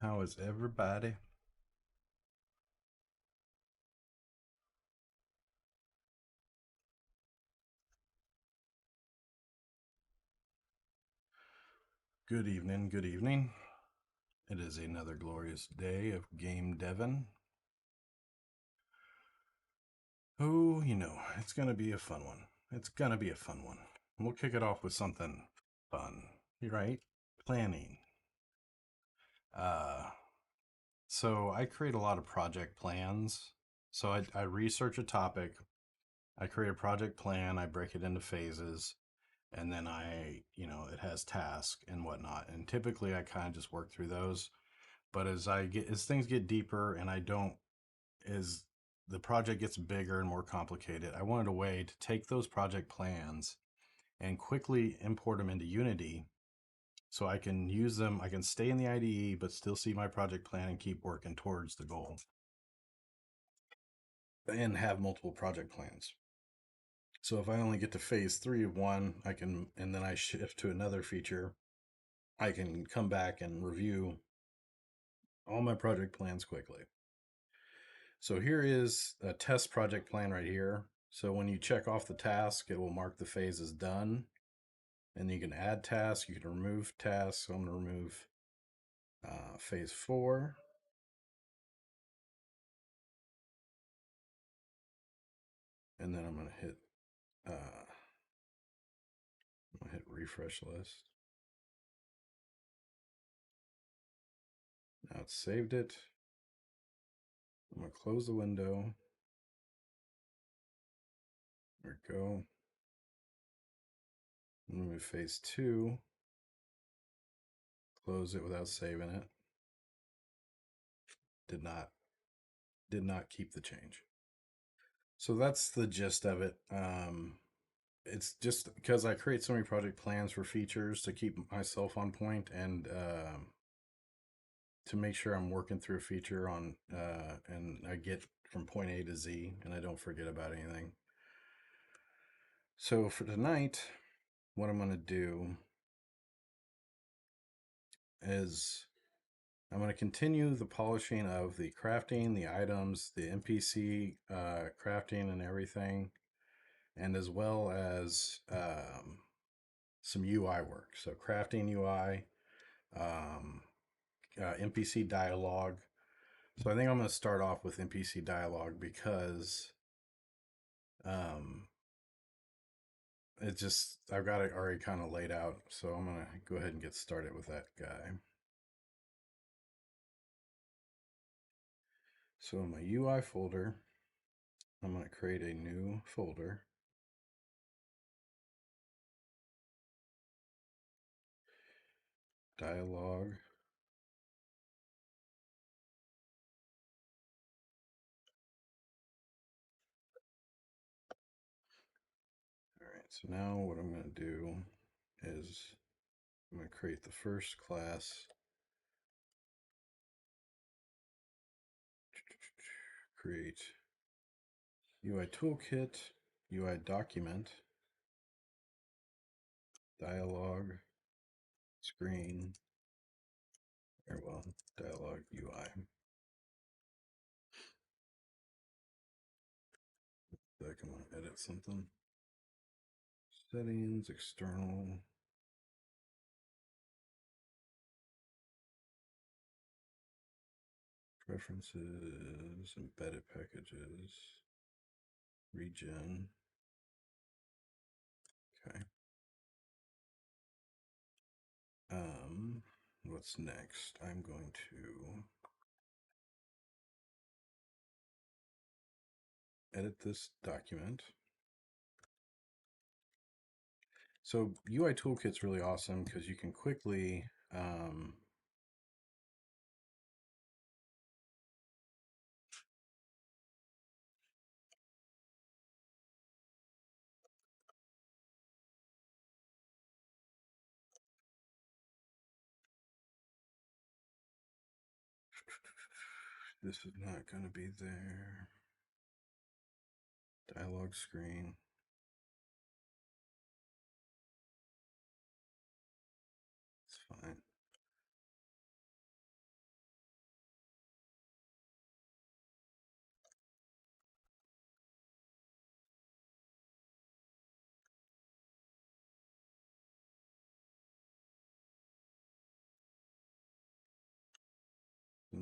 How is everybody? Good evening, good evening. It is another glorious day of game devin. Oh, it's going to be a fun one. It's going to be a fun one. We'll kick it off with something fun. You right? Planning. Uh, so I create a lot of project plans. So I research a topic, I create a project plan, I break it into phases, and then it has tasks and whatnot. And typically I kind of just work through those. But as things get deeper and I don't as the project gets bigger and more complicated, I wanted a way to take those project plans and quickly import them into Unity so I can use them. I can stay in the IDE but still see my project plan and keep working towards the goal and have multiple project plans. So if I only get to phase 3 of one, I can, and then I shift to another feature, I can come back and review all my project plans quickly. So here is a test project plan right here. So when you check off the task, it will mark the phase as done. And you can add tasks, you can remove tasks. So I'm going to remove phase 4. And then I'm going to hit refresh list. Now it's saved it. I'm going to close the window. There we go. Remove phase 2. Close it without saving it. Did not keep the change. So that's the gist of it. It's just because I create so many project plans for features to keep myself on point and to make sure I'm working through a feature on and I get from point A to Z and I don't forget about anything. So for tonight, what I'm going to do is I'm going to continue the polishing of the crafting, the items, the NPC crafting and everything, and as well as some UI work. So crafting UI, NPC dialogue. So I think I'm going to start off with NPC dialogue because um, it just, I've got it already kind of laid out. So I'm going to go ahead and get started with that guy. So in my UI folder, I'm going to create a new folder. Dialogue. All right, so now what I'm going to do is I'm going to create the first class. Create UI toolkit, UI document, dialogue, screen, or well, dialogue UI. I can edit something. Settings, external. Preferences, embedded packages, regen. Okay. What's next? I'm going to edit this document. So UI Toolkit's really awesome because you can quickly this is not going to be there. Dialog screen. It's fine.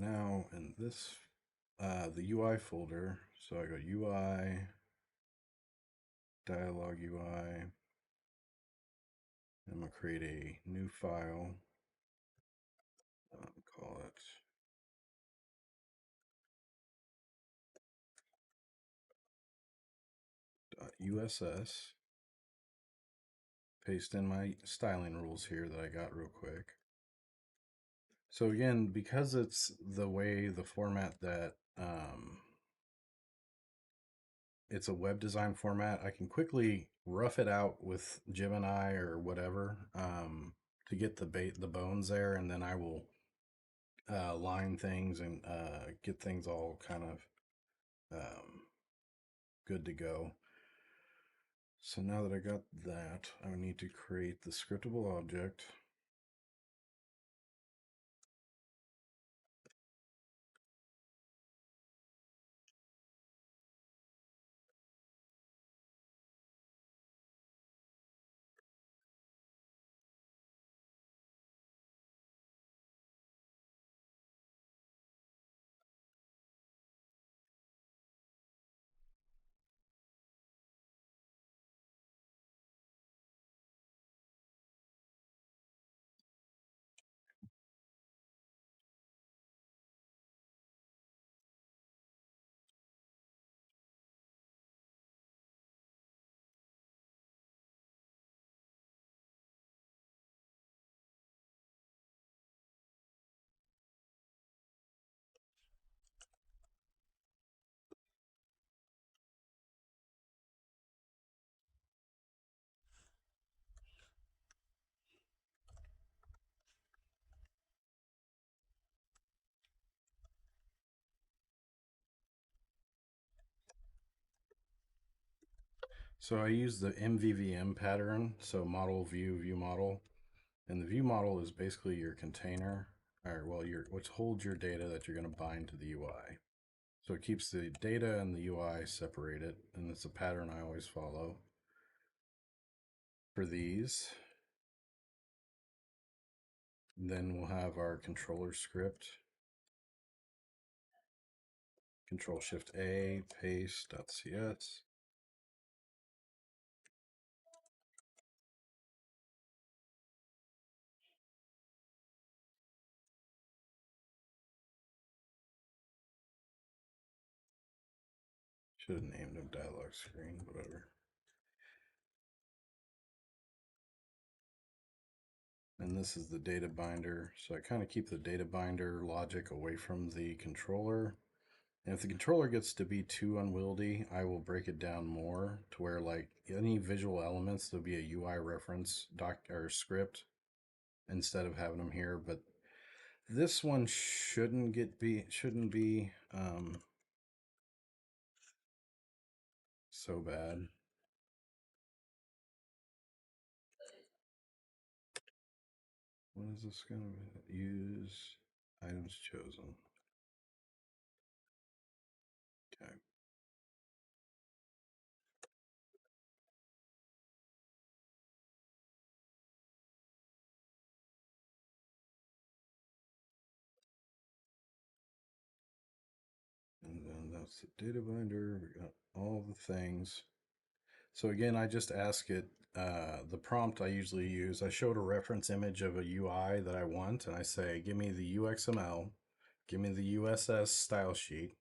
now in this, the UI folder, so I go UI, dialog UI. I'm going to create a new file, call it .uss. Paste in my styling rules here that I got real quick. So again, because it's the way, the format that it's a web design format, I can quickly rough it out with Gemini or whatever to get the bones there, and then I will line things and get things all kind of good to go. So now that I got that, I need to create the scriptable object. So I use the MVVM pattern, so model, view, view model. And the view model is basically your container, or well, which holds your data that you're going to bind to the UI. So it keeps the data and the UI separated, and it's a pattern I always follow for these. And then we'll have our controller script. Control Shift A, paste.cs. Should have named them dialog screen, whatever. And this is the data binder. So I kind of keep the data binder logic away from the controller. And if the controller gets to be too unwieldy, I will break it down more to where like any visual elements, there'll be a UI reference doc or script instead of having them here. But this one shouldn't be so bad. What is this going to use? Items chosen. Okay. And then that's the data binder. We got all the things. So again, I just ask it, the prompt I usually use, I showed a reference image of a UI that I want, and I say, give me the UXML, give me the USS style sheet,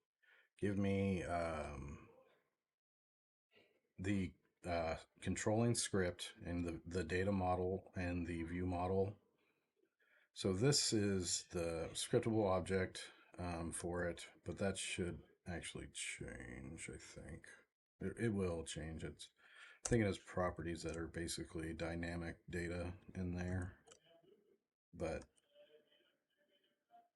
give me the controlling script and the data model and the view model. So this is the scriptable object for it, but that should actually change, I think. It will change. I think it has properties that are basically dynamic data in there. But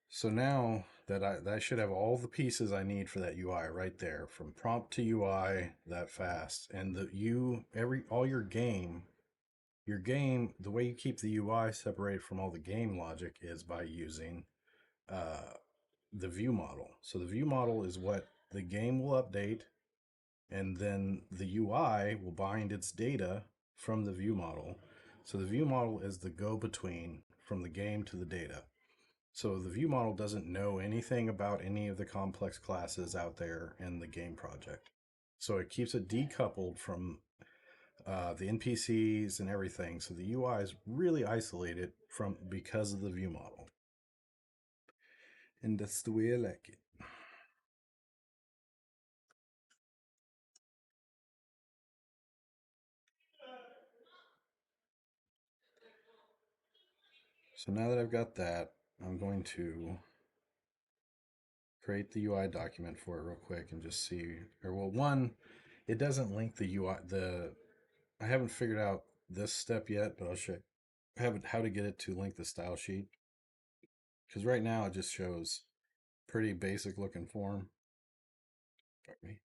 so now that should have all the pieces I need for that UI right there, from prompt to UI that fast. And all your game, the way you keep the UI separated from all the game logic is by using uh, the view model. So the view model is what the game will update, and then the UI will bind its data from the view model. So the view model is the go-between from the game to the data. So the view model doesn't know anything about any of the complex classes out there in the game project. So it keeps it decoupled from the NPCs and everything. So the UI is really isolated from because of the view model. And that's the way I like it. So now that I've got that, I'm going to create the UI document for it real quick and just see. Or well, one, it doesn't link the UI. I haven't figured out this step yet, but I'll show how to get it to link the style sheet. Because right now it just shows pretty basic looking form. Pardon me.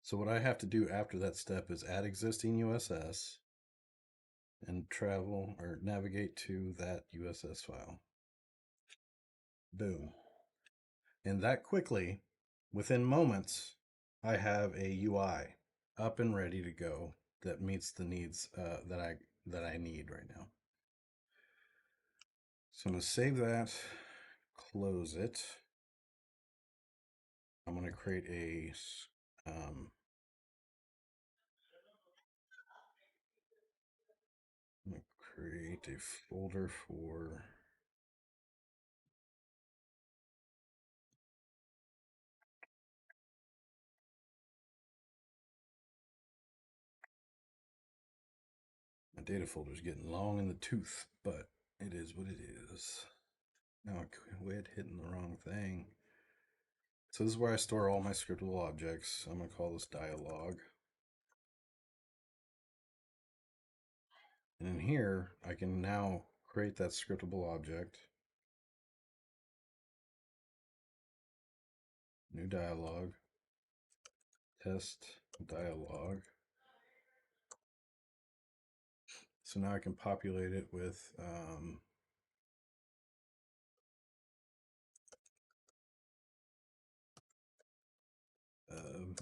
So what I have to do after that step is add existing USS and travel or navigate to that USS file. Boom. And that quickly, within moments, I have a UI up and ready to go that meets the needs that I need right now. So I'm going to save that, close it. I'm going to create a I'm going to create a folder for my data folder is getting long in the tooth, but it is what it is. Now I quit hitting the wrong thing. So this is where I store all my scriptable objects. I'm going to call this dialog. And in here, I can now create that scriptable object. New dialog. Test dialog. So now I can populate it with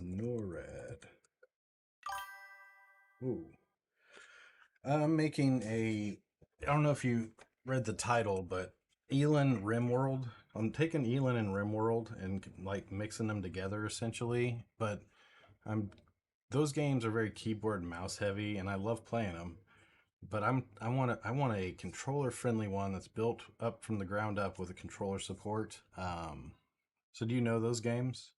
NORAD. Ooh. I'm making I don't know if you read the title, but Elin Rimworld. I'm taking Elin and Rimworld and like mixing them together essentially, but I'm those games are very keyboard and mouse heavy, and I love playing them. But I want a controller friendly one that's built up from the ground up with a controller support. So do you know those games?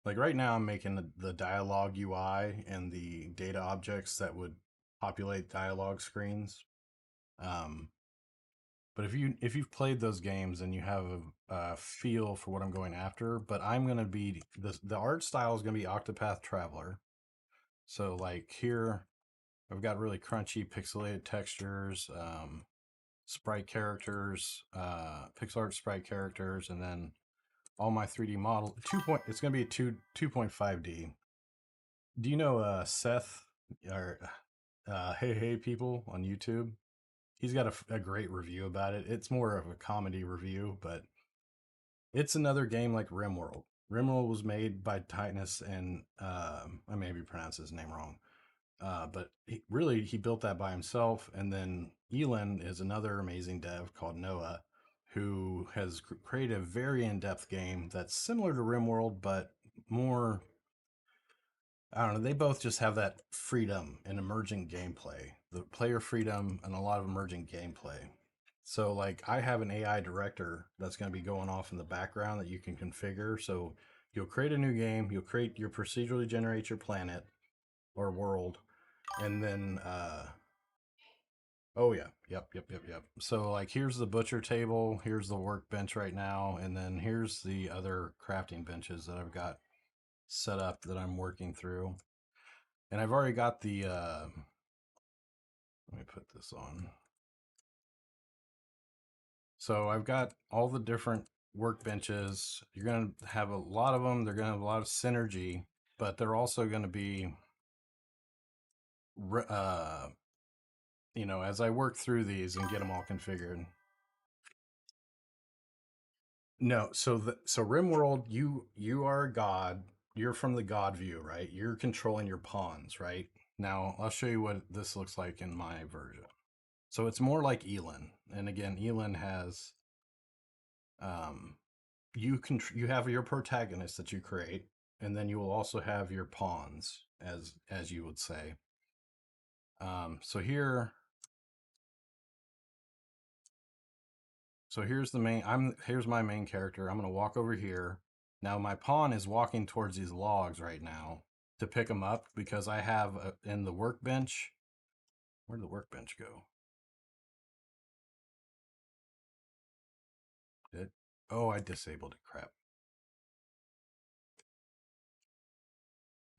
Like right now, I'm making the dialogue UI and the data objects that would populate dialogue screens. Um, but if you've played those games and you have a feel for what I'm going after, but I'm gonna be the art style is gonna be Octopath Traveler. So like here, I've got really crunchy pixelated textures, sprite characters, pixel art sprite characters, and then all my 3D model it's gonna be a 2.5D. Do you know Seth or Hey Hey People on YouTube? He's got a great review about it. It's more of a comedy review, but it's another game like Rimworld. Rimworld was made by Titanus, and I may be pronounced his name wrong, but he built that by himself. And then Elin is another amazing dev called Noah, who has created a very in-depth game that's similar to Rimworld, but more. I don't know. They both just have that freedom and emerging gameplay, the player freedom and a lot of emerging gameplay. So, like, I have an AI director that's going to be going off in the background that you can configure. So, you'll create a new game, you'll procedurally generate your planet or world, and then, oh, yeah, yep. So, like, here's the butcher table, here's the workbench right now, and then here's the other crafting benches that I've got set up that I'm working through. And I've already got let me put this on. So I've got all the different workbenches. You're going to have a lot of them. They're going to have a lot of synergy, but they're also going to be, uh, as I work through these and get them all configured. No, so RimWorld, you are a god. You're from the god view, right? You're controlling your pawns, right? Now I'll show you what this looks like in my version. So it's more like Elin, and again, Elin has you have your protagonist that you create, and then you will also have your pawns, as you would say. So here, so here's the main. Here's my main character. I'm gonna walk over here. Now my pawn is walking towards these logs right now to pick them up because I have in the workbench. Where did the workbench go? It. Oh, I disabled it. Crap.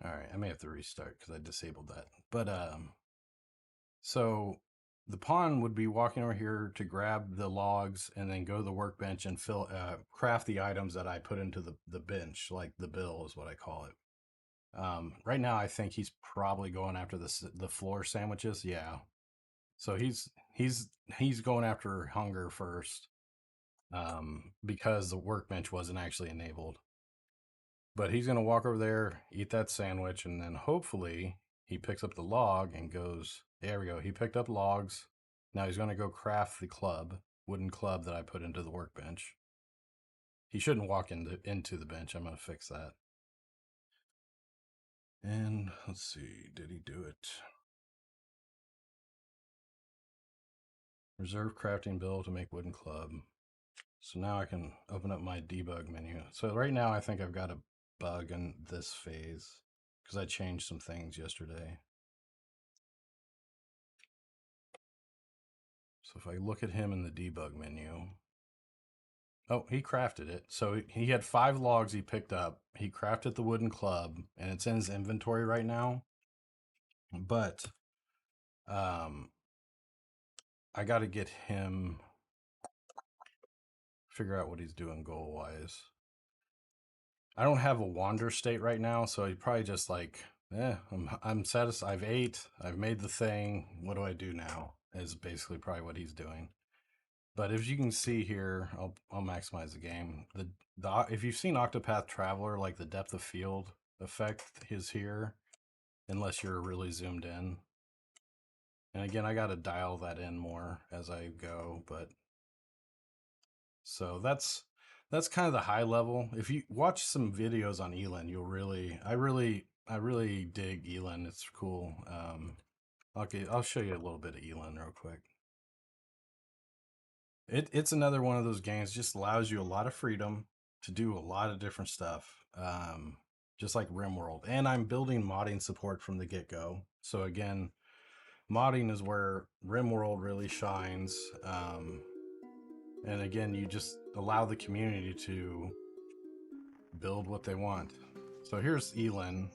All right, I may have to restart because I disabled that. But so the pawn would be walking over here to grab the logs and then go to the workbench and craft the items that I put into the bench, like the bill is what I call it. Right now, I think he's probably going after the floor sandwiches. Yeah, so he's going after hunger first, because the workbench wasn't actually enabled. But he's gonna walk over there, eat that sandwich, and then hopefully he picks up the log and goes. There we go. He picked up logs. Now he's gonna go craft the wooden club that I put into the workbench. He shouldn't walk into the bench. I'm gonna fix that. And let's see, did he do it? Reserve crafting bill to make wooden club. So now I can open up my debug menu. So right now I think I've got a bug in this phase because I changed some things yesterday. So if I look at him in the debug menu, oh, he crafted it. So he had 5 logs he picked up. He crafted the wooden club and it's in his inventory right now. But I got to get him, figure out what he's doing goal wise. I don't have a wander state right now, so he probably just like, I'm satisfied. I've ate. I've made the thing. What do I do now? Is basically probably what he's doing. But as you can see here, I'll maximize the game. The if you've seen Octopath Traveler, like the depth of field effect is here, unless you're really zoomed in. And again, I got to dial that in more as I go, but so that's kind of the high level. If you watch some videos on Elin, you'll I really dig Elin. It's cool. Okay, I'll show you a little bit of Elin real quick. It's another one of those games, just allows you a lot of freedom to do a lot of different stuff. Just like Rimworld. And I'm building modding support from the get-go. So again, modding is where Rimworld really shines. And again, you just allow the community to build what they want. So here's Elin.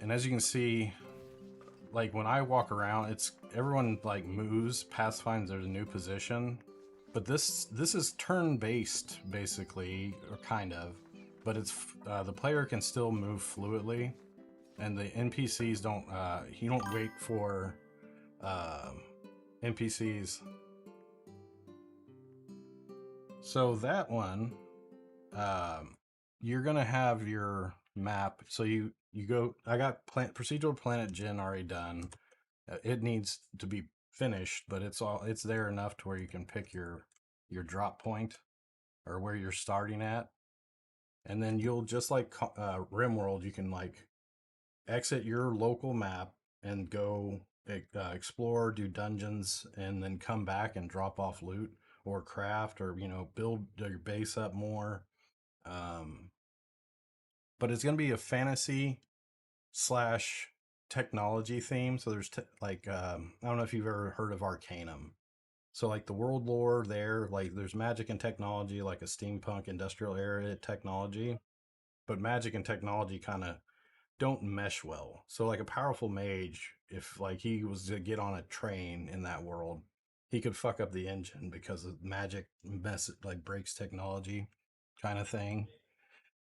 And as you can see, like when I walk around, it's everyone like moves, finds there's a new position. But this is turn-based basically, or kind of, but it's the player can still move fluidly, and the NPCs don't. You don't wait for NPCs. So that one, you're gonna have your map. So you go. I got procedural planet gen already done. It needs to be finished, but it's there enough to where you can pick your drop point or where you're starting at, and then you'll just like Rimworld, you can like exit your local map and go explore, do dungeons, and then come back and drop off loot or craft or build your base up more. Um, but it's going to be a fantasy slash technology theme. So there's I don't know if you've ever heard of Arcanum. So like the world lore there, like there's magic and technology, like a steampunk industrial era technology, but magic and technology kind of don't mesh well. So like a powerful mage, if like he was to get on a train in that world, he could fuck up the engine because of magic like breaks technology kind of thing.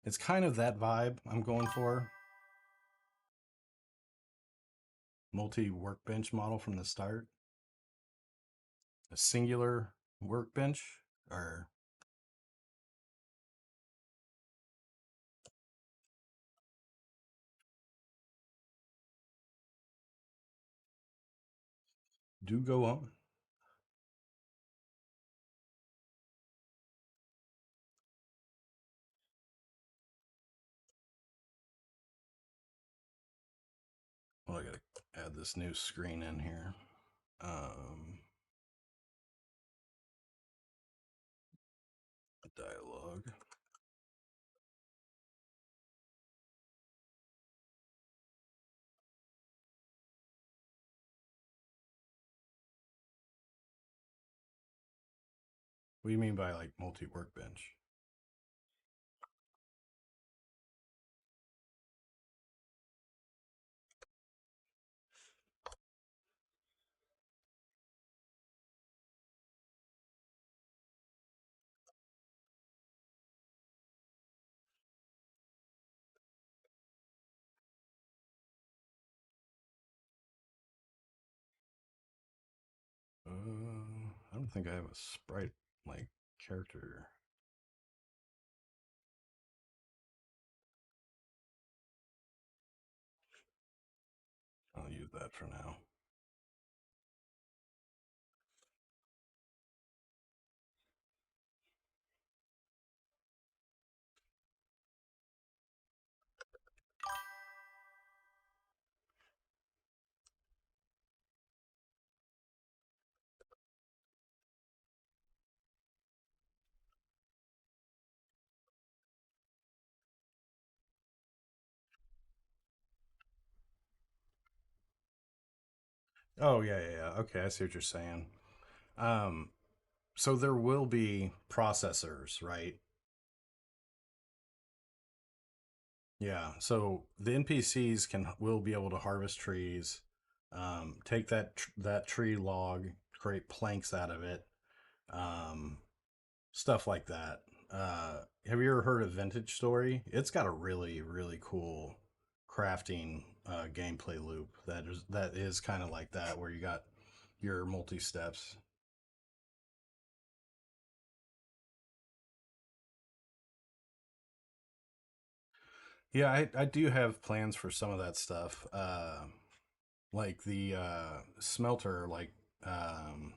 It's kind of that vibe I'm going for. Multi workbench model from the start. A singular workbench or Do go on. Well, I gotta add this new screen in here. Um, Dialogue. What do you mean by like multi workbench? I don't think I have a sprite like character. I'll use that for now. Oh yeah. Okay, I see what you're saying. Um, so there will be processors, right? Yeah. So the NPCs will be able to harvest trees, take that tree log, create planks out of it, um, stuff like that. Have you ever heard of Vintage Story? It's got a really cool crafting gameplay loop that is kind of like that, where you got your multi steps. Yeah, I do have plans for some of that stuff. Like the smelter, like um,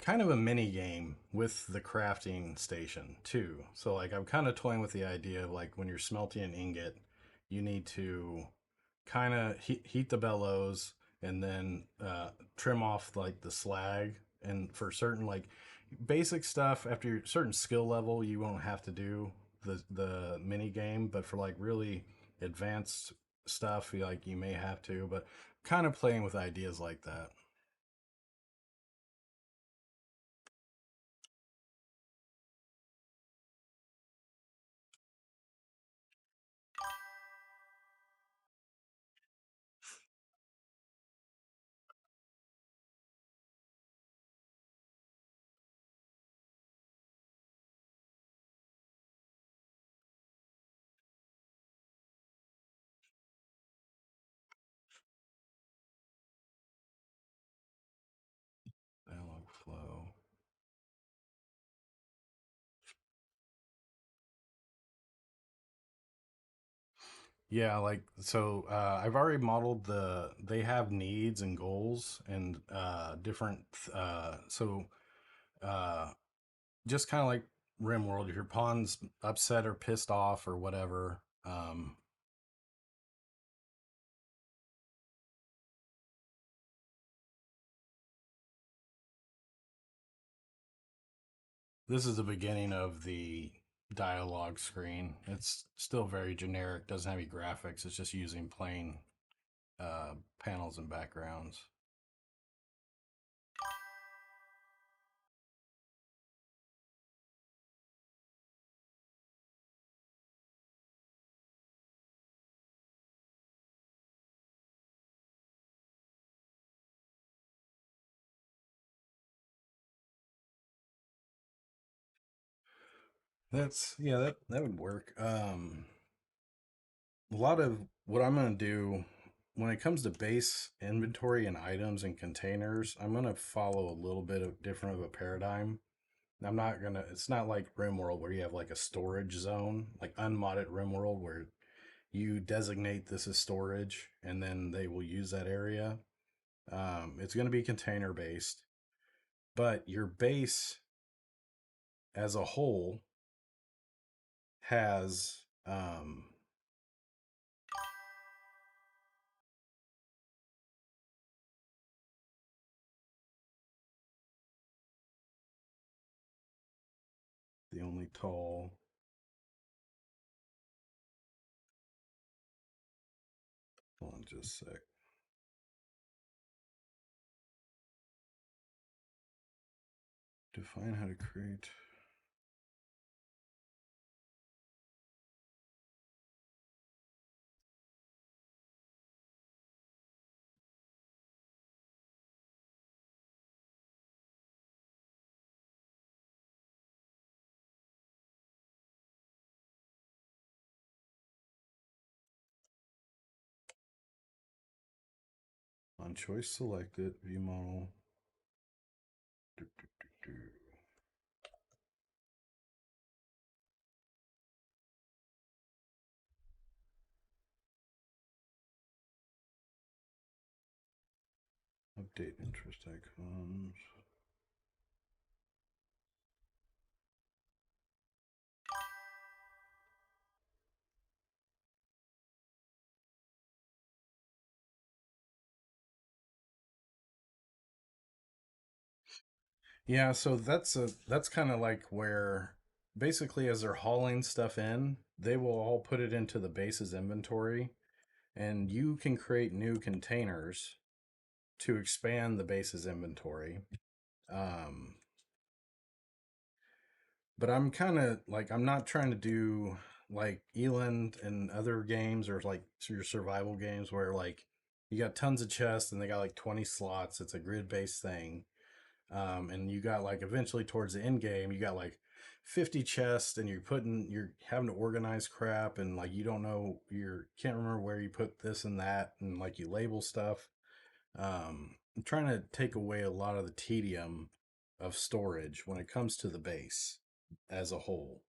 kind of a mini game with the crafting station too. So like I'm kind of toying with the idea of like when you're smelting an ingot, you need to kind of heat the bellows and then trim off like the slag. And for certain like basic stuff, after your certain skill level, you won't have to do the mini game. But for like really advanced stuff, like you may have to. But kind of playing with ideas like that. Dialogue flow. Yeah, like so I've already modeled they have needs and goals and different so uh just kind of like Rimworld, if your pawn's upset or pissed off or whatever, this is the beginning of the dialogue screen. It's still very generic, doesn't have any graphics, it's just using plain panels and backgrounds. That's yeah, that would work. A lot of what I'm going to do when it comes to base inventory and items and containers, I'm going to follow a little bit of different of a paradigm. I'm not going to, it's not like RimWorld where you have like a storage zone, like unmodded RimWorld where you designate this as storage and then they will use that area. It's going to be container based, but your base as a whole has the only tall. Hold on just a sec. Define how to create. On choice selected, view model. Do, do, do, do. Update interest icons. Yeah, so that's kind of like where basically as they're hauling stuff in, they will all put it into the base's inventory, and you can create new containers to expand the base's inventory. Um, but I'm kind of like I'm not trying to do like Elin and other games or like your survival games where like you got tons of chests and they got like 20 slots. It's a grid based thing. And you got like eventually towards the end game, you got like 50 chests and you're having to organize crap and like you don't know, you can't remember where you put this and that and like you label stuff. I'm trying to take away a lot of the tedium of storage when it comes to the base as a whole.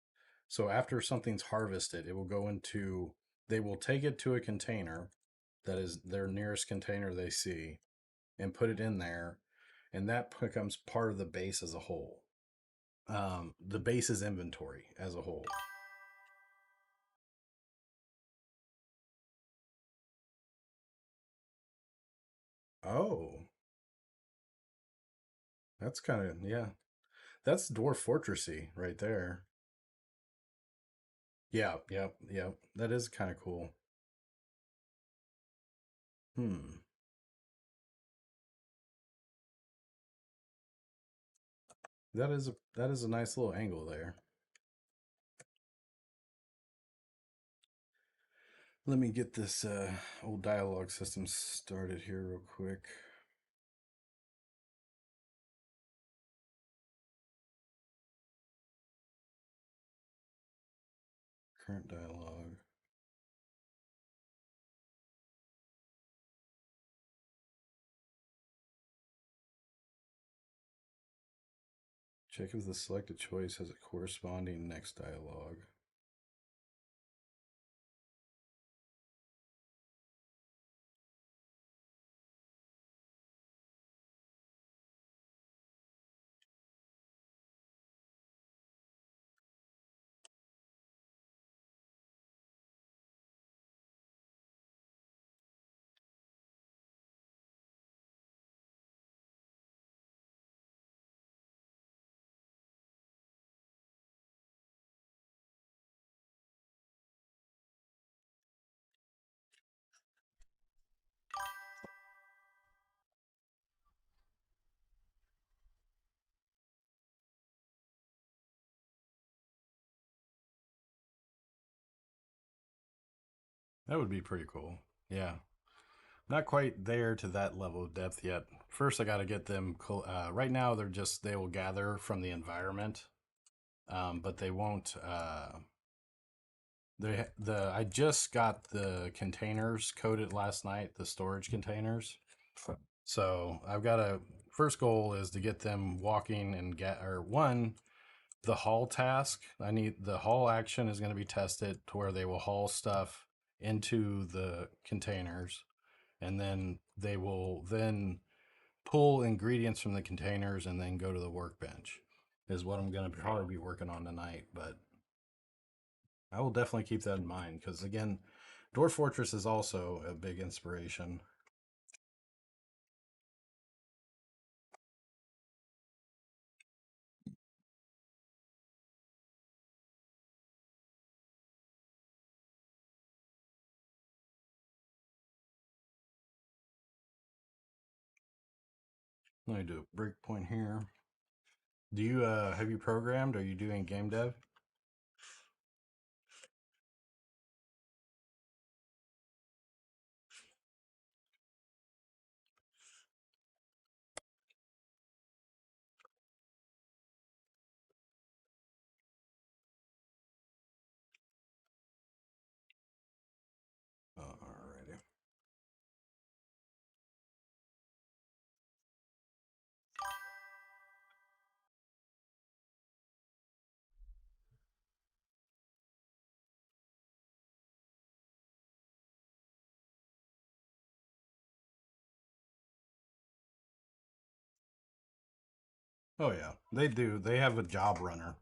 So after something's harvested, it will go into, they will take it to a container that is their nearest container they see and put it in there. And that becomes part of the base as a whole. The base's inventory as a whole. Oh, that's kind of, yeah. That's Dwarf Fortressy right there. Yeah, yep, yep. That is kind of cool. Hmm. That is a nice little angle there. Let me get this old dialogue system started here real quick. Current dialogue. Check if the selected choice has a corresponding next dialogue. That would be pretty cool. Yeah. Not quite there to that level of depth yet. First, I got to get them. Right now, they will gather from the environment, but they won't. I just got the containers coded last night, the storage containers. So I've got a first goal is to get them walking and get or one the haul task. I need the haul action is going to be tested to where they will haul stuff into the containers, and then they will then pull ingredients from the containers and then go to the workbench is what I'm going to probably be working on tonight. But I will definitely keep that in mind because, again, Dwarf Fortress is also a big inspiration. Let me do a breakpoint here. Do you have you programmed? Are you doing game dev? Alrighty. Oh yeah, they do. They have a job runner.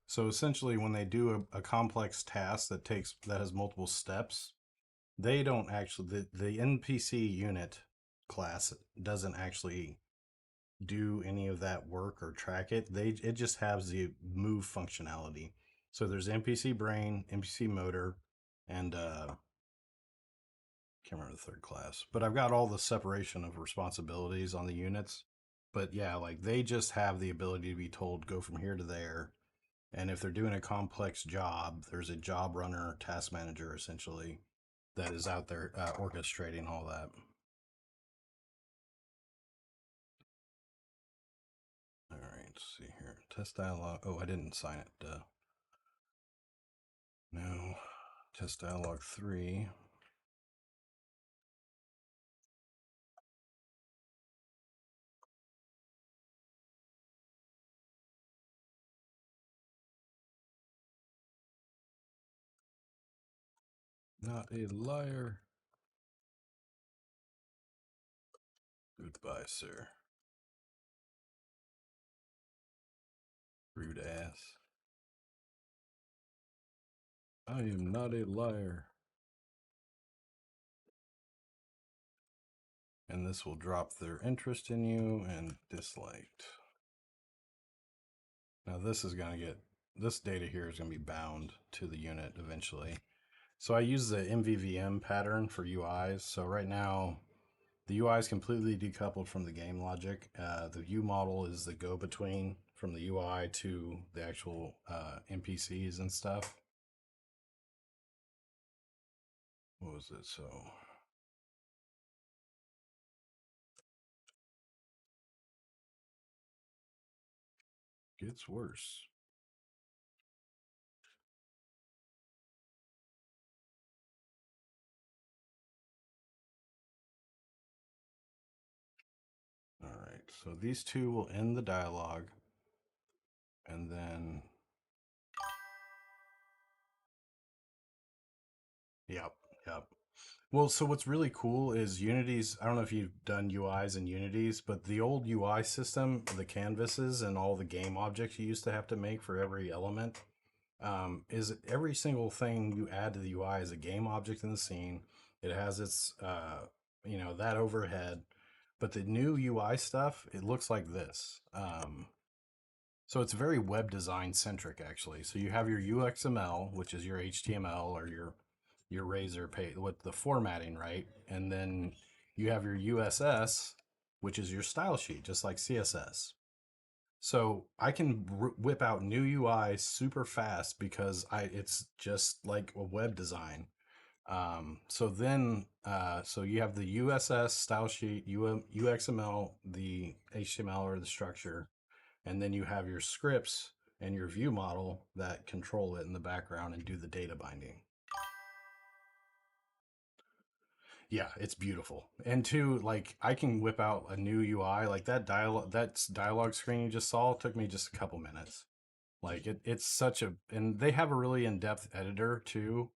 So essentially, when they do a complex task that has multiple steps, they don't actually the NPC unit class doesn't actually do any of that work or track it. It just has the move functionality. So there's NPC brain, NPC motor, and can't remember the third class. But I've got all the separation of responsibilities on the units. But yeah, like they just have the ability to be told go from here to there. And if they're doing a complex job, there's a job runner, task manager essentially that is out there orchestrating all that. All right, let's see here. Test dialog. Oh, I didn't sign it. No. Test dialog 3. Not a liar. Goodbye, sir. Rude ass. I am not a liar. And this will drop their interest in you and disliked. Now this is going to get, this data here is going to be bound to the unit eventually. So I use the MVVM pattern for UIs. So right now, the UI is completely decoupled from the game logic. The view model is the go-between from the UI to the actual NPCs and stuff. What was it? So gets worse. All right, so these two will end the dialogue, and then yep, yep. Well, so what's really cool is Unity's. I don't know if you've done UIs and Unity's, but the old UI system, the canvases and all the game objects you used to have to make for every element, is every single thing you add to the UI is a game object in the scene. It has its, that overhead. But the new UI stuff, it looks like this. So it's very web design centric, actually. So you have your UXML, which is your HTML or your Razor page, what the formatting, right? And then you have your USS, which is your style sheet, just like CSS. So I can whip out new UI super fast because it's just like a web design. So you have the USS style sheet, UXML, the HTML or the structure, and then you have your scripts and your view model that control it in the background and do the data binding. Yeah, it's beautiful. And two, like I can whip out a new UI, like that dialogue screen you just saw took me just a couple minutes. Like it's such a, and they have a really in-depth editor too,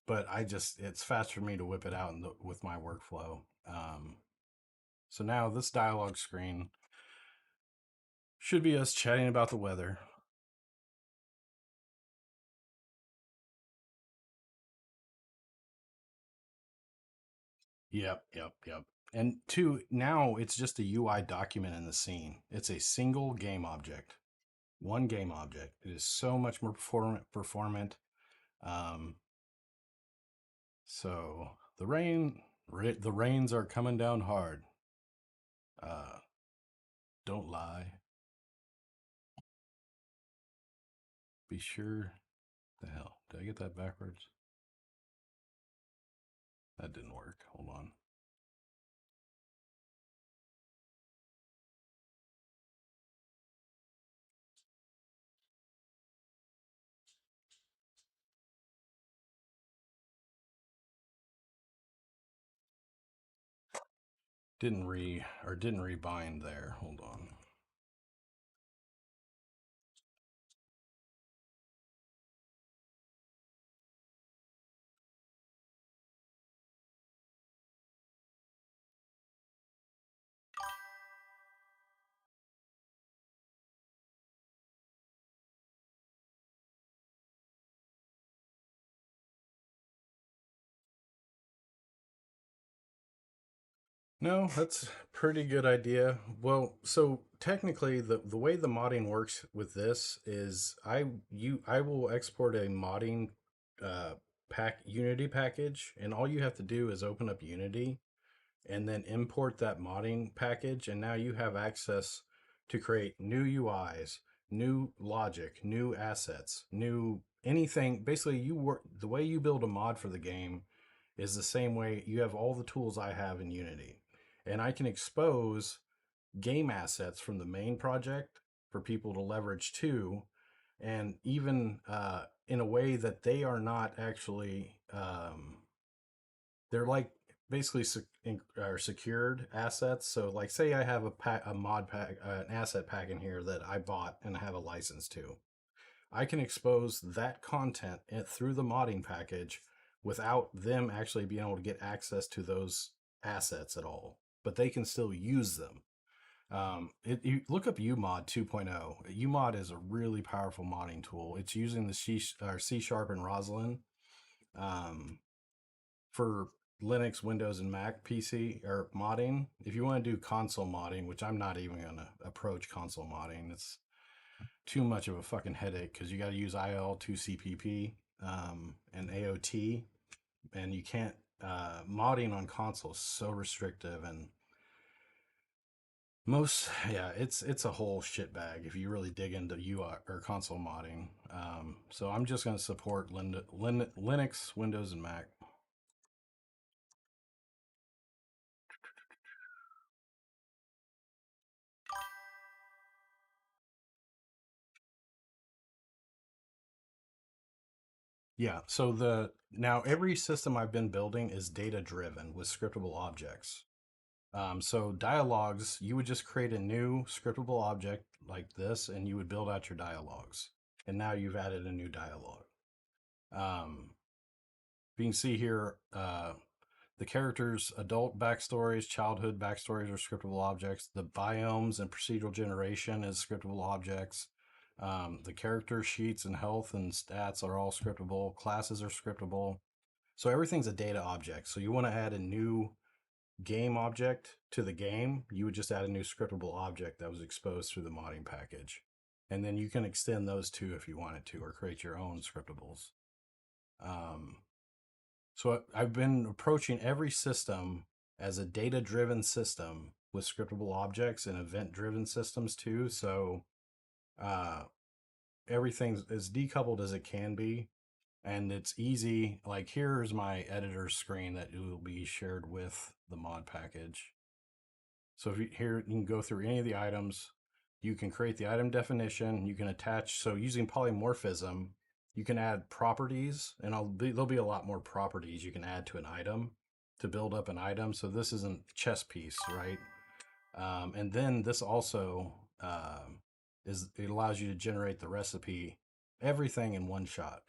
but it's fast for me to whip it out with my workflow. So now this dialogue screen should be us chatting about the weather. Yep. And two, now it's just a UI document in the scene. It's a single game object, one game object. It is so much more performant. Um, so the rains are coming down hard. Uh, don't lie. Be sure. The hell, did I get that backwards? That didn't work. Hold on. Didn't rebind there. Hold on. No, that's a pretty good idea. Well, so technically the way the modding works with this is I will export a modding uh Unity package, and all you have to do is open up Unity and then import that modding package, and now you have access to create new UIs, new logic, new assets, new anything. Basically, you work the way you build a mod for the game is the same way you have all the tools I have in Unity. And I can expose game assets from the main project for people to leverage too, and even in a way that they are not actually they're like basically are secured assets. So like say I have a mod pack, an asset pack in here that I bought and I have a license to. I can expose that content through the modding package without them actually being able to get access to those assets at all, but they can still use them. You look up UMod 2.0. UMod is a really powerful modding tool. It's using the C Sharp and Roslyn um, for Linux, Windows, and Mac PC or modding. If you want to do console modding, which I'm not even going to approach console modding, it's too much of a fucking headache because you got to use IL2CPP and AOT, and you can't. Modding on console is so restrictive, and it's a whole shit bag if you really dig into UI or console modding. So I'm just going to support Linux, Windows, and Mac. Yeah. So the now every system I've been building is data driven with scriptable objects. So dialogues, you would just create a new scriptable object like this, and you would build out your dialogues. And now you've added a new dialogue. Um, you can see here the characters' adult backstories, childhood backstories are scriptable objects. The biomes and procedural generation is scriptable objects. The character sheets and health and stats are all scriptable. Classes are scriptable. So everything's a data object. So you want to add a new game object to the game, you would just add a new scriptable object that was exposed through the modding package. And then you can extend those too if you wanted to, or create your own scriptables. Um, so I've been approaching every system as a data driven system with scriptable objects and event driven systems too. So uh, everything's as decoupled as it can be. And it's easy. Like here's my editor's screen that will be shared with the mod package. So if you here, you can go through any of the items. You can create the item definition. You can attach. So using polymorphism, you can add properties, and there'll be a lot more properties you can add to an item to build up an item. So this isn't chess piece, right? And then this also it allows you to generate the recipe, everything in one shot.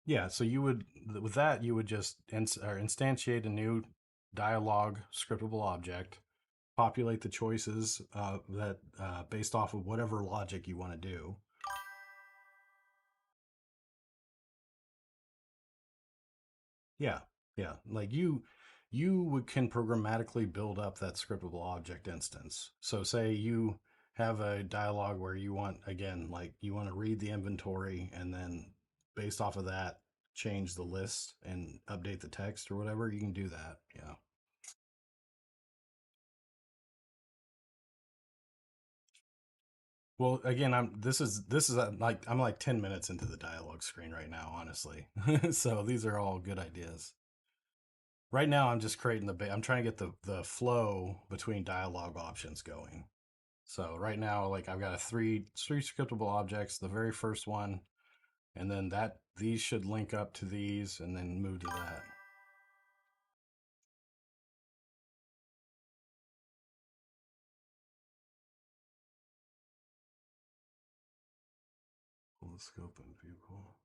Yeah, so you would with that you would just or instantiate a new dialogue scriptable object, populate the choices that based off of whatever logic you want to do. Yeah, yeah. Like can programmatically build up that scriptable object instance. So say you have a dialogue where you want again, like you want to read the inventory and then based off of that change the list and update the text or whatever, you can do that. Yeah. Well, again, like I'm like 10 minutes into the dialogue screen right now, honestly. So these are all good ideas. Right now I'm just creating I'm trying to get the flow between dialogue options going. So right now, like I've got three scriptable objects. The very first one, and then that these should link up to these, and then move to that. Pull the scope and viewable.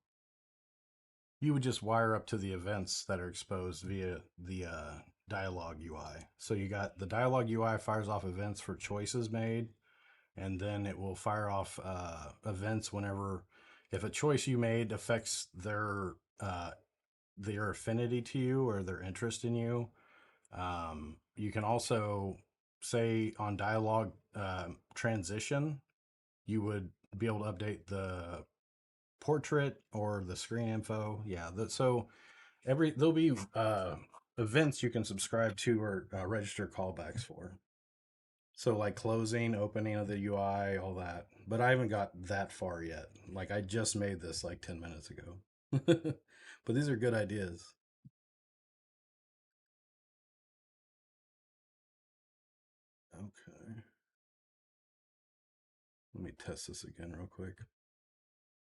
You would just wire up to the events that are exposed via the dialogue UI. So you got the dialogue UI fires off events for choices made, and then it will fire off events whenever if a choice you made affects their affinity to you or their interest in you. You can also say on dialogue transition, you would be able to update the portrait or the screen info. Yeah, so there'll be events you can subscribe to or register callbacks for. So like closing, opening of the UI, all that. But I haven't got that far yet. Like I just made this like 10 minutes ago. But these are good ideas. Okay. Let me test this again real quick.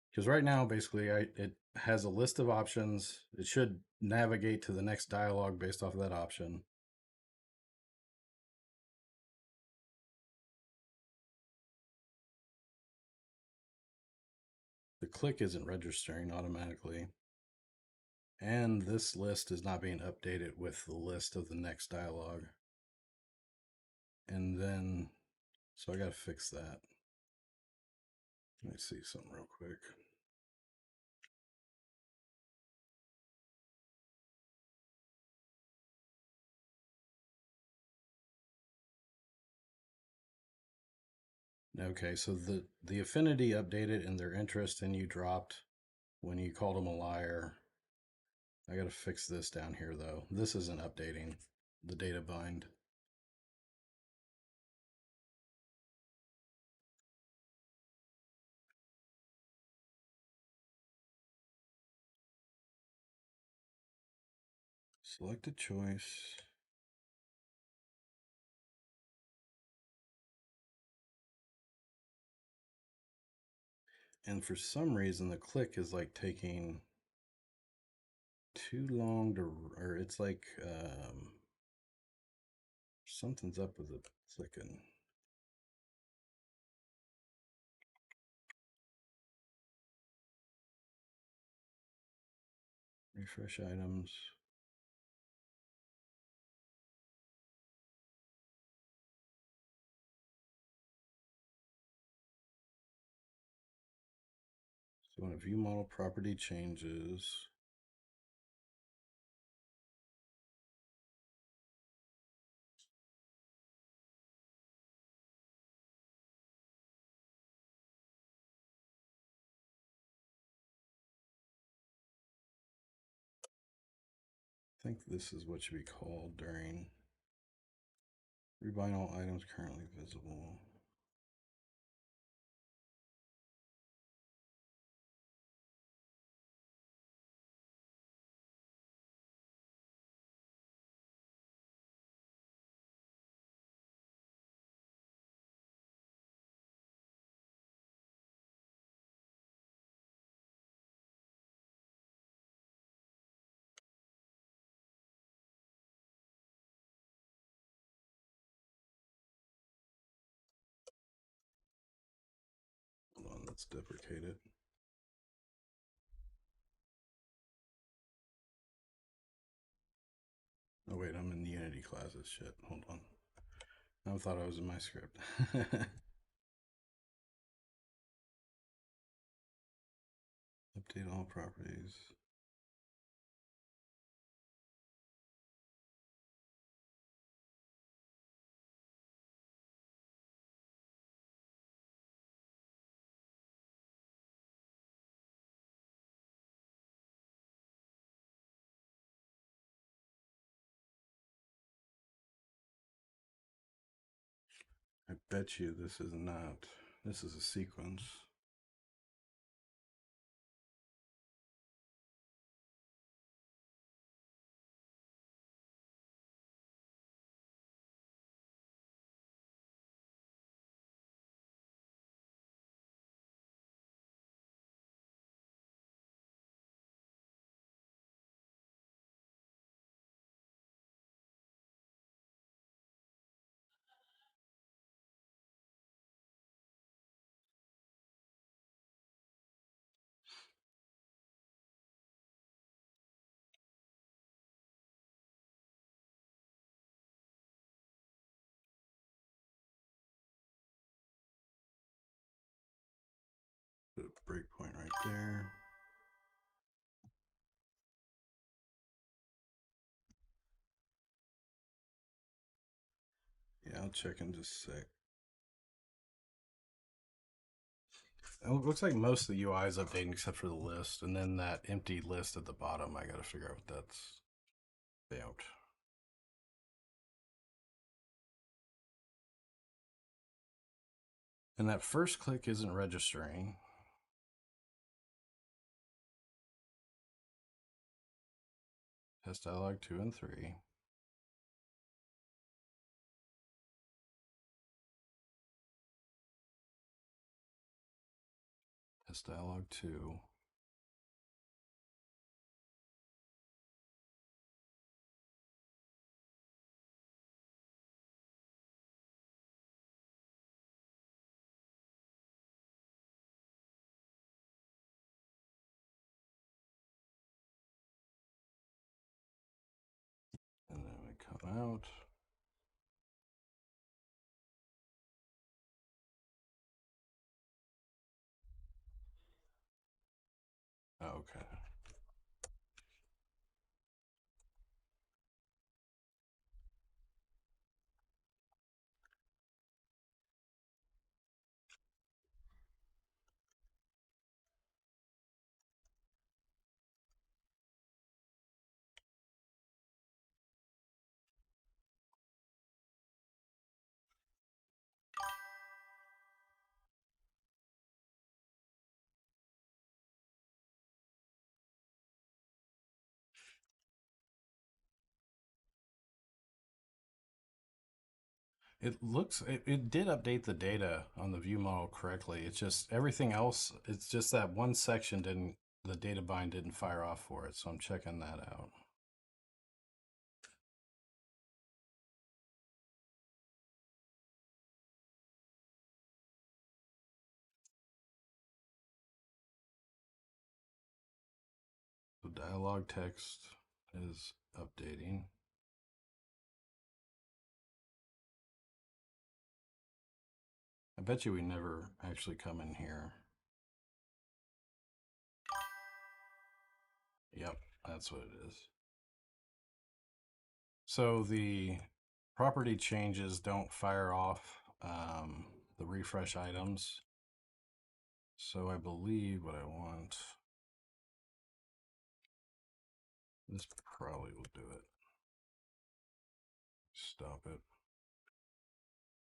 Because right now, basically, it has a list of options. It should navigate to the next dialogue based off of that option. The click isn't registering automatically. And this list is not being updated with the list of the next dialogue. And then, so I got to fix that. Let me see something real quick. Okay, so the affinity updated and their interest in you dropped when you called them a liar. I got to fix this down here though. This isn't updating the data bind. Select a choice. And for some reason, the click is like taking too long to, or it's like something's up with the clicking. Refresh items. So when a view model property changes, I think this is what should be called during rebind all items currently visible. Hold on, let's deprecate it. Oh wait, I'm in the Unity classes. Shit, hold on. I thought I was in my script. Update all properties. I bet you this is not. This is a sequence. Put a breakpoint right there. Yeah, I'll check in just a sec. It looks like most of the UI is updating except for the list, and then that empty list at the bottom. I gotta figure out what that's about. And that first click isn't registering. Test dialog 2 and 3. Test dialog 2. And then we come out. Okay. It did update the data on the view model correctly. It's just everything else, it's just that one section the data bind didn't fire off for it. So I'm checking that out. The dialog text is updating. I bet you we never actually come in here. Yep, that's what it is. So the property changes don't fire off the refresh items. So I believe what I want, this probably will do it. Stop it.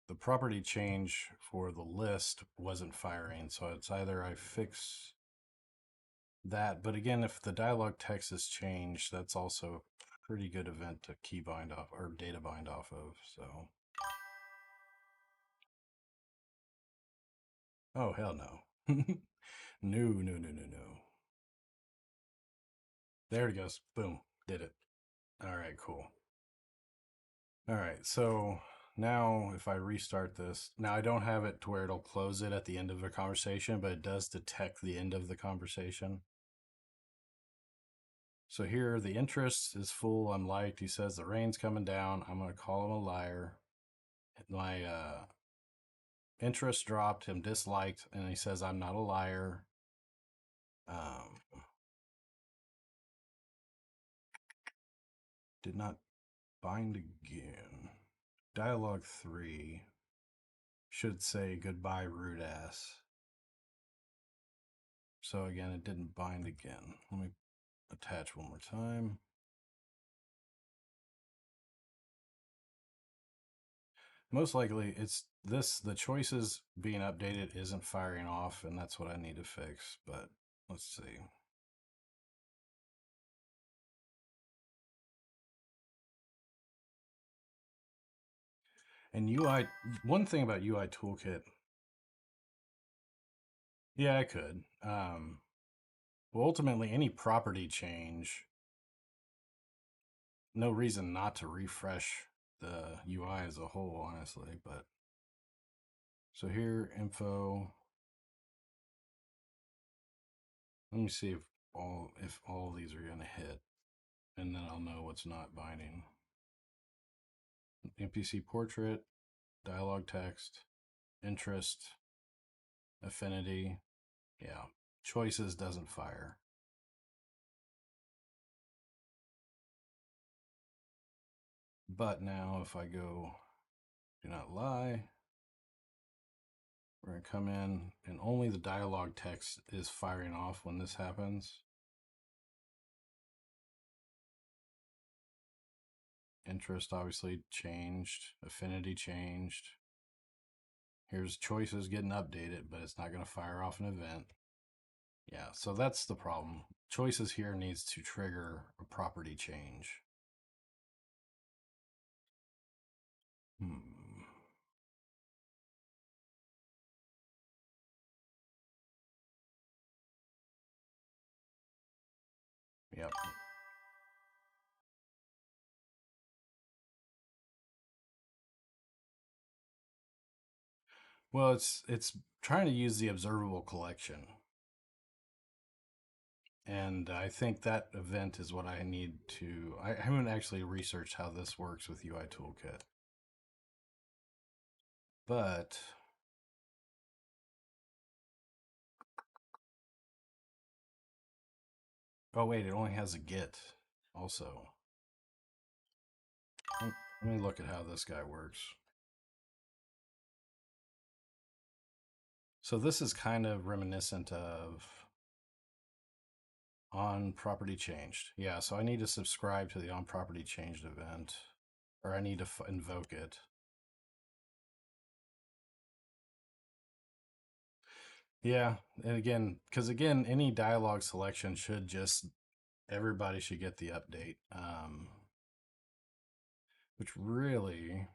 The property change for the list wasn't firing, so it's either I fix that, but again, if the dialog text is changed, that's also a pretty good event to key bind off or data bind off of. So, oh hell no, no. There it goes. Boom, did it. All right, cool. All right, so now if I restart this, now I don't have it to where it'll close it at the end of the conversation, but it does detect the end of the conversation. So here the interest is full. I'm liked. He says the rain's coming down. I'm going to call him a liar. My interest dropped. I'm disliked. And he says I'm not a liar. Um, did not bind again. Dialogue 3 should say goodbye, rude ass. So again, it didn't bind again. Let me attach one more time. Most likely it's this, the choices being updated isn't firing off, and that's what I need to fix, but let's see. And UI, one thing about UI Toolkit, yeah, I could. Well, ultimately, any property change, no reason not to refresh the UI as a whole, honestly. But so here, info. Let me see if all of these are going to hit, and then I'll know what's not binding. NPC portrait, dialogue text, interest, affinity. Yeah, choices doesn't fire. But now if I go do not lie, we're going to come in and only the dialogue text is firing off when this happens. Interest obviously changed, affinity changed. Here's choices getting updated, but it's not going to fire off an event. Yeah, so that's the problem. Choices here needs to trigger a property change. Yep. Well, it's trying to use the observable collection. And I think that event is what I need to. I haven't actually researched how this works with UI Toolkit. But oh wait, it only has a get also. Let me look at how this guy works. So this is kind of reminiscent of on property changed. Yeah, so I need to subscribe to the on property changed event, or I need to invoke it. Yeah, and again, because again, any dialogue selection should just everybody should get the update, which really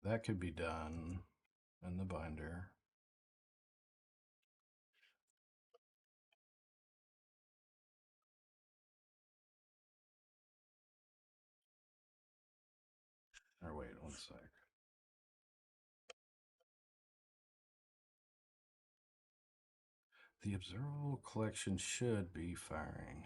that could be done in the binder. Or wait, one sec. The observable collection should be firing.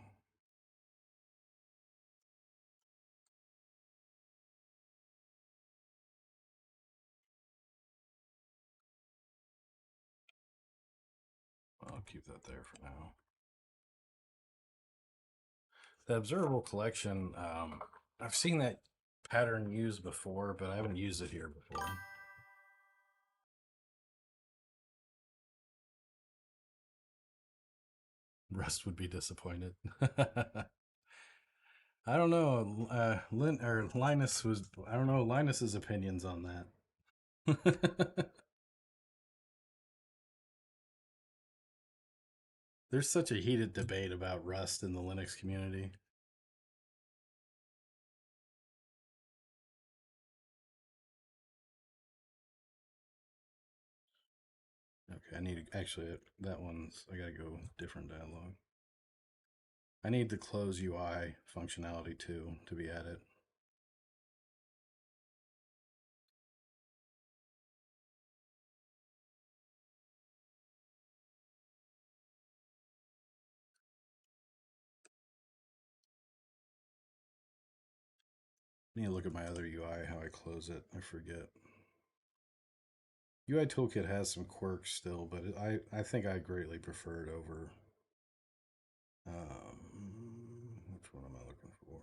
I'll keep that there for now. The observable collection, I've seen that pattern used before, but I haven't used it here before. Rust would be disappointed. I don't know. Linus was. I don't know Linus's opinions on that. There's such a heated debate about Rust in the Linux community. Okay, I need to actually that one's. I gotta go different dialogue. I need the close UI functionality too to be added. I need to look at my other UI, how I close it. I forget. UI Toolkit has some quirks still, but I think I greatly prefer it over. Which one am I looking for?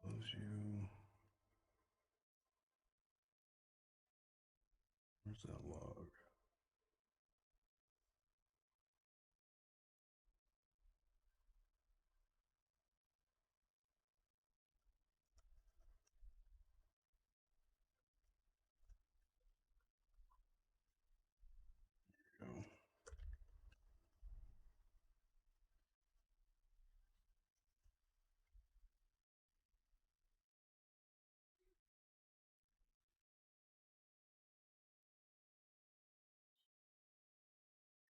Close you. Where's that log? Go.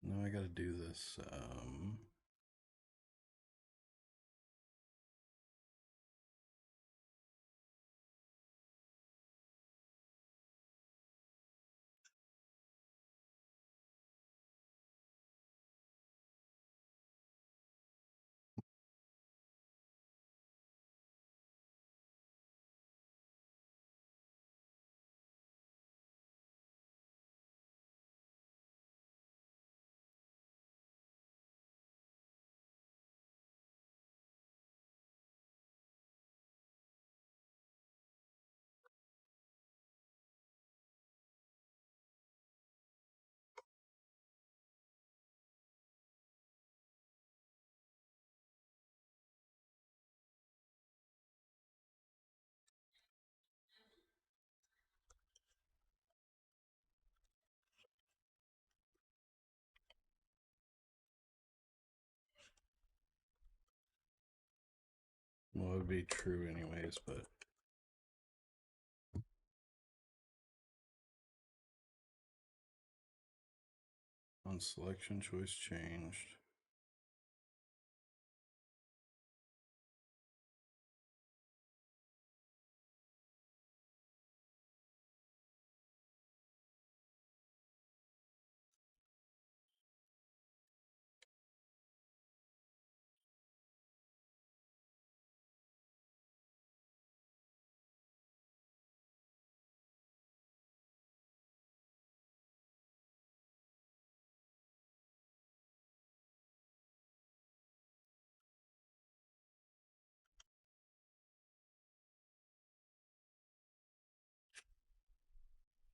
Now I got to do this. Well, it would be true anyways, but on selection choice changed.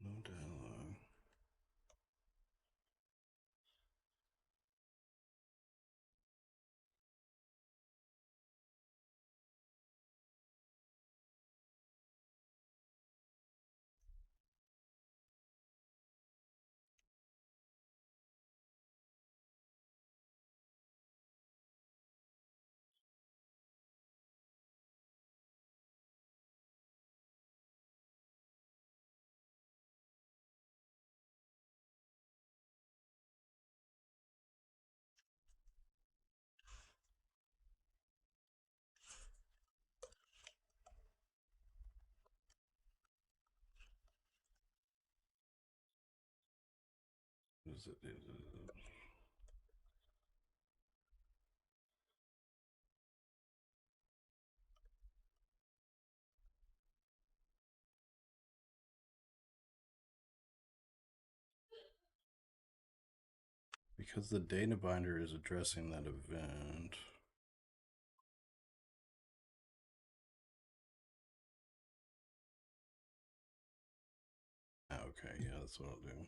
No dialogue. Is it? Because the data binder is addressing that event. Okay, yeah, that's what I'll do.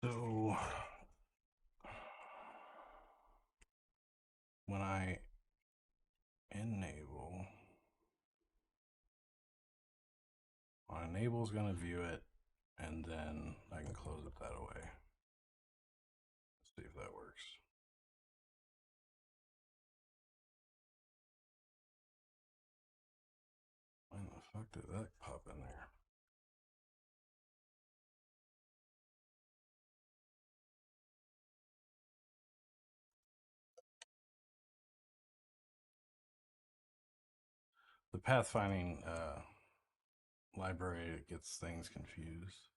So when I enable, my enable is going to view it, and then I can close it that way. Let's see if that works. When the fuck did that pop in there? The pathfinding library gets things confused.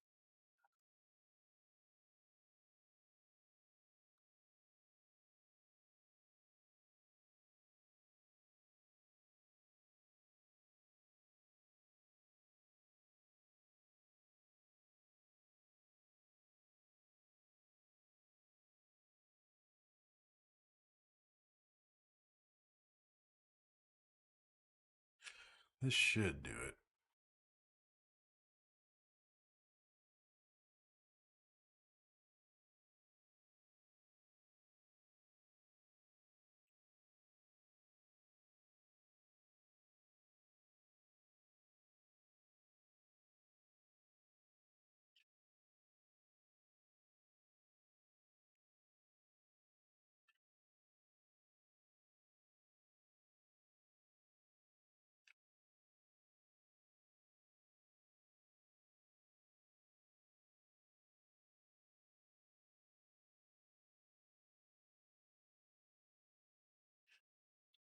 This should do it.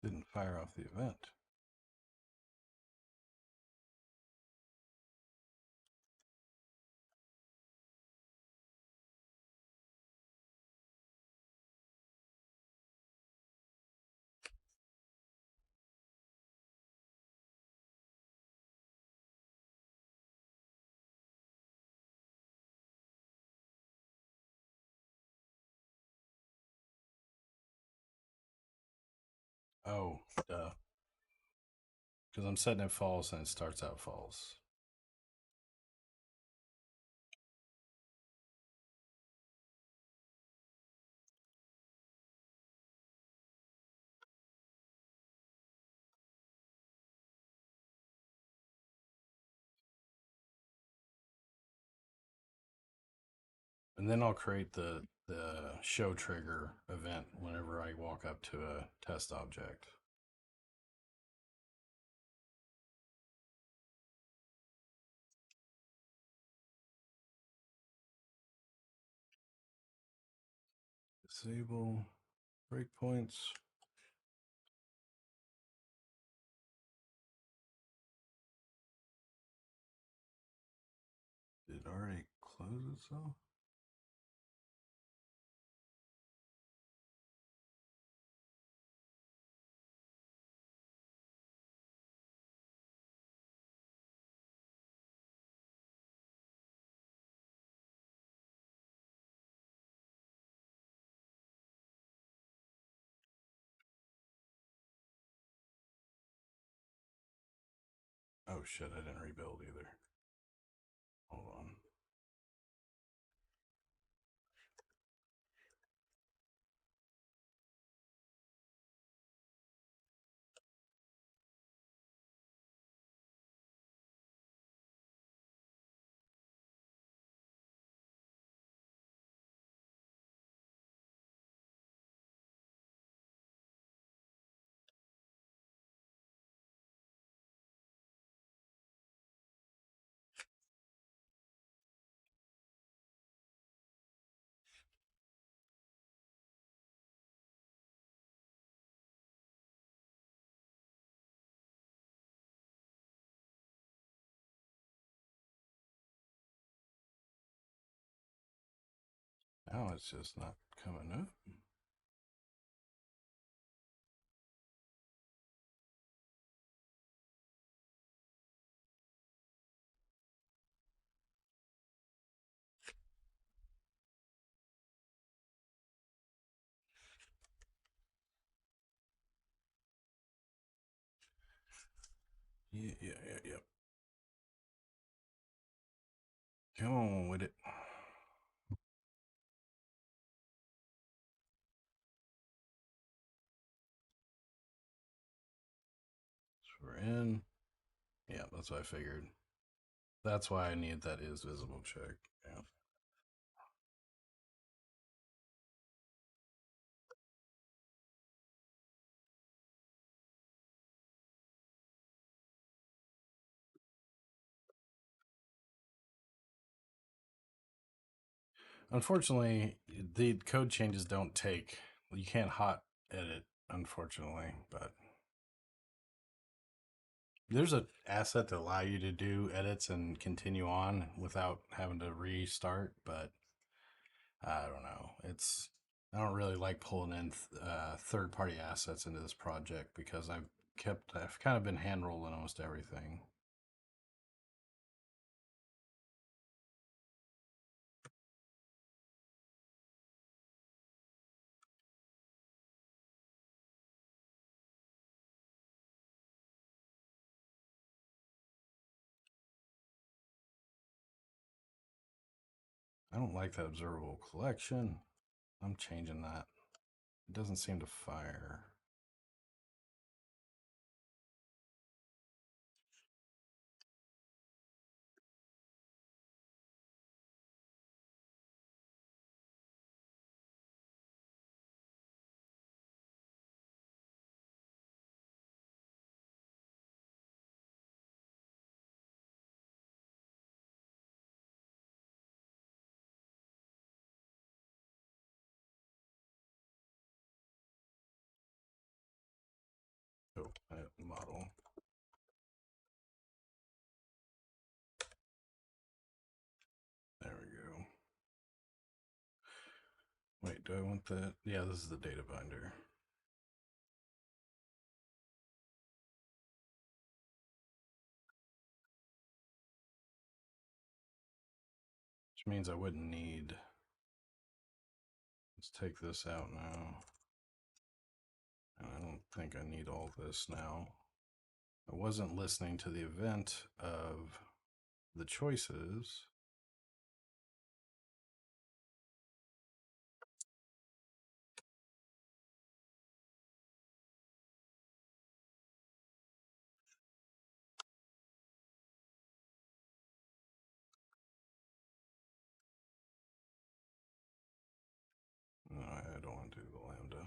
Didn't fire off the event. Oh, duh. Because I'm setting it false and it starts out false. And then I'll create the show trigger event whenever I walk up to a test object. Disable breakpoints. Did it already close itself? Oh shit, I didn't rebuild either. Hold on. Now it's just not coming up. Yeah. Come on with it. So we're in. Yeah, that's what I figured. That's why I need that is visible check. Yeah. Unfortunately, the code changes don't take. You can't hot edit, unfortunately, but there's a asset to allow you to do edits and continue on without having to restart. But I don't know. I don't really like pulling in third party assets into this project because I've kind of been hand rolling almost everything. I don't like that observable collection. I'm changing that. It doesn't seem to fire. Oh, model. There we go. Wait, do I want that? Yeah, this is the data binder. Which means I wouldn't need. Let's take this out now. And I don't think I need all this now. I wasn't listening to the event of the choices. No, I don't want to do the lambda.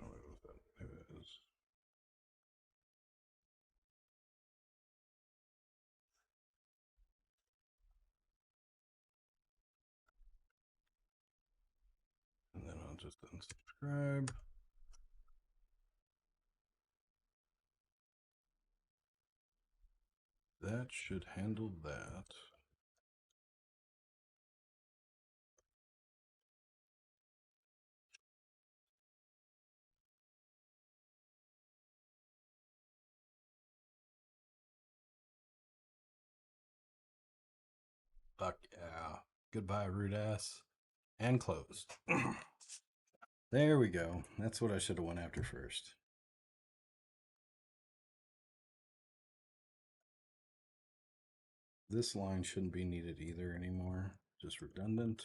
Oh, wait, what was that? It is. And then I'll just unsubscribe. That should handle that. Fuck yeah. Goodbye, rude ass. And closed. There we go. That's what I should have went after first. This line shouldn't be needed either anymore. Just redundant.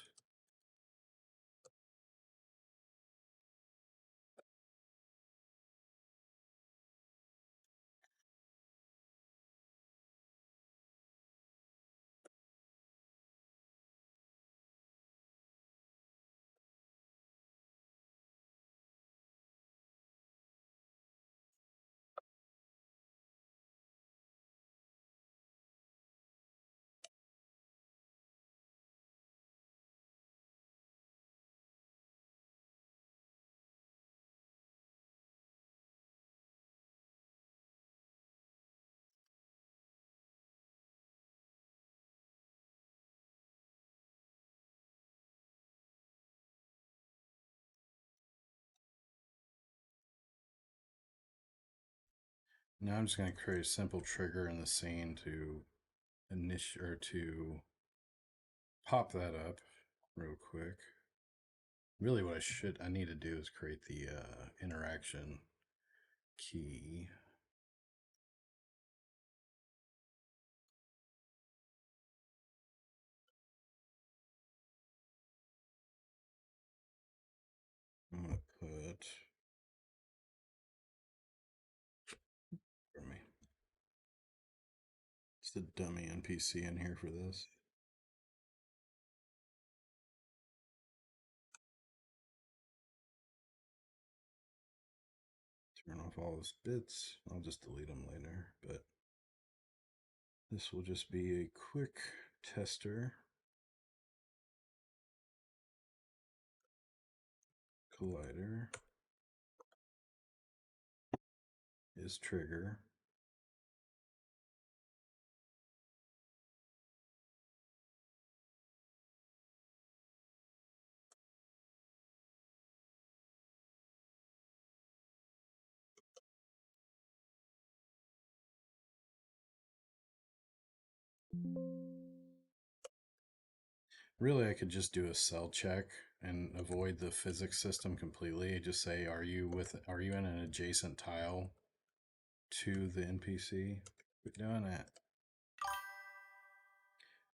Now I'm just going to create a simple trigger in the scene to initiate or to pop that up real quick. Really, what I need to do is create the interaction key. I'm going to put. For me. It's the dummy NPC in here for this. Turn off all his bits. I'll just delete them later, but this will just be a quick tester. Collider is trigger. Really, I could just do a cell check and avoid the physics system completely. Just say, are you in an adjacent tile to the NPC? Quit doing that.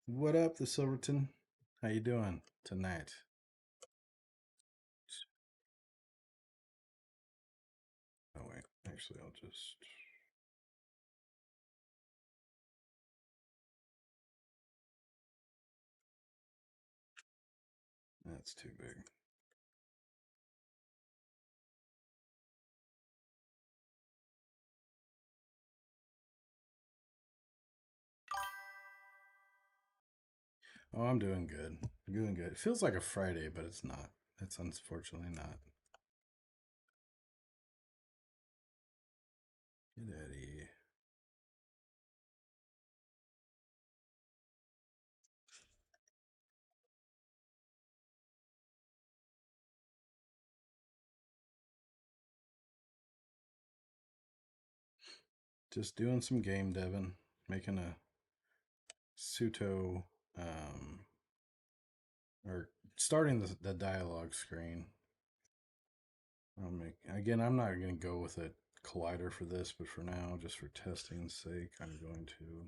What up, the Silverton? How you doing tonight? Oh wait, actually, I'll just. That's too big. Oh, I'm doing good. Doing good. It feels like a Friday, but it's not. It's unfortunately not. Get Eddie. Just doing some game deving, making a pseudo, or starting the dialogue screen. I'm not going to go with a collider for this, but for now, just for testing's sake, I'm going to.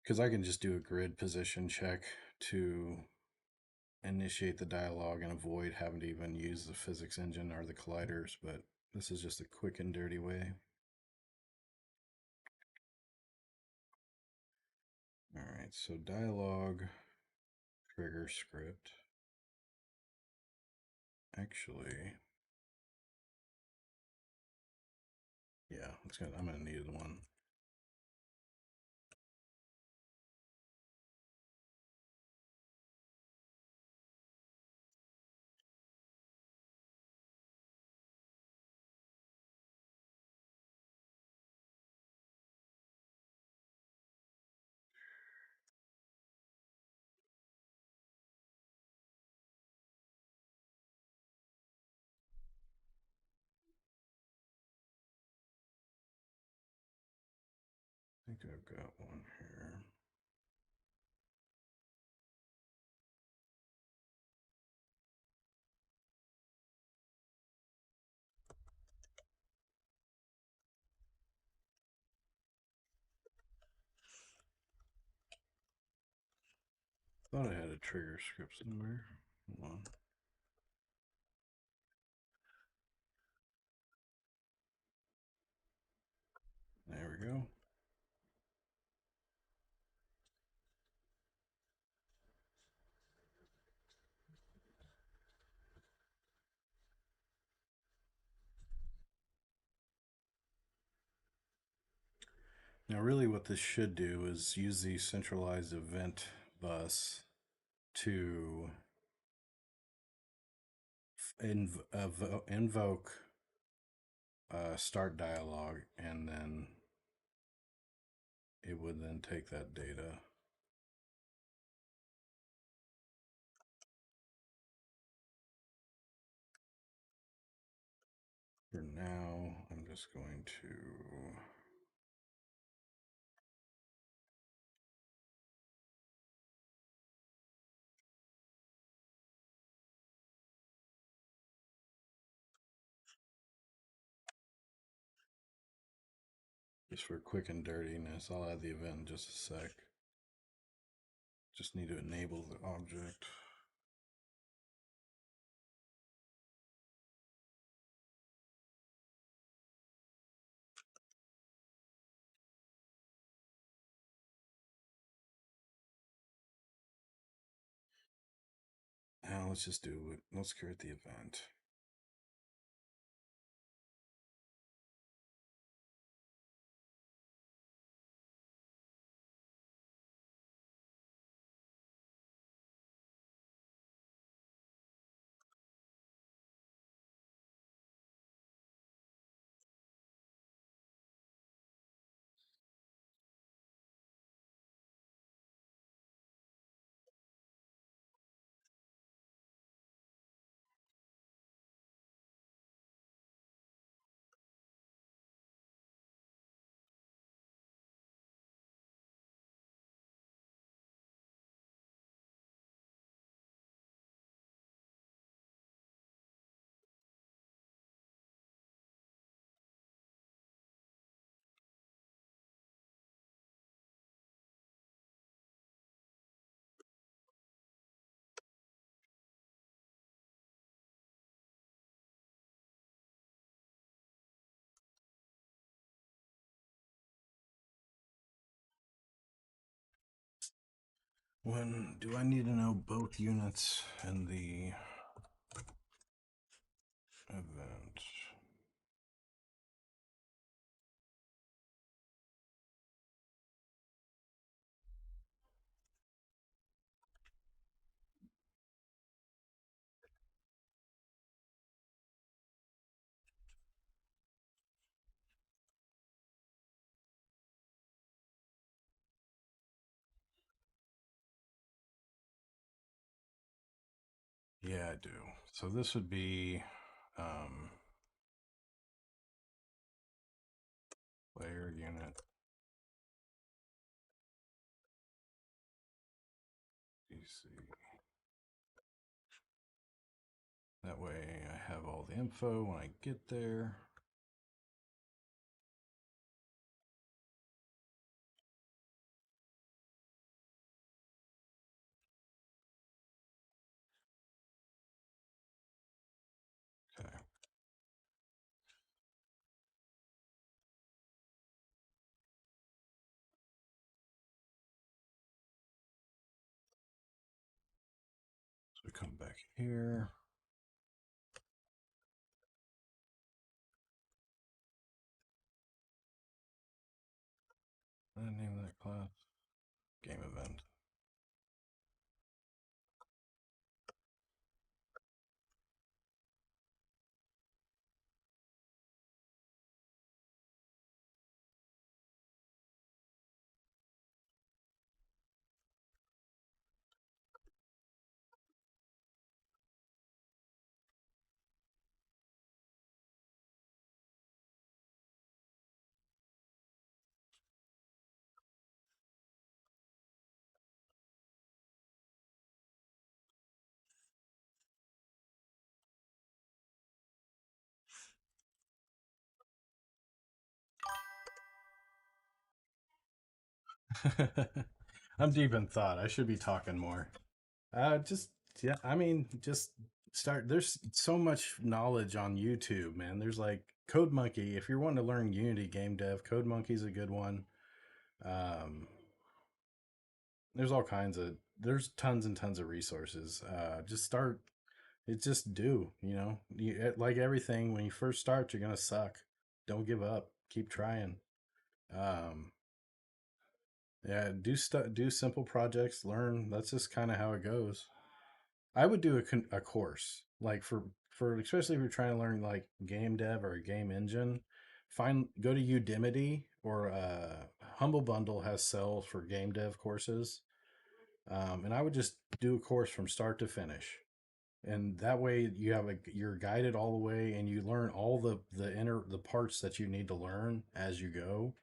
Because I can just do a grid position check to initiate the dialogue and avoid having to even use the physics engine or the colliders, but this is just a quick and dirty way. All right, so dialogue trigger script. Actually, yeah, I'm gonna need one. I think I've got one here. Thought I had a trigger script somewhere. Hold on. There we go. Now, really, what this should do is use the centralized event bus to invoke start dialogue, and then it would then take that data. For now, I'm just going to. Just for quick and dirtiness, I'll add the event in just a sec. Just need to enable the object. Now let's just do it. Let's create the event. When do I need to know both units in the event? Yeah, I do. So this would be um, player unit DC. That way I have all the info when I get there. Okay. So we come back here. What did I name that class? Game event. I'm deep in thought. I should be talking more. Just yeah. I mean, just start. There's so much knowledge on YouTube, man. There's like Code Monkey. If you're wanting to learn Unity game dev, Code Monkey's a good one. Um, there's all kinds of. There's tons and tons of resources. Just start. It's just do. Like everything. When you first start, you're gonna suck. Don't give up. Keep trying. Um, yeah, do simple projects. Learn. That's just kind of how it goes. I would do a course like for especially if you're trying to learn like game dev or a game engine. Find go to Udemy or Humble Bundle has sales for game dev courses, and I would just do a course from start to finish, and that way you're guided all the way and you learn all the parts that you need to learn as you go.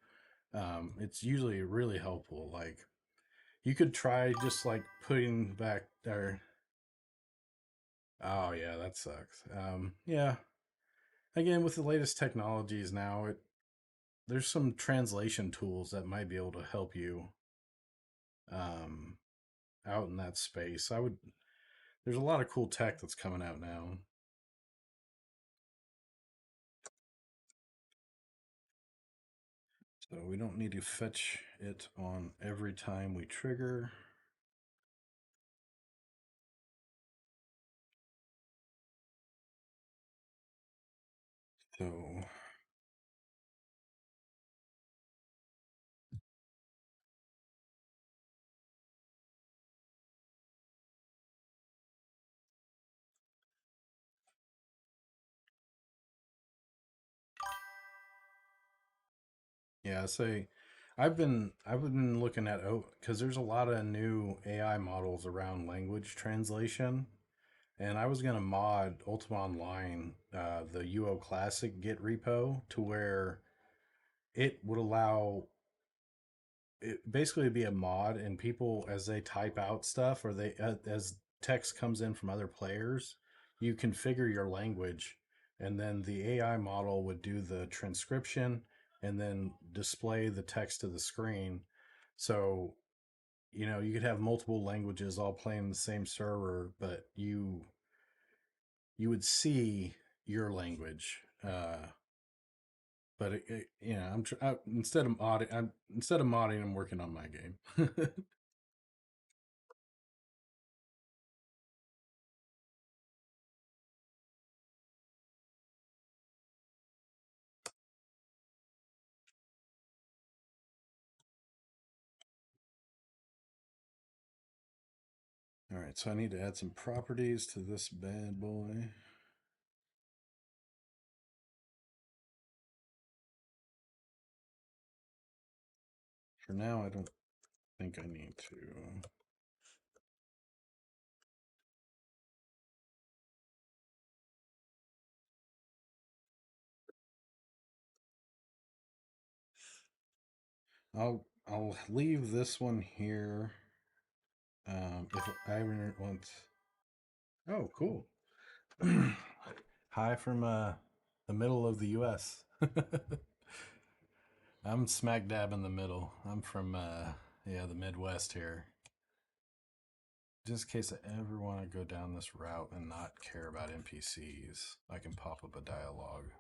It's usually really helpful. Like you could try just like putting back there. Oh yeah, that sucks. Yeah. Again, with the latest technologies now, there's some translation tools that might be able to help you um, out in that space. I would. There's a lot of cool tech that's coming out now. So we don't need to fetch it on every time we trigger. So yeah, say I've been looking at because there's a lot of new AI models around language translation. And I was going to mod Ultima Online, the UO Classic Git repo, to where it would allow it basically be a mod, and people, as they type out stuff or as text comes in from other players, you configure your language, and then the AI model would do the transcription and then display the text to the screen. So, you could have multiple languages all playing the same server, but you would see your language. But instead of modding, I'm working on my game. All right, so I need to add some properties to this bad boy. For now, I don't think I need to. I'll leave this one here. If I ever want. Oh, cool. Hi from the middle of the U.S. I'm smack dab in the middle. I'm from the Midwest here. Just in case I ever want to go down this route and not care about NPCs, I can pop up a dialogue.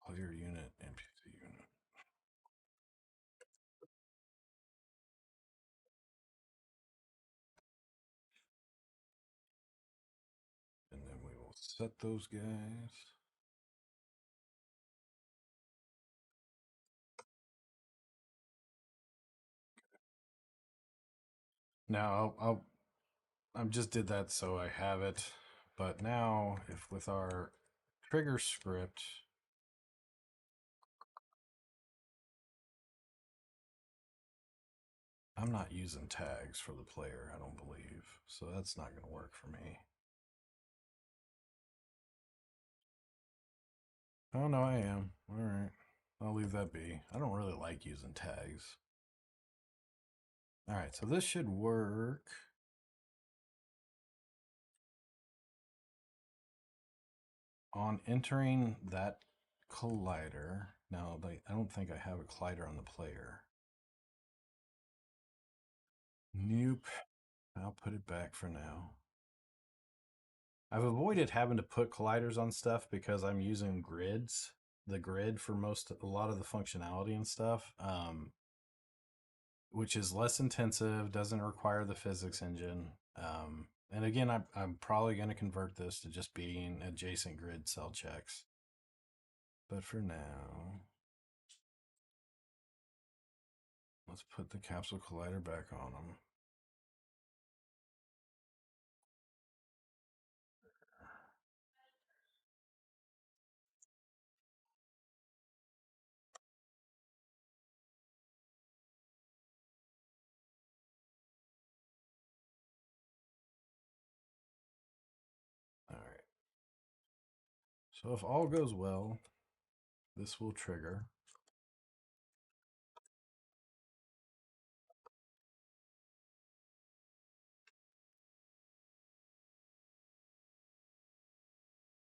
Player unit, NPC unit. And then we will set those guys. Now I just did that so I have it. But now, if with our trigger script, I'm not using tags for the player, I don't believe. So that's not going to work for me. Oh, no, I am. All right. I'll leave that be. I don't really like using tags. All right, so this should work. On entering that collider, now I don't think I have a collider on the player. Nope. I'll put it back for now. I've avoided having to put colliders on stuff because I'm using grids, the grid for a lot of the functionality and stuff, which is less intensive, doesn't require the physics engine. And again, I'm probably going to convert this to just being adjacent grid cell checks. But for now, let's put the capsule collider back on them. All right. So if all goes well, this will trigger.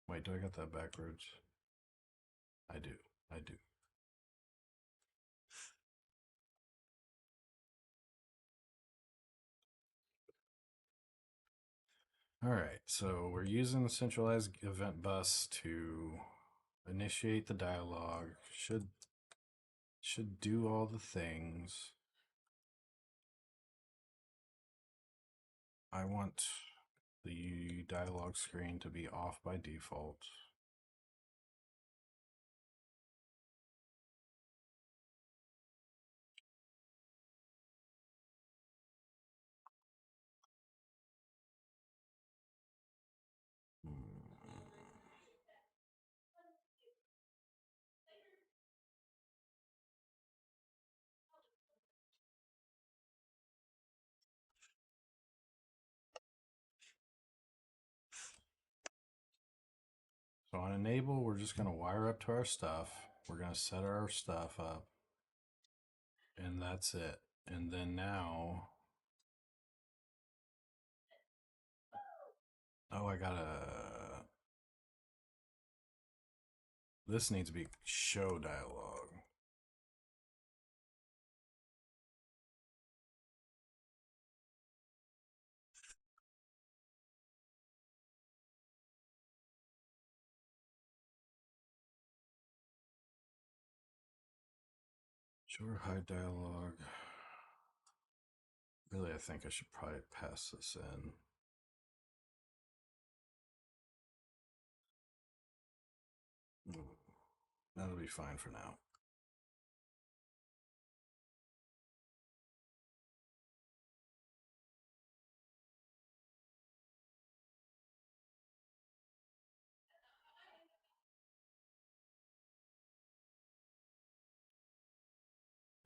Wait, do I got that backwards? I do. I do. All right, so we're using the centralized event bus to initiate the dialogue. Should do all the things. I want the dialogue screen to be off by default. So on enable, we're just going to wire up to our stuff. We're going to set our stuff up. And that's it. And then now, oh, I gotta, this needs to be show dialogue. Show or hide dialogue. Really, I think I should probably pass this in. That'll be fine for now.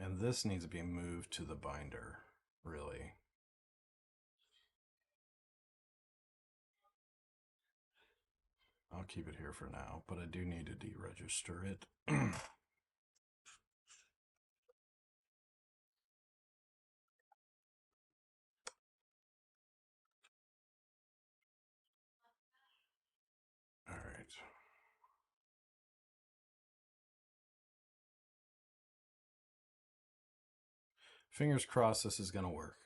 And this needs to be moved to the binder, really. I'll keep it here for now, but I do need to deregister it. All right. Fingers crossed this is going to work.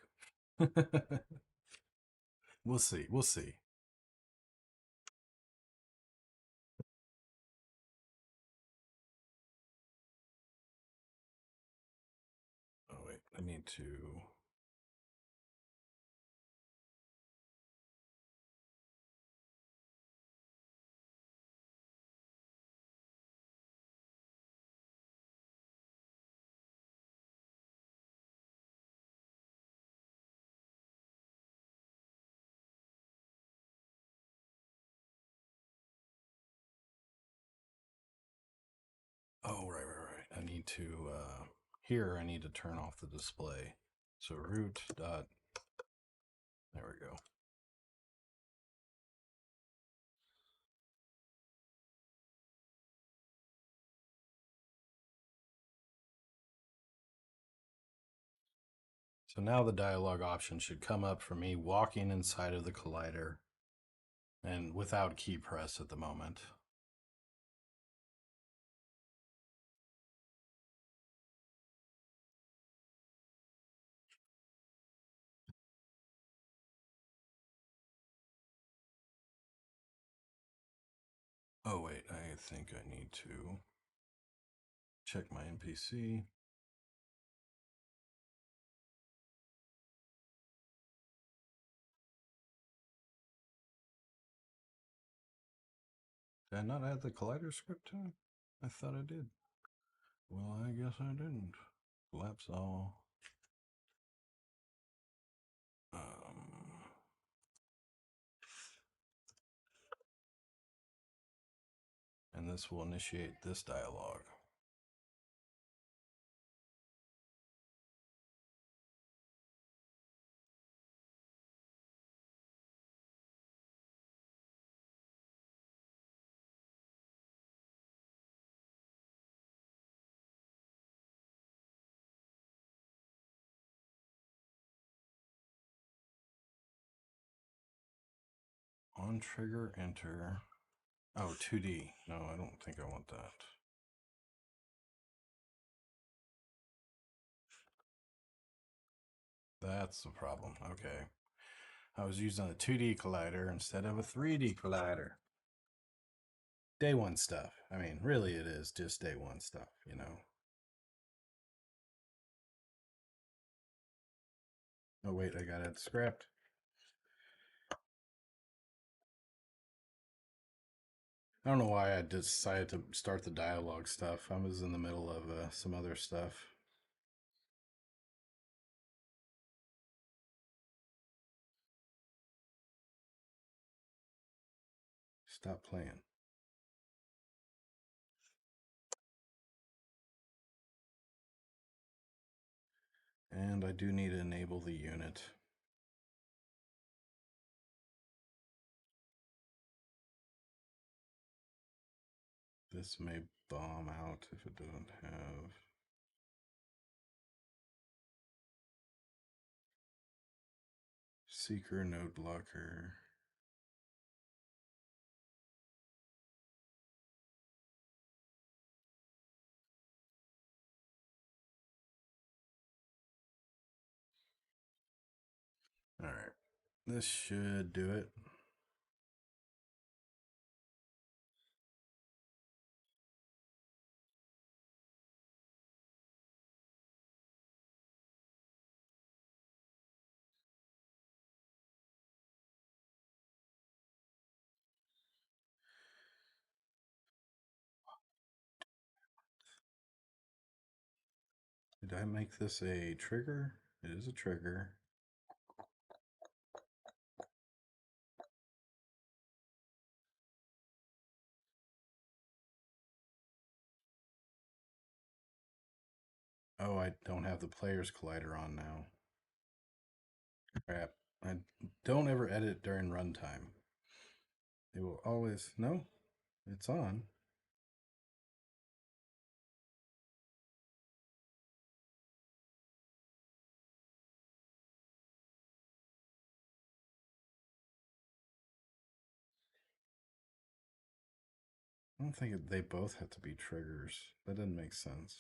We'll see. We'll see. Oh, wait. I need to. Oh, right. I need to. Here, I need to turn off the display. So root dot. There we go. So now the dialog option should come up for me walking inside of the collider and without key press at the moment. Oh, wait, I think I need to check my NPC. Did I not add the collider script to it? I thought I did. Well, I guess I didn't. Collapse all. And this will initiate this dialog. On trigger, enter. Oh, 2D. No, I don't think I want that. That's the problem. Okay. I was using a 2D collider instead of a 3D collider. Day one stuff. I mean, really, it is just day one stuff, you know? Oh, wait, I got it scrapped. I don't know why I decided to start the dialogue stuff. I was in the middle of some other stuff. Stop playing. And I do need to enable the unit. This may bomb out if it doesn't have. Seeker node blocker. All right. This should do it. did I make this a trigger? It is a trigger. Oh, I don't have the players collider on now. Crap. I don't ever edit during runtime. It will always. No, it's on. I don't think they both have to be triggers. That doesn't make sense.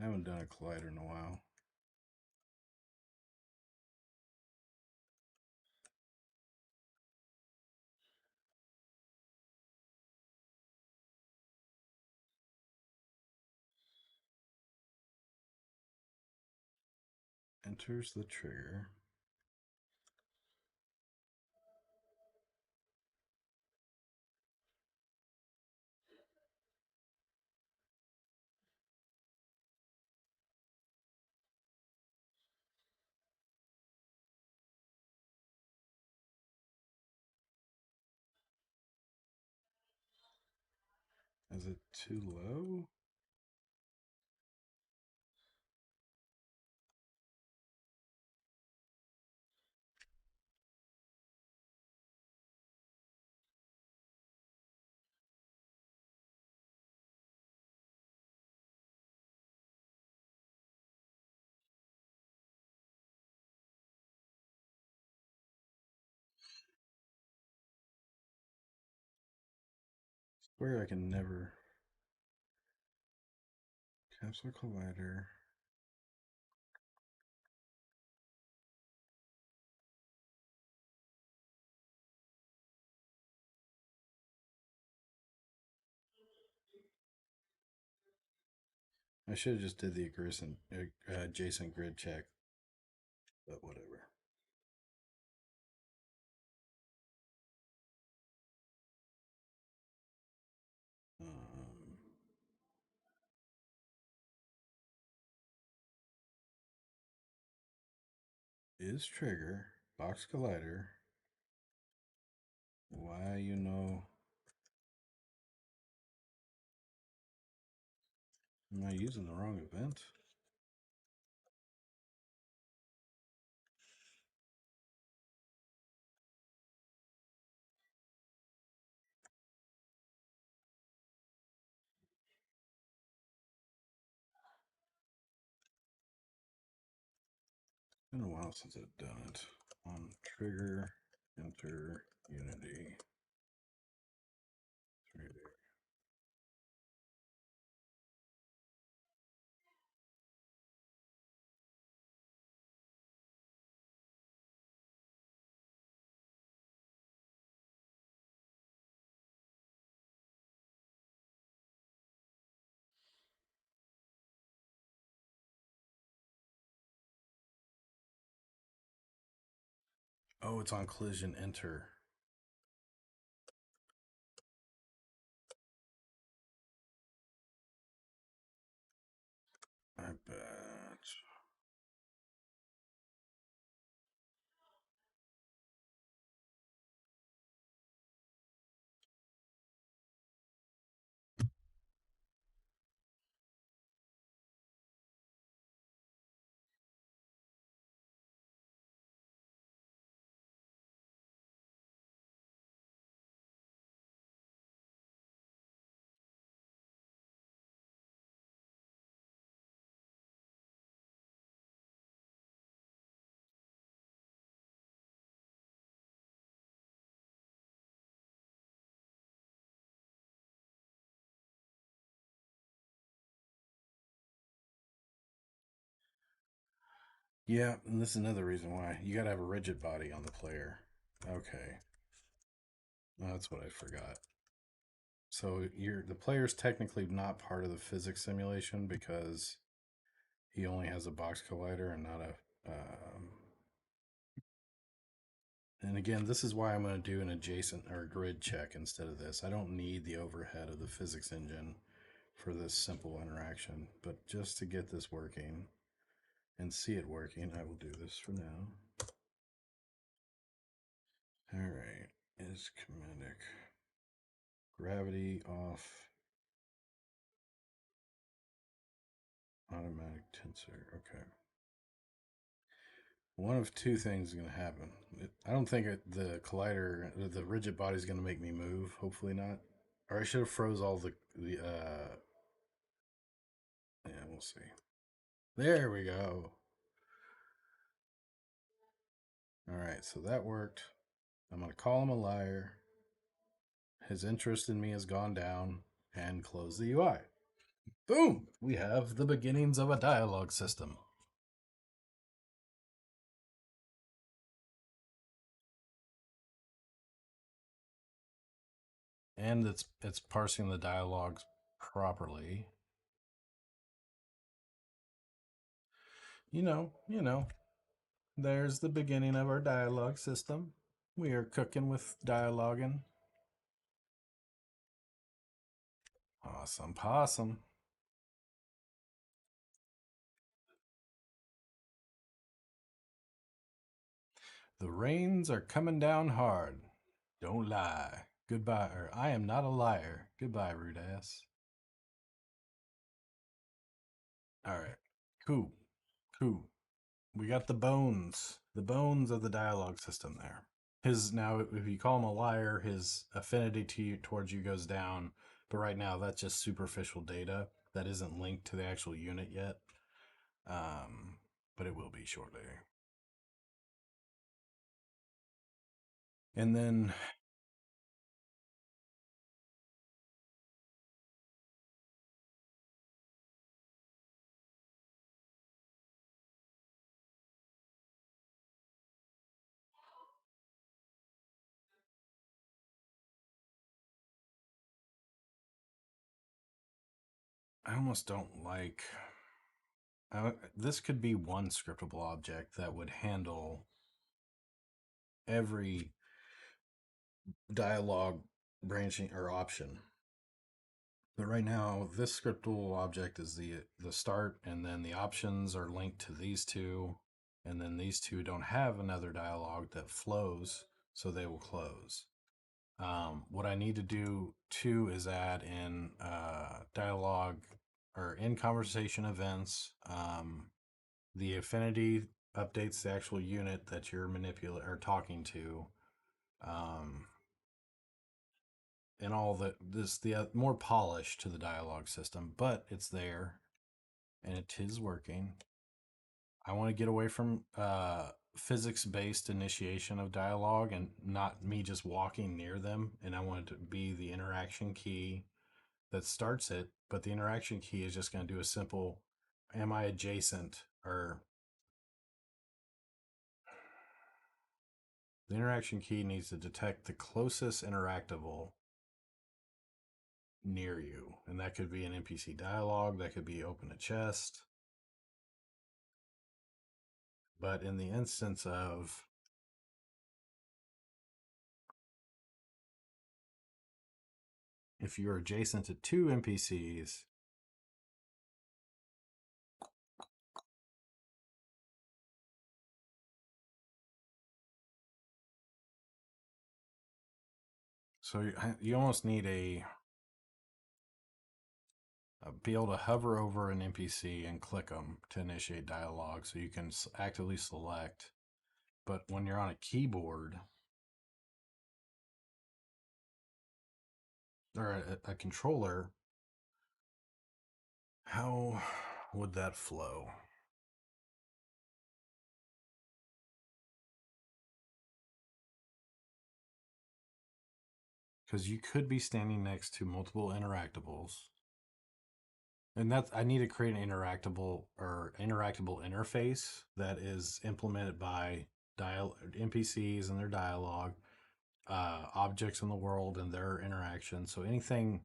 I haven't done a collider in a while. Enters the trigger. Is it too low? Swear I can never. Capsule collider. I should have just did the adjacent grid check, but whatever. Um, is trigger box collider. Why you know? Am I using the wrong event? It's been a while since I've done it. On trigger, enter Unity. 3D. Oh, it's on collision enter. I bet. Yeah, and this is another reason why you got to have a rigid body on the player. Okay, that's what I forgot. So the player's technically not part of the physics simulation because he only has a box collider and not a And again, this is why I'm going to do an adjacent or grid check instead of this. I don't need the overhead of the physics engine for this simple interaction, but just to get this working and see it working, I will do this for now. All right, is kinetic gravity off, automatic tensor. Okay. One of two things is going to happen. I don't think the collider, the rigid body, is going to make me move. Hopefully not. Or I should have froze all the. Yeah, we'll see. There we go. All right, so that worked. I'm going to call him a liar. His interest in me has gone down, and close the UI. Boom! We have the beginnings of a dialogue system. And it's parsing the dialogues properly. You know. There's the beginning of our dialogue system. We are cooking with dialoguing. Awesome possum. The rains are coming down hard. Don't lie. Goodbye, or I am not a liar. Goodbye, rude ass. All right. Cool. Cool. We got the bones of the dialogue system there. His now, if you call him a liar, his affinity to you, towards you goes down. But right now, that's just superficial data that isn't linked to the actual unit yet. Um, but it will be shortly. And then I almost don't like. This could be one scriptable object that would handle every dialogue branching or option. But right now, this scriptable object is the start, and then the options are linked to these two, and then these two don't have another dialogue that flows, so they will close. What I need to do too is add in dialogue or in conversation events. The affinity updates the actual unit that you're manipulating or talking to. Um, and all the more polish to the dialogue system, but it's there and it is working. I want to get away from physics based initiation of dialogue and not me just walking near them. And I want it to be the interaction key that starts it, but the interaction key is just going to do a simple am I adjacent, or the interaction key needs to detect the closest interactable near you. And that could be an NPC dialogue, that could be open a chest. But in the instance of if you're adjacent to two NPCs, so you almost need be able to hover over an NPC and click them to initiate dialogue so you can actively select. But when you're on a keyboard or a controller, how would that flow? Because you could be standing next to multiple interactables. And that's I need to create an interactable interface that is implemented by NPCs and their dialogue, objects in the world and their interaction. So anything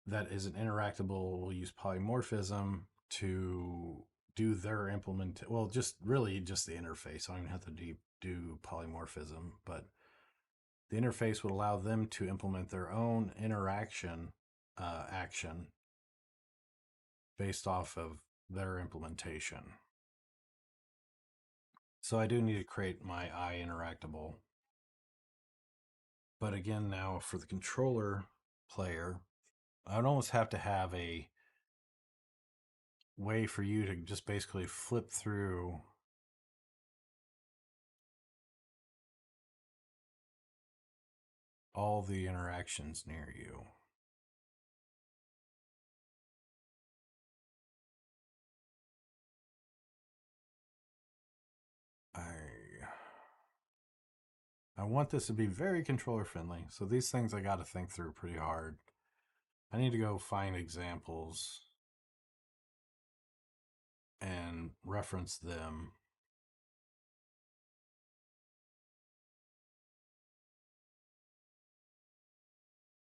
that is an interactable will use polymorphism to do their implement. Well, just really just the interface. I don't even have to do polymorphism, but the interface would allow them to implement their own interaction action based off of their implementation. So I do need to create my eye interactable. But again, now for the controller player, I would almost have to have a way for you to just basically flip through all the interactions near you. I want this to be very controller friendly. So these things I got to think through pretty hard. I need to go find examples and reference them.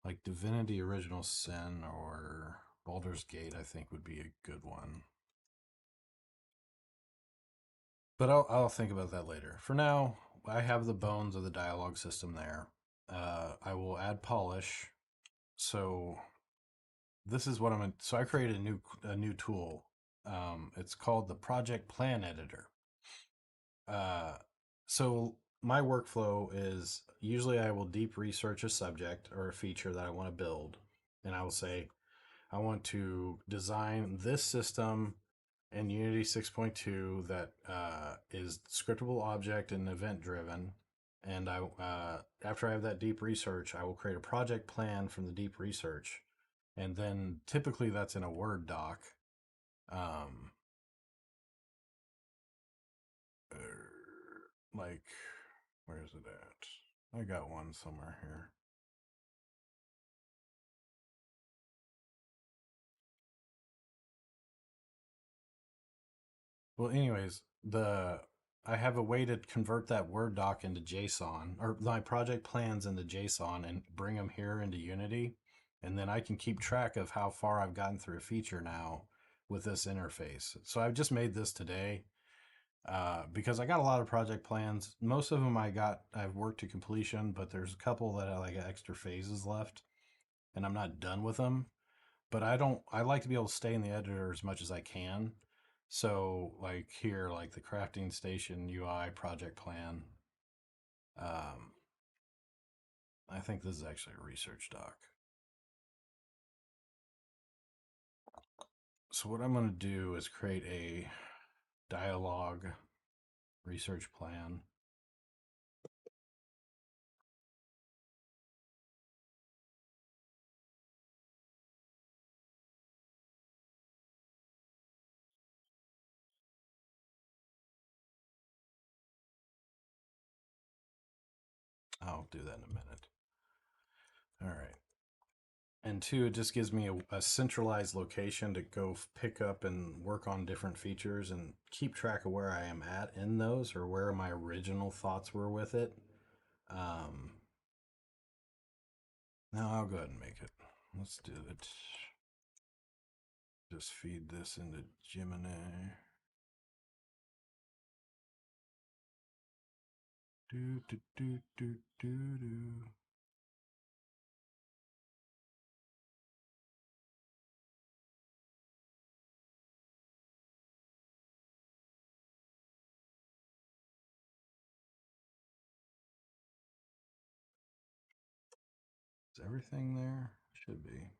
Like Divinity Original Sin or Baldur's Gate, I think would be a good one. But I'll think about that later. For now, I have the bones of the dialogue system there. I will add polish. So this is what I'm going to. So I created a new tool. It's called the Project Plan Editor. Uh, so my workflow is usually I will deep research a subject or a feature that I want to build, and I will say I want to design this system in Unity 6.2 that is scriptable object and event driven. And after I have that deep research, I will create a project plan from the deep research, and then typically that's in a Word doc. Um, like, where's it at? I got one somewhere here. Well, anyways, the I have a way to convert that Word doc into JSON, or my project plans into JSON, and bring them here into Unity, and then I can keep track of how far I've gotten through a feature now with this interface. So I've just made this today because I got a lot of project plans. Most of them I've worked to completion, but there's a couple that I like extra phases left, and I'm not done with them. But I like to be able to stay in the editor as much as I can. So like here, like the crafting station UI project plan. Um, I think this is actually a research doc. So what I'm going to do is create a dialogue research plan. I'll do that in a minute. All right. And two, it just gives me a centralized location to go pick up and work on different features and keep track of where I am at in those or where my original thoughts were with it. Um, Now I'll go ahead and make it. Let's do it. Just feed this into Gemini. Do do do do do do. Is everything there? Should be.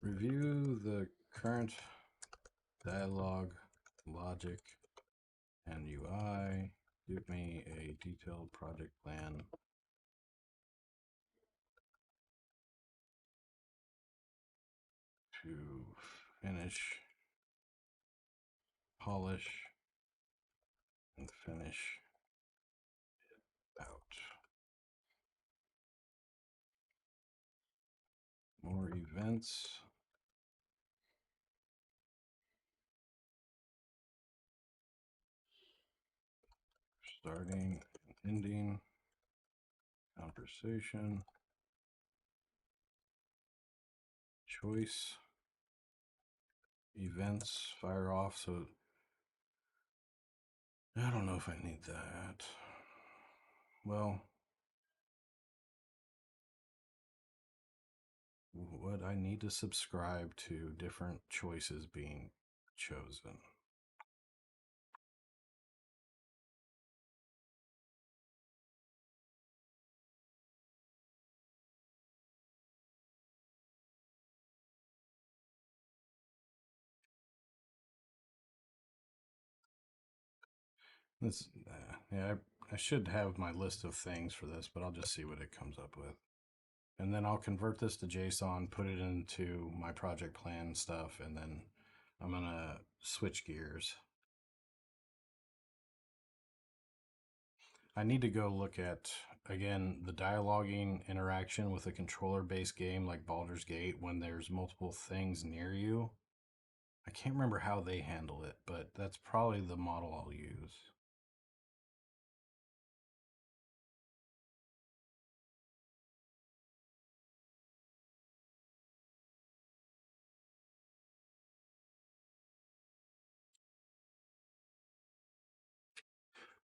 Review the current dialogue, logic, and UI. Give me a detailed project plan. to finish, polish, and finish out. More events. Starting and ending. Conversation. Choice. Events. Fire off. So I don't know if I need that. Well, what I need to subscribe to different choices being chosen. This, yeah, I should have my list of things for this, but I'll just see what it comes up with. And then I'll convert this to JSON, put it into my project plan stuff, and then I'm gonna switch gears. I need to go look at, again, the dialoguing interaction with a controller-based game like Baldur's Gate when there's multiple things near you. I can't remember how they handle it, but that's probably the model I'll use.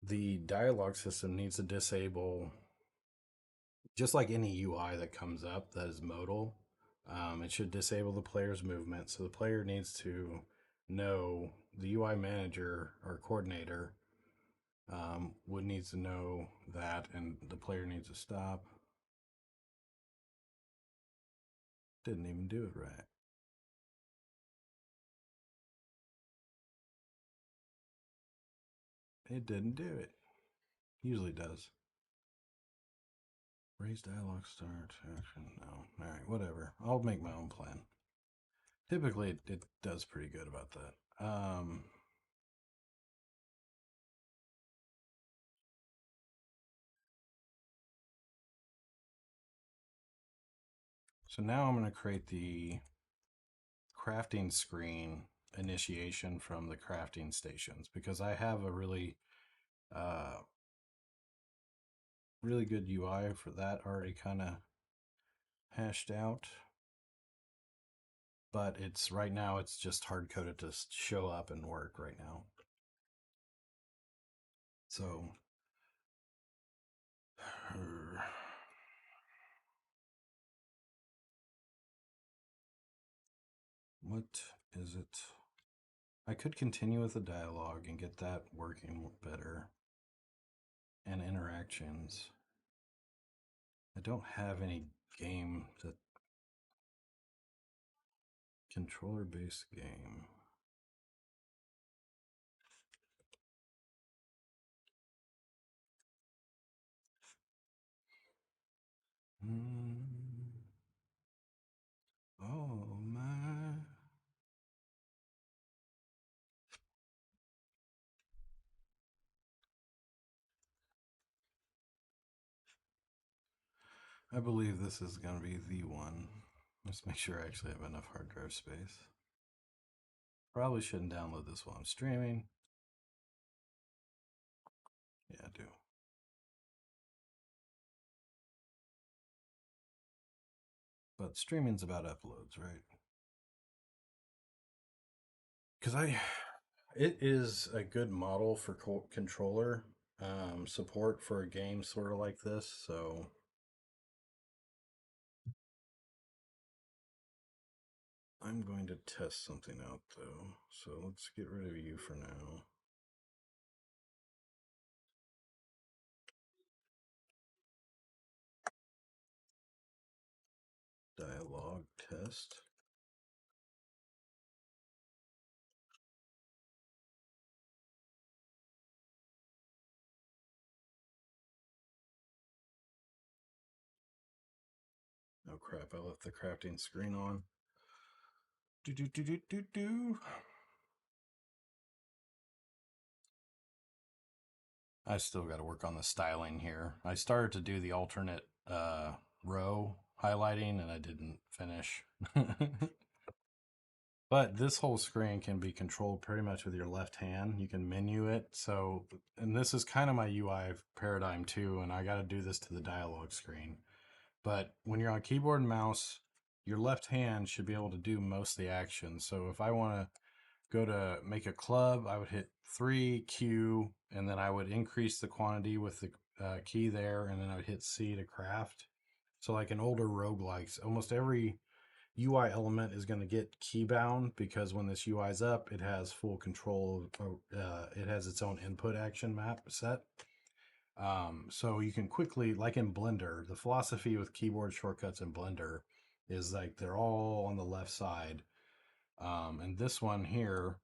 The dialogue system needs to disable, just like any UI that comes up that is modal, it should disable the player's movement. So the player needs to know, the UI manager or coordinator would needs to know that, and the player needs to stop. Didn't even do it right. It didn't do it. Usually does. Raise dialogue start action. No. All right, whatever. I'll make my own plan. Typically, it does pretty good about that. So now I'm going to create the crafting screen initiation from the crafting stations because I have a uh, really good UI for that already kind of hashed out. But it's right now, it's just hard coded to show up and work right now. So, what is it? I could continue with the dialogue and get that working better and interactions. I don't have any game that controller based game. Oh my. I believe this is going to be the one. Let's make sure I actually have enough hard drive space. Probably shouldn't download this while I'm streaming. Yeah, I do. But streaming's about uploads, right? Because it is a good model for controller support for a game sort of like this. So I'm going to test something out though. So let's get rid of you for now. Dialogue test. Oh crap, I left the crafting screen on. Do, do, do, do, do, do. I still got to work on the styling here. I started to do the alternate row highlighting and I didn't finish. But this whole screen can be controlled pretty much with your left hand. You can menu it. So, and this is kind of my UI paradigm too. And I got to do this to the dialogue screen. But when you're on keyboard and mouse, your left hand should be able to do most of the action. So if I want to go to make a club, I would hit 3Q, and then I would increase the quantity with the key there, and then I would hit C to craft. So like in older roguelikes, almost every UI element is going to get key bound because when this UI is up, it has full control. It has its own input action map set. So you can quickly, like in Blender, the philosophy with keyboard shortcuts in Blender is like they're all on the left side. And this one here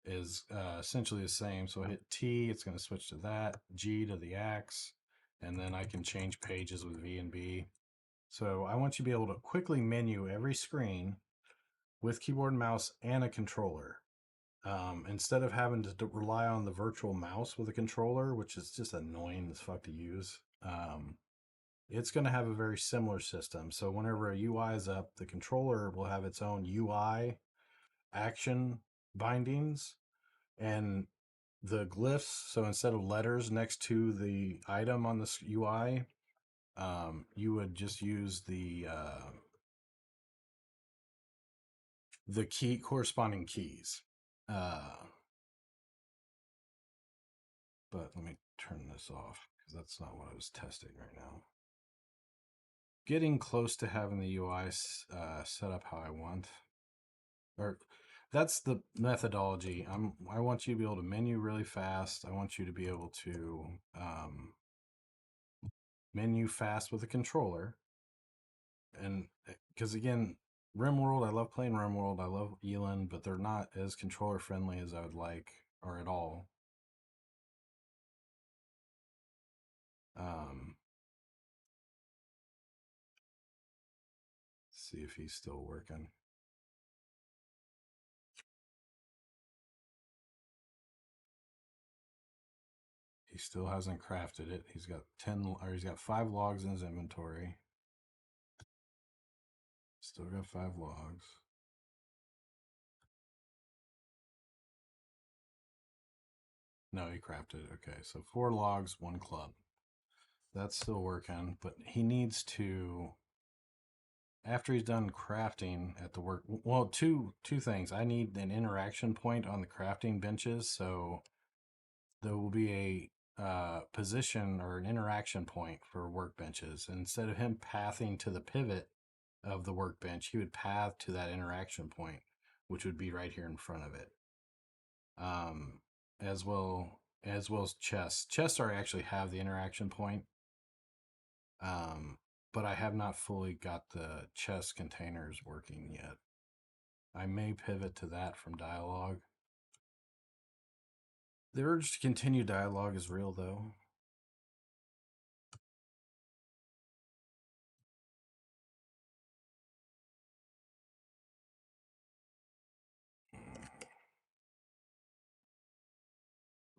is essentially the same. So I hit T, it's going to switch to that, G to the X, and then I can change pages with V and B. So I want you to be able to quickly menu every screen with keyboard and mouse and a controller. Instead of having to rely on the virtual mouse with a controller, which is just annoying as fuck to use, it's going to have a very similar system. So whenever a UI is up, the controller will have its own UI action bindings and the glyphs. So instead of letters next to the item on the UI, you would just use the key corresponding keys. But let me turn this off because that's not what I was testing right now. Getting close to having the UI set up how I want, or that's the methodology. I want you to be able to menu really fast. I want you to be able to menu fast with a controller, and because again, Rimworld, I love playing Rimworld. I love Elin, but they're not as controller friendly as I would like, or at all. Um, see if he's still working. He still hasn't crafted it. He's got 10, or he's got 5 logs in his inventory. Still got 5 logs. No, he crafted it. Okay, so 4 logs, 1 club. That's still working, but he needs to, after he's done crafting at the work, well, two things. I need an interaction point on the crafting benches, so there will be a position or an interaction point for workbenches. And instead of him pathing to the pivot of the workbench, he would path to that interaction point, which would be right here in front of it. Um, as well as chests. Chests are actually have the interaction point, but I have not fully got the chest containers working yet. I may pivot to that from dialogue. The urge to continue dialogue is real, though.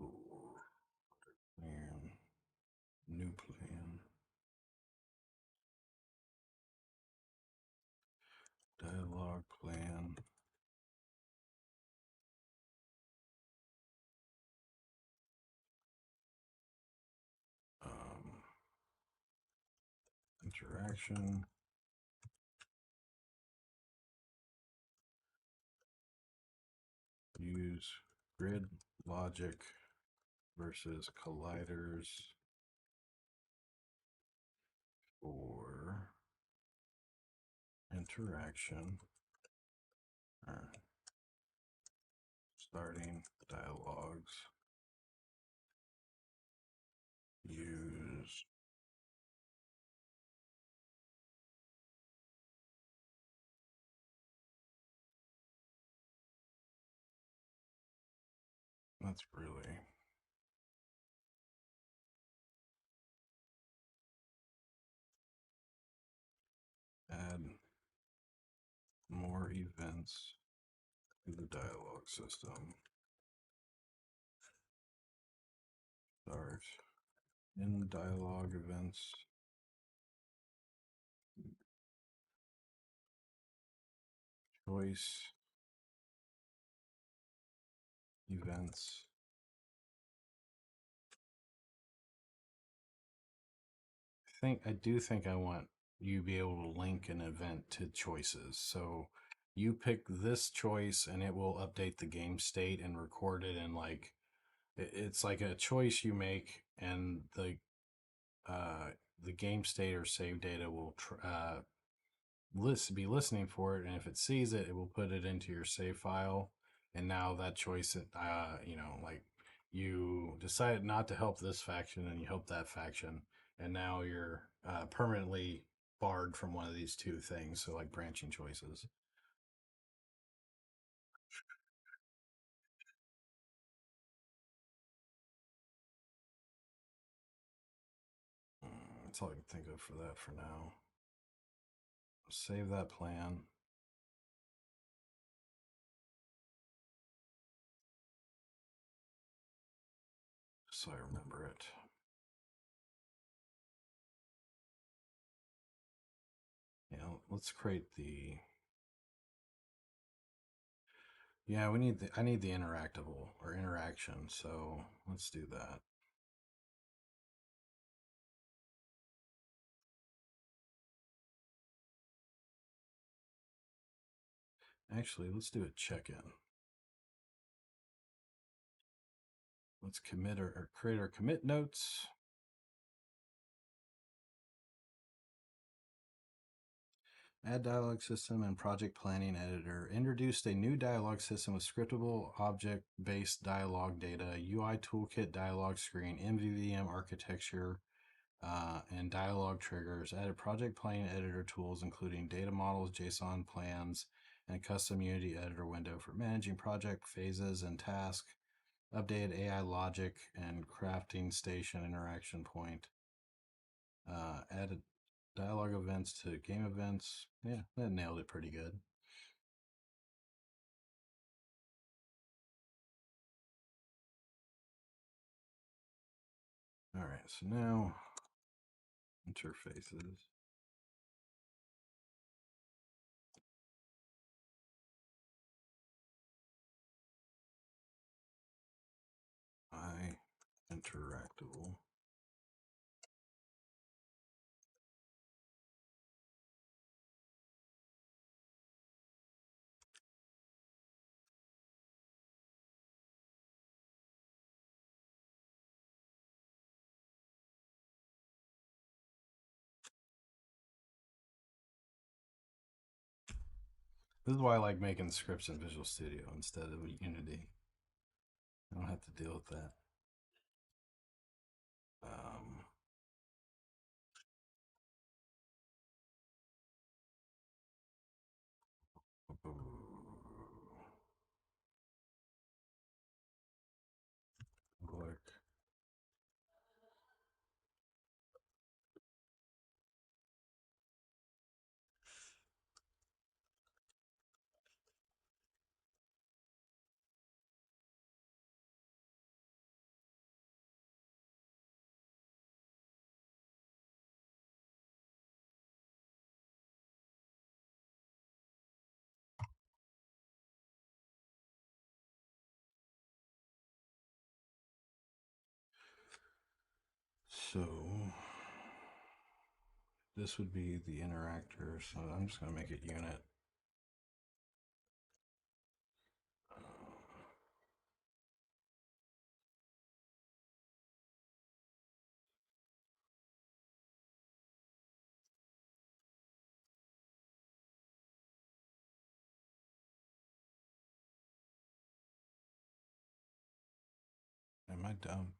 Ooh, man. New plan. Dialogue plan. Um, interaction. Use grid logic versus colliders for interaction. All right. Starting dialogues. Use that's really add more events The dialogue system. Start. In dialogue events. Choice. Events. I do think I want you to be able to link an event to choices. So you pick this choice and it will update the game state and record it, and like it's like a choice you make, and uh the game state or save data will be listening for it, and if it sees it, it will put it into your save file. And now that choice, like you decided not to help this faction and you help that faction, and now you're permanently barred from one of these two things. So like branching choices. That's all I can think of for that for now. Save that plan. So I remember it. Yeah, let's create the. Yeah, we need the. I need the interactable or interaction. So let's do that. Actually, let's do a check-in. Let's commit or create our commit notes. Add dialogue system and project planning editor. Introduced a new dialogue system with scriptable object-based dialogue data, UI toolkit dialogue screen, MVVM architecture, and dialogue triggers. Added project planning editor tools, including data models, JSON plans, and custom Unity editor window for managing project phases and tasks. Updated AI logic and crafting station interaction point. Added dialogue events to game events. Yeah, that nailed it pretty good. All right, so now interfaces. I interactable. This is why I like making scripts in Visual Studio instead of Unity. I don't have to deal with that. Um, Public. So this would be the interactor. So I'm just going to make it unit. Am I dumb?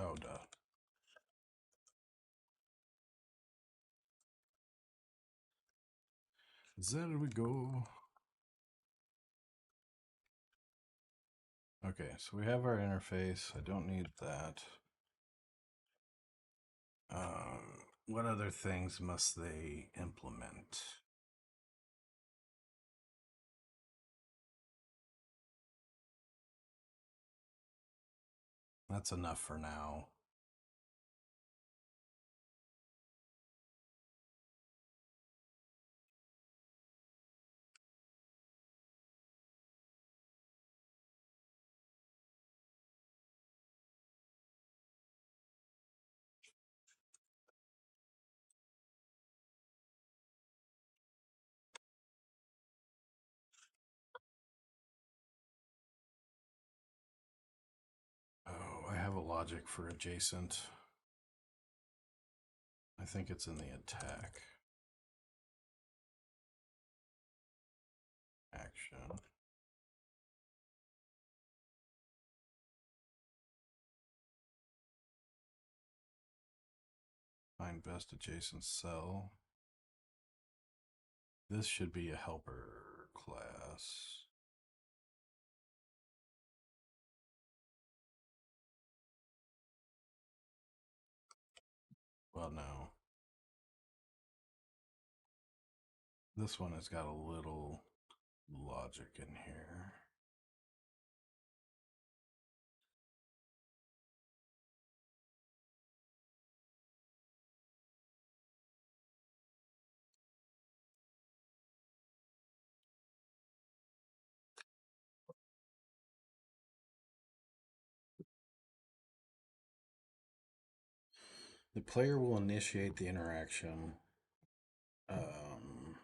Oh, duh. There we go. Okay, so we have our interface. I don't need that. What other things must they implement? That's enough for now. Oh, I have a logic for adjacent. I think it's in the attack. Action. Find best adjacent cell. This should be a helper class. Well, no. This one has got a little logic in here. The player will initiate the interaction. Um,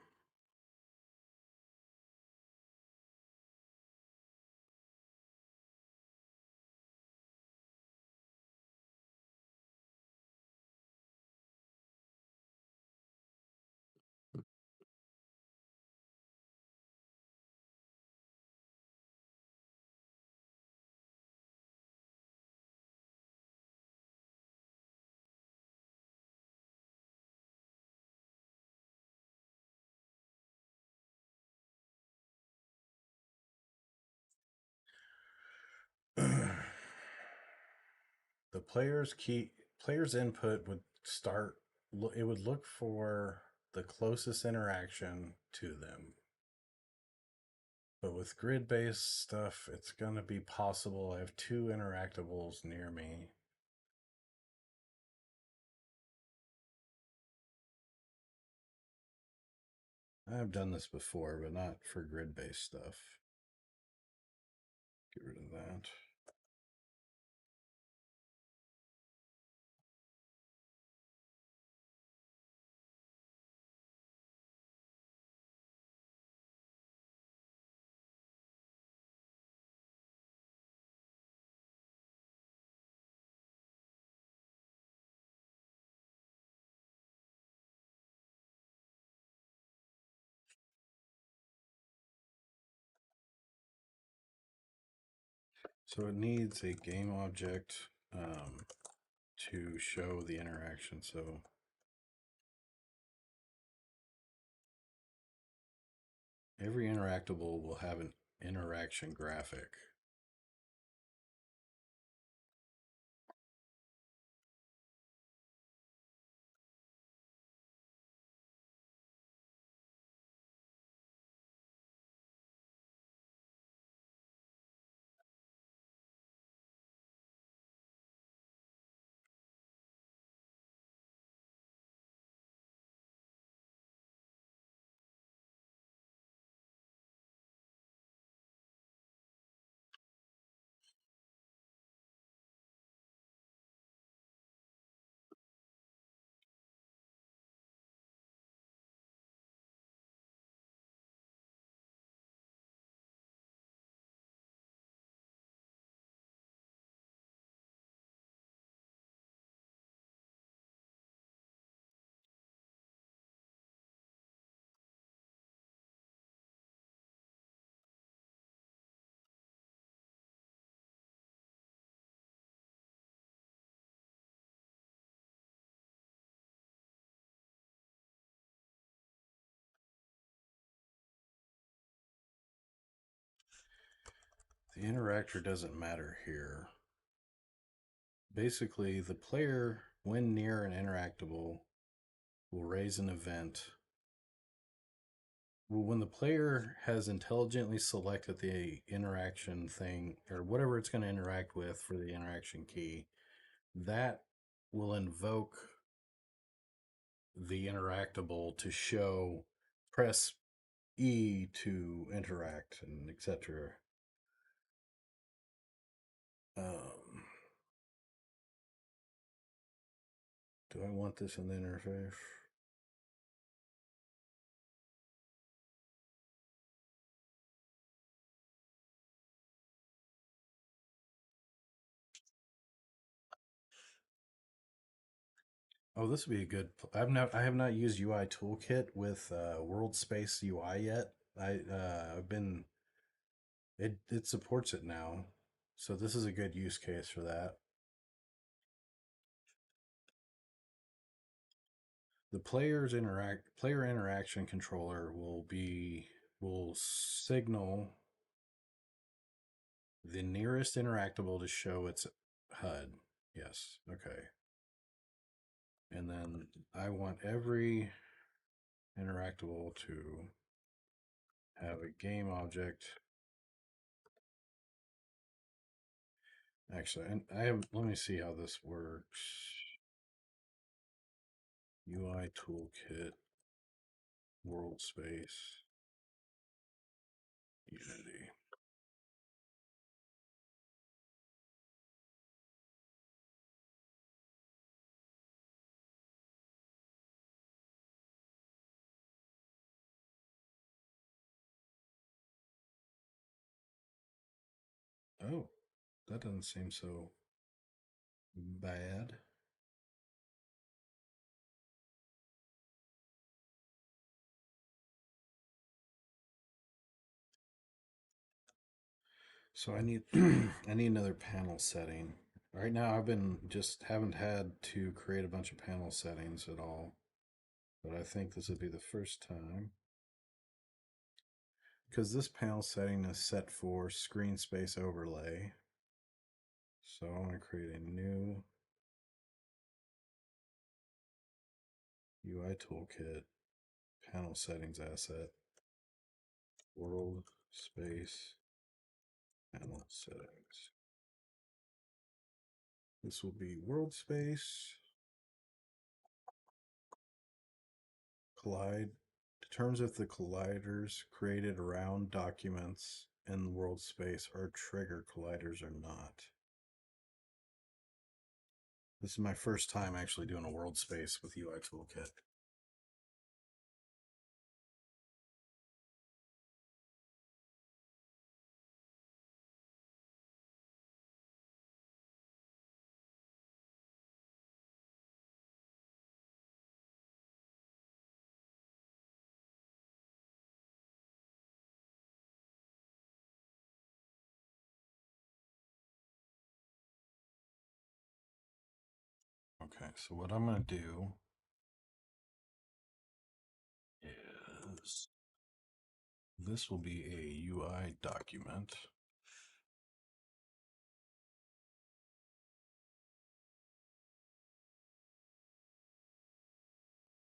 the player's input would start. It would look for the closest interaction to them. But with grid based stuff, it's going to be possible. I have two interactables near me. I've done this before, but not for grid based stuff. Get rid of that. So it needs a game object to show the interaction. So every interactable will have an interaction graphic. The interactor doesn't matter here. Basically, the player when near and interactable, will raise an event. Well, when the player has intelligently selected the interaction thing or whatever it's going to interact with for the interaction key, that will invoke the interactable to show press E to interact and etc. Do I want this in the interface? Oh, this would be a good. I have not used UI Toolkit with World Space UI yet. I've been it supports it now, so this is a good use case for that. The player interaction controller will signal the nearest interactable to show its HUD. Yes, okay. And then I want every interactable to have a game object. Actually, and let me see how this works. UI toolkit, world space, Unity. Oh, that doesn't seem so bad. So I need I need another panel setting. Right now I've been just haven't had to create a bunch of panel settings at all. But I think this would be the first time. Because this panel setting is set for screen space overlay. So I want to create a new UI toolkit panel settings asset, world space panel settings. This will be world space, collide, determines if the colliders created around documents in the world space are trigger colliders or not. This is my first time actually doing a world space with UI toolkit. Okay, so what I'm going to do is this will be a UI document.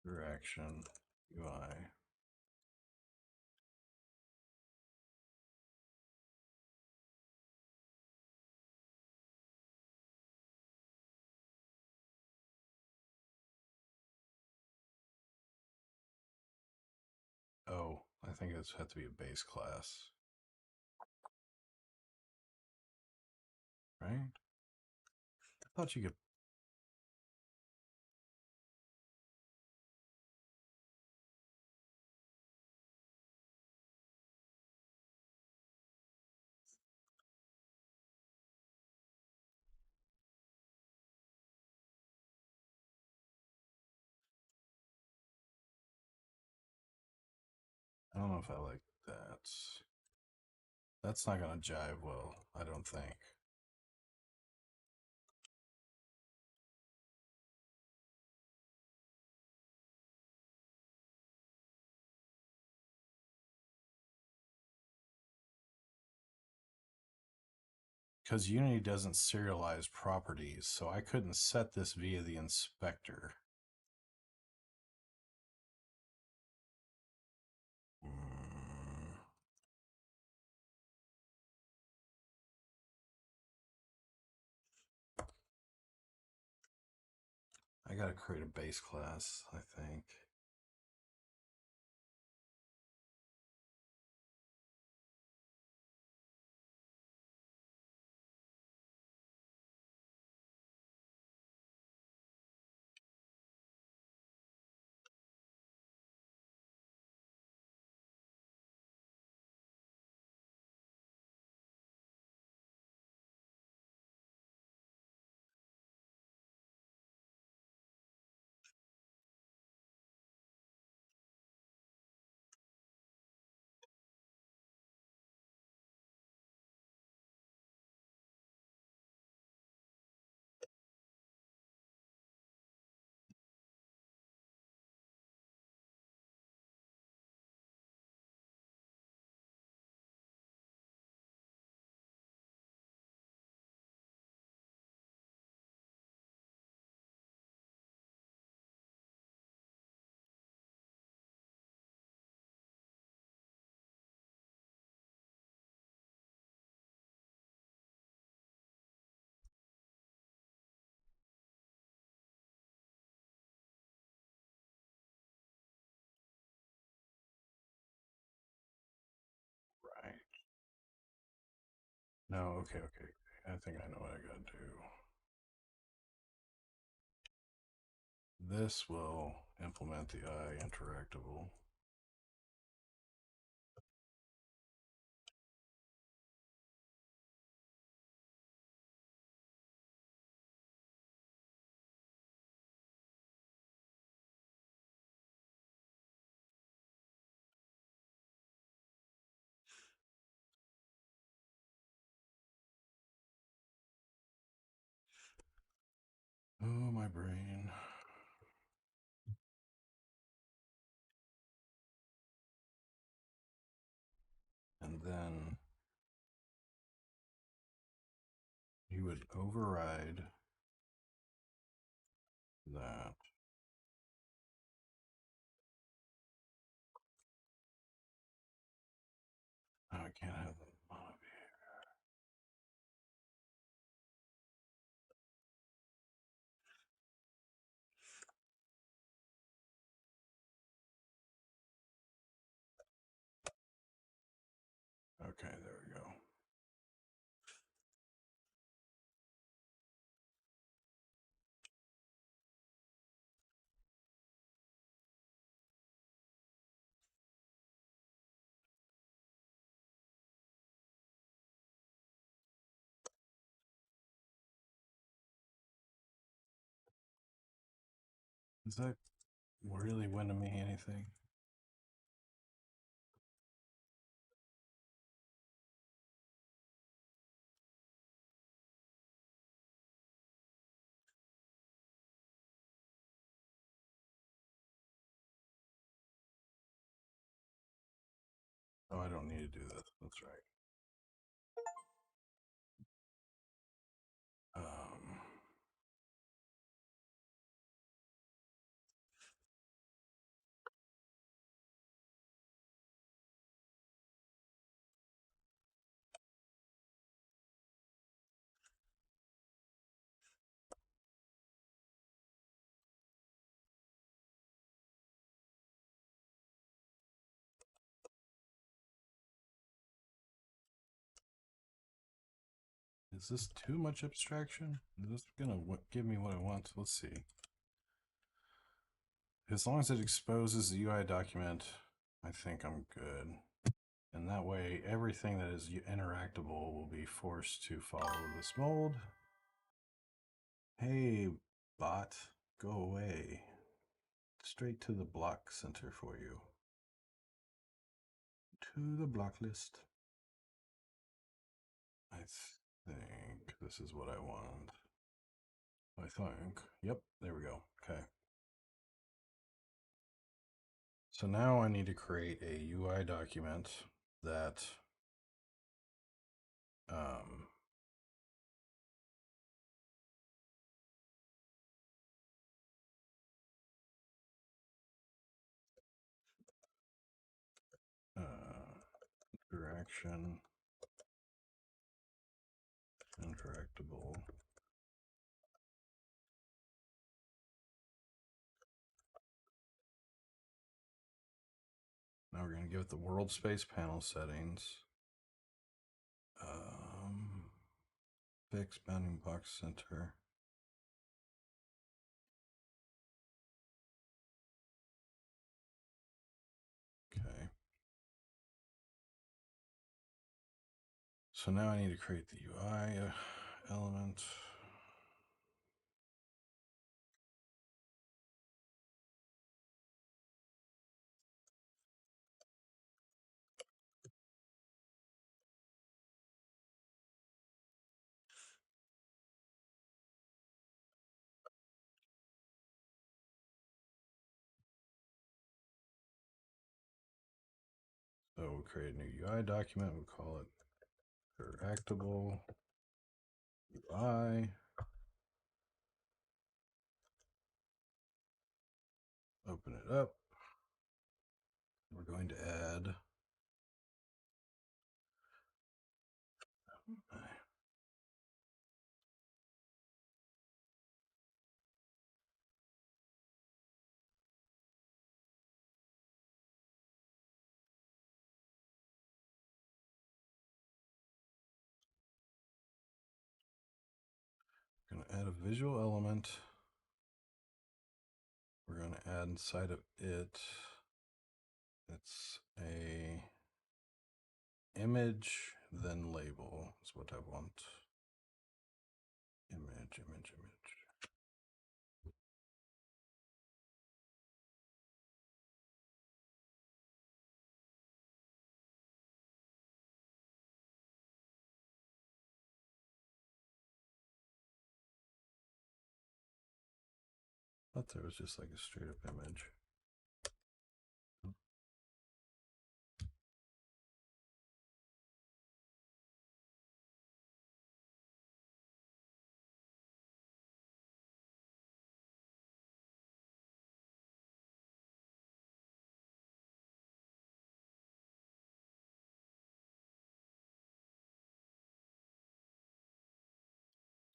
Interaction UI. Oh, I think it's had to be a base class, right? I thought you could. I don't know if I like that. That's not going to jive well, I don't think. because Unity doesn't serialize properties, so I couldn't set this via the inspector. I gotta create a base class, I think. Right. No, okay. I think I know what I gotta do. This will implement the I interactable. Oh, my brain. And then you would override that. Oh, I can't have the modifier. Okay, there we go. Is that really winning me anything? Oh, I don't need to do that. That's right. Um, is this too much abstraction? Is this gonna give me what I want? Let's see. As long as it exposes the UI document, I think I'm good. And that way, everything that is interactable will be forced to follow this mold. Hey, bot, go away. Straight to the block center for you. To the block list. I think this is what I want. I think. Yep, there we go. Okay. So now I need to create a UI document that interaction, interactable. Now we're going to give it the world space panel settings. Fix bounding box center. Okay. So now I need to create the UI element. So we'll create a new UI document. We'll call it interactable UI. Open it up. We're going to add going to add a visual element. We're going to add inside of it. It's a image, then label is what I want. Image. I thought there was just like a straight up image.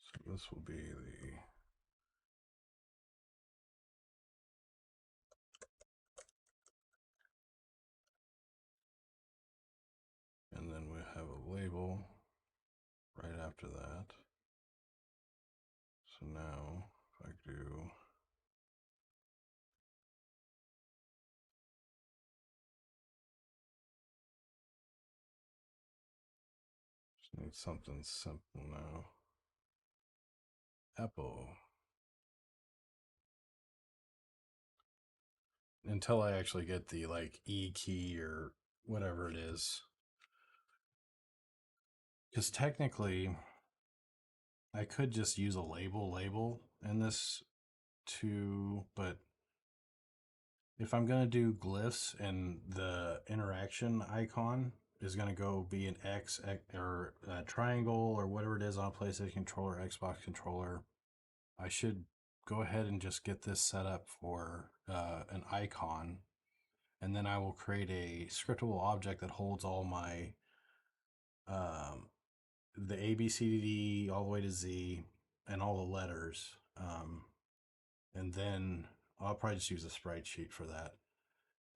So this will be the and then we have a label right after that. So now if I do just need something simple now. Apple. Until I actually get the like E key or whatever it is. Because technically I could just use a label in this but if I'm going to do glyphs and the interaction icon is going to go be an X or a triangle or whatever it is on a PlayStation controller, Xbox controller, I should go ahead and just get this set up for an icon. And then I will create a scriptable object that holds all my the A, B, C, D, D, all the way to Z, and all the letters. And then I'll probably just use a sprite sheet for that.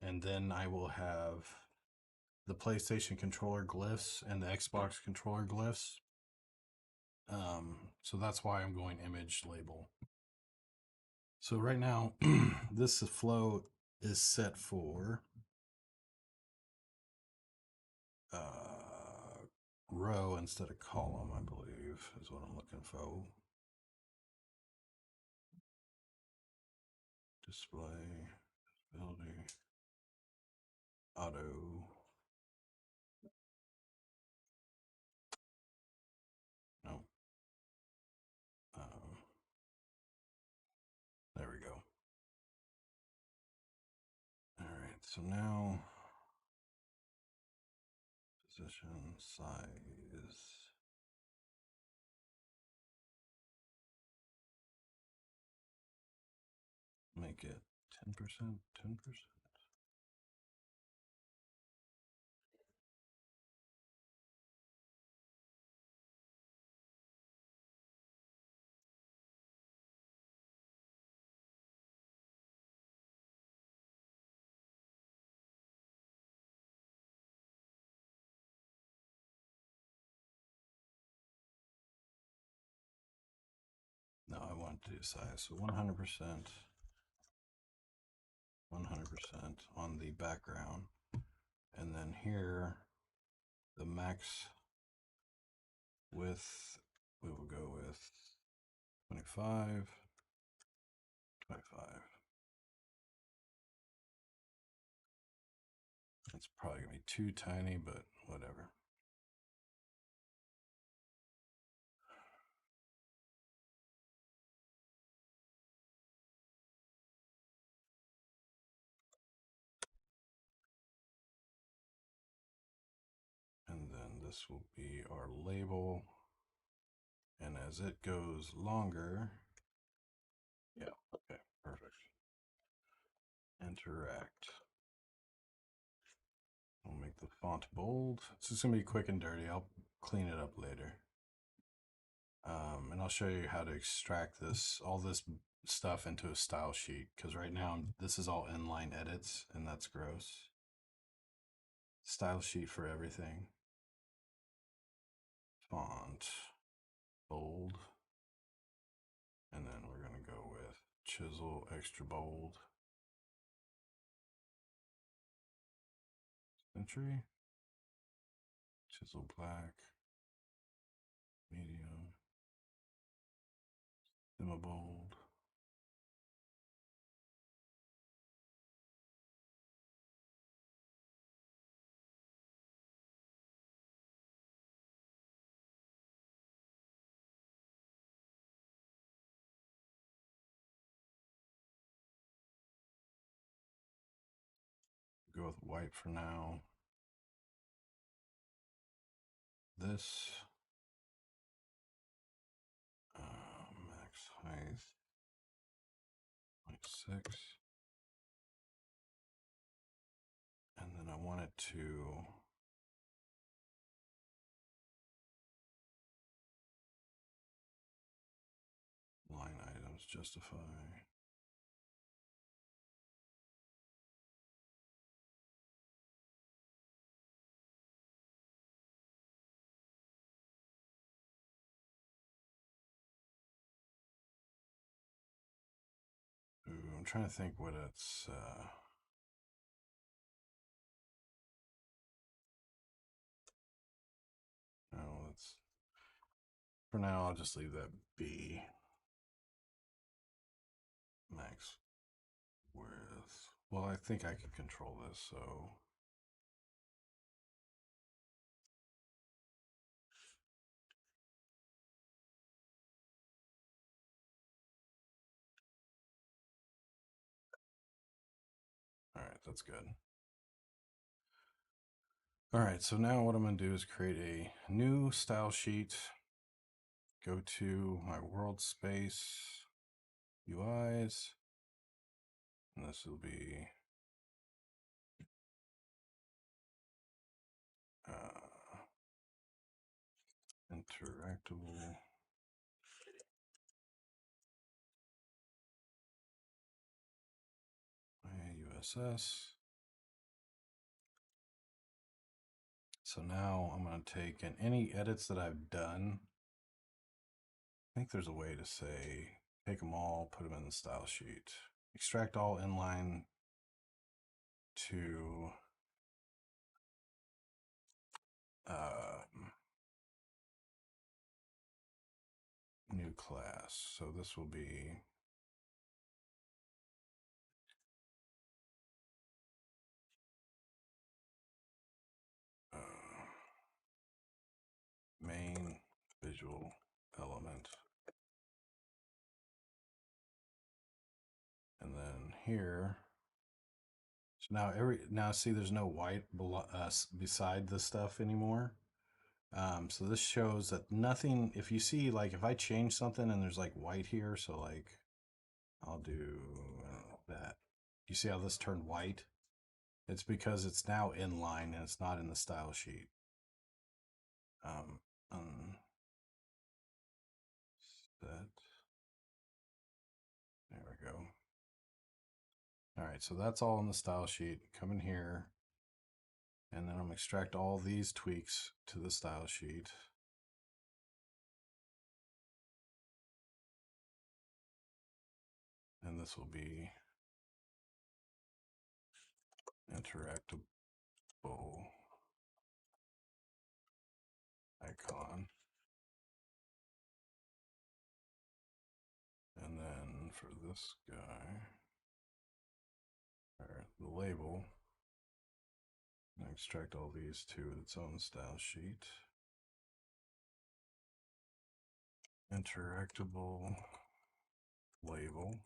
And then I will have the PlayStation controller glyphs and the Xbox controller glyphs. So that's why I'm going image label. So right now, this flow is set for row instead of column, I believe, is what I'm looking for. Display, visibility, auto. No. There we go. All right, so now position, size. Make it 10%, 10%. want to do size. So 100%, 100% on the background. And then here, the max width, we will go with 25, 25. It's probably gonna be too tiny, but whatever. And then this will be our label. And as it goes longer, yeah, okay, perfect. Interact. We'll make the font bold. It's just gonna be quick and dirty. I'll clean it up later. And I'll show you how to extract all this stuff into a style sheet, because right now this is all inline edits and that's gross. Style sheet for everything. Font bold. And then we're gonna go with chisel extra bold. Century. Chisel black. Medium. Semi bold. Go with white for now. This max height 0.6, and then I want it to line items justify. Ooh, I'm trying to think what it's no, let's for now I'll just leave that B. Max width. Well, I think I can control this, so all right, that's good. All right, so now what I'm going to do is create a new style sheet. Go to my world space, UIs, and this will be interactable. USS. So now I'm going to take and any edits that I've done. I think there's a way to say take them all, put them in the style sheet, extract all inline to new class. So this will be main visual element. And then here, so now see there's no white beside the stuff anymore. So this shows that nothing, if you see, like if I change something and there's like white here, so like I'll do that. You see how this turned white? It's because it's now in line and it's not in the style sheet. Set. There we go. All right, so that's all in the style sheet. Come in here, and then I'm gonna extract all these tweaks to the style sheet. and this will be interactable icon. And then for this guy, or the label, extract all these to its own style sheet. Interactable label.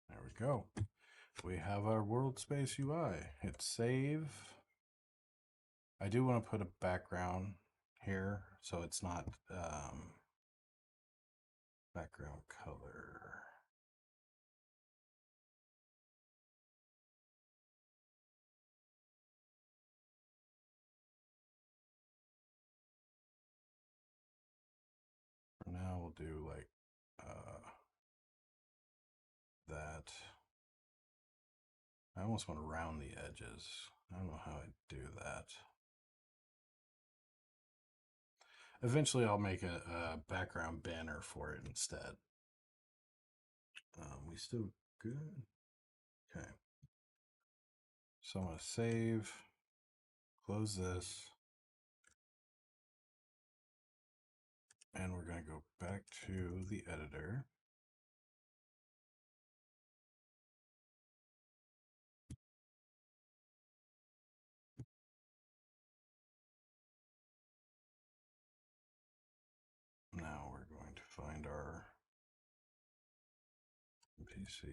There we go. We have our world space UI. Hit save. I do want to put a background here so it's not background color. For now, we'll do like that. I almost want to round the edges. I don't know how I do that. Eventually, I'll make a background banner for it instead. We still good? Okay. So I'm going to save, close this, and we're going to go back to the editor. Now we're going to find our PC.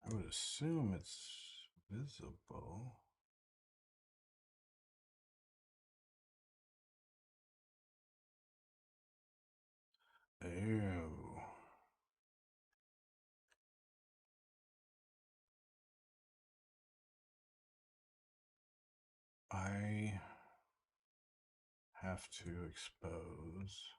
I would assume it's visible. Ew. I have to expose.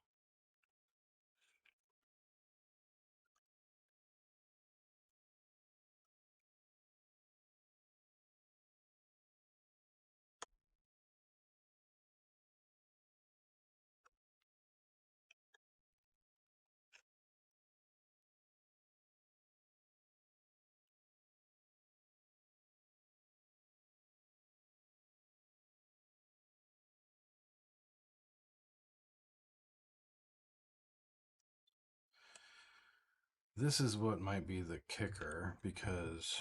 This is what might be the kicker because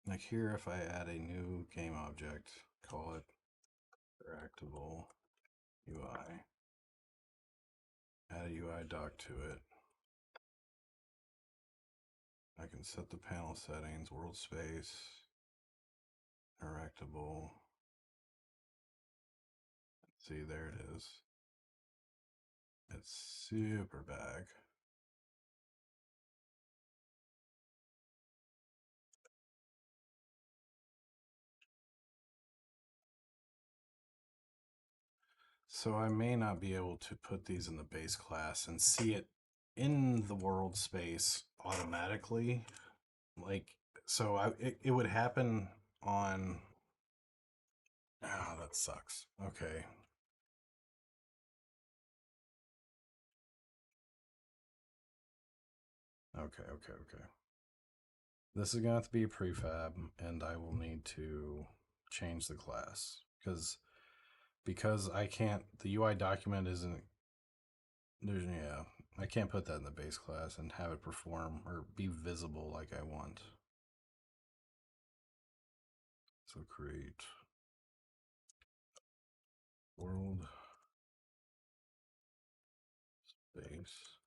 like here, if I add a new game object, call it interactable UI, add a UI doc to it. I can set the panel settings, world space, interactable. See, there it is. It's super big. So I may not be able to put these in the base class and see it in the world space automatically. Like, so it would happen on. Ah, that sucks. Okay. Okay. This is going to have to be a prefab, and I will need to change the class because I can't. The UI document isn't. Yeah, I can't put that in the base class and have it perform or be visible like I want. So create world space.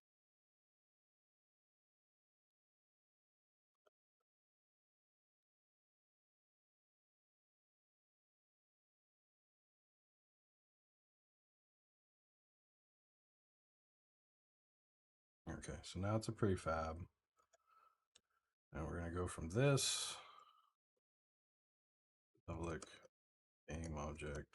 Okay, so now it's a prefab. And we're going to go from this public game object.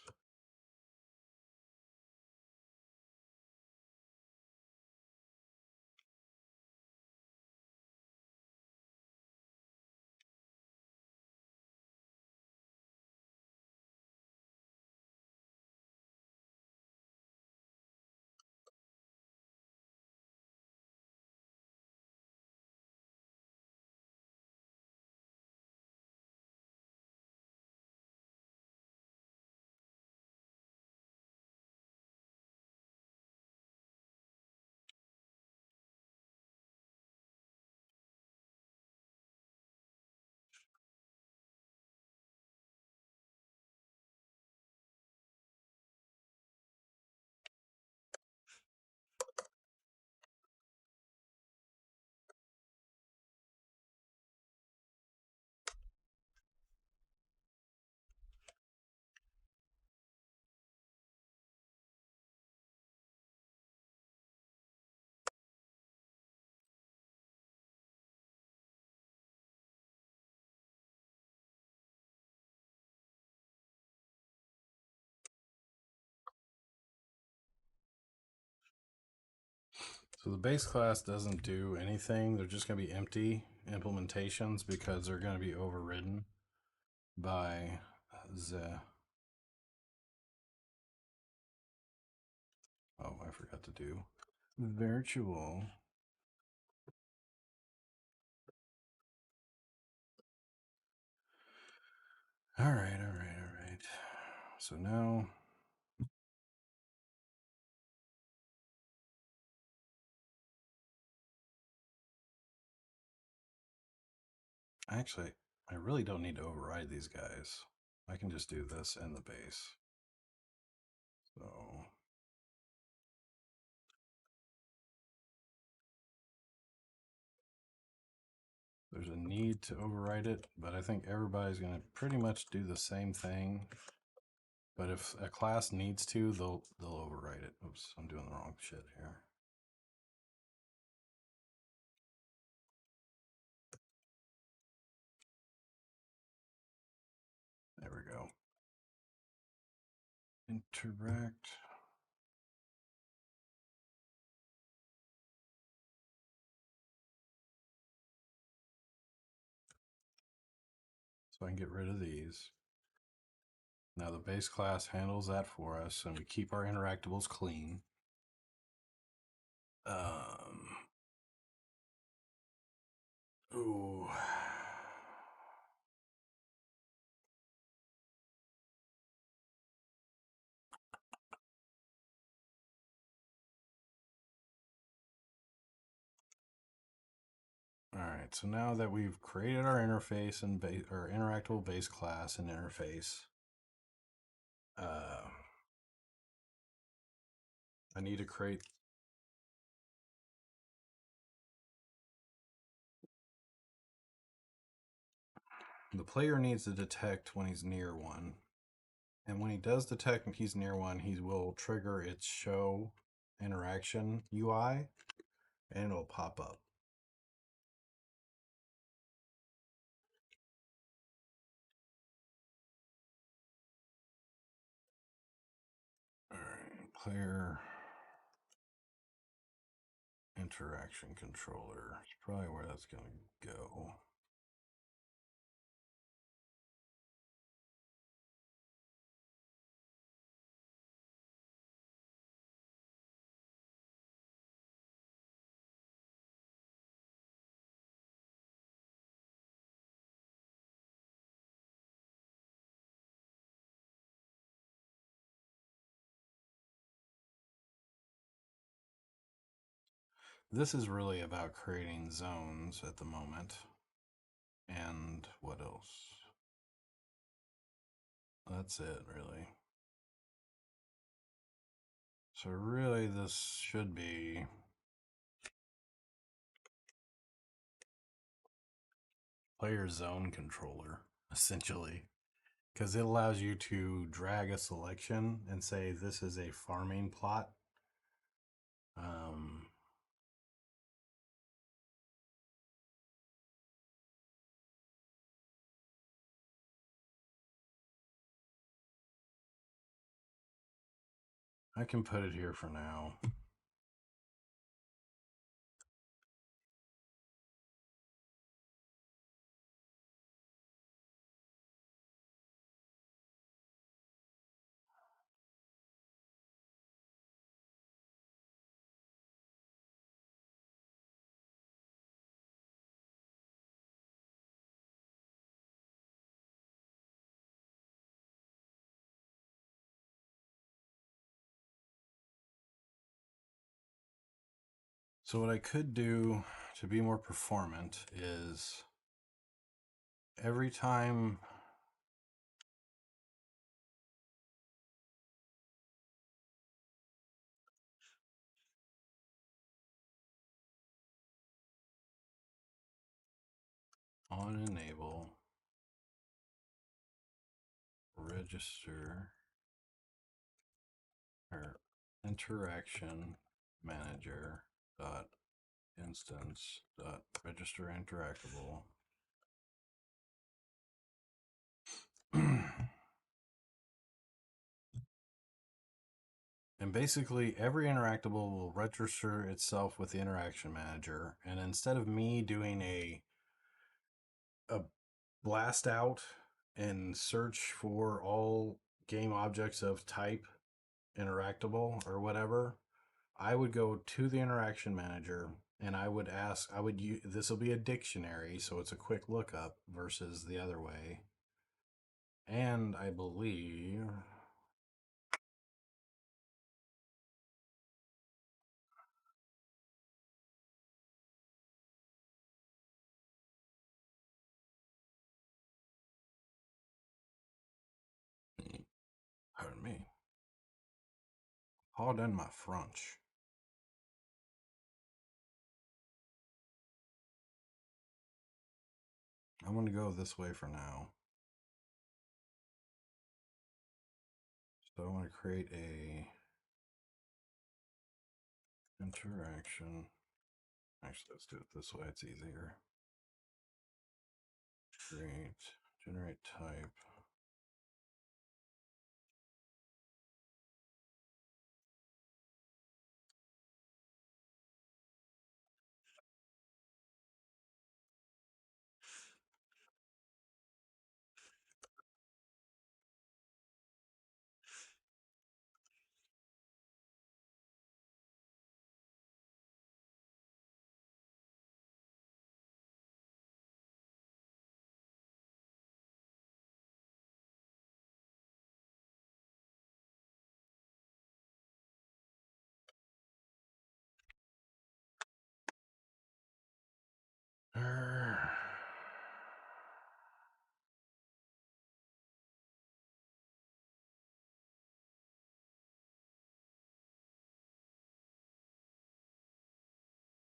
So the base class doesn't do anything. They're just going to be empty implementations because they're going to be overridden by the... Oh, I forgot to do virtual. All right. So now... Actually, I really don't need to override these guys. I can just do this in the base. So there's a need to override it, but I think everybody's going to pretty much do the same thing. But if a class needs to, they'll override it. Oops, I'm doing the wrong shit here. There we go. Interact. So I can get rid of these. Now the base class handles that for us, and we keep our interactables clean. Ooh. All right, so now that we've created our interface and our interactable base class and interface, I need to create the player needs to detect when he's near one. And when he does detect when he's near one, he will trigger its show interaction UI and it'll pop up. All right, player interaction controller. It's probably where that's going to go. This is really about creating zones at the moment. And what else? That's it, really. So really this should be player zone controller, essentially. Because it allows you to drag a selection and say this is a farming plot. I can put it here for now. So what I could do to be more performant is every time on enable register or interaction manager dot instance dot register interactable. And basically, every interactable will register itself with the interaction manager. And instead of me doing a blast out and search for all game objects of type interactable or whatever, I would go to the interaction manager and I would ask, I would use, this will be a dictionary, so it's a quick lookup versus the other way. And I believe pardon me, pardon my French. I'm going to go this way for now. So I want to create a interaction. Actually, let's do it this way. It's easier. Create, generate type.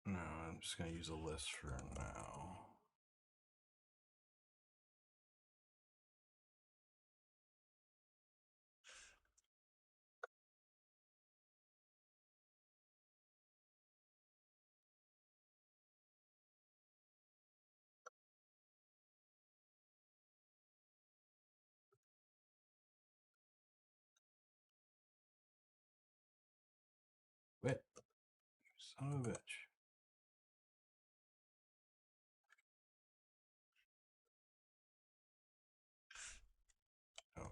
No, I'm just going to use a list for now. Wait, son of a bitch. Oh.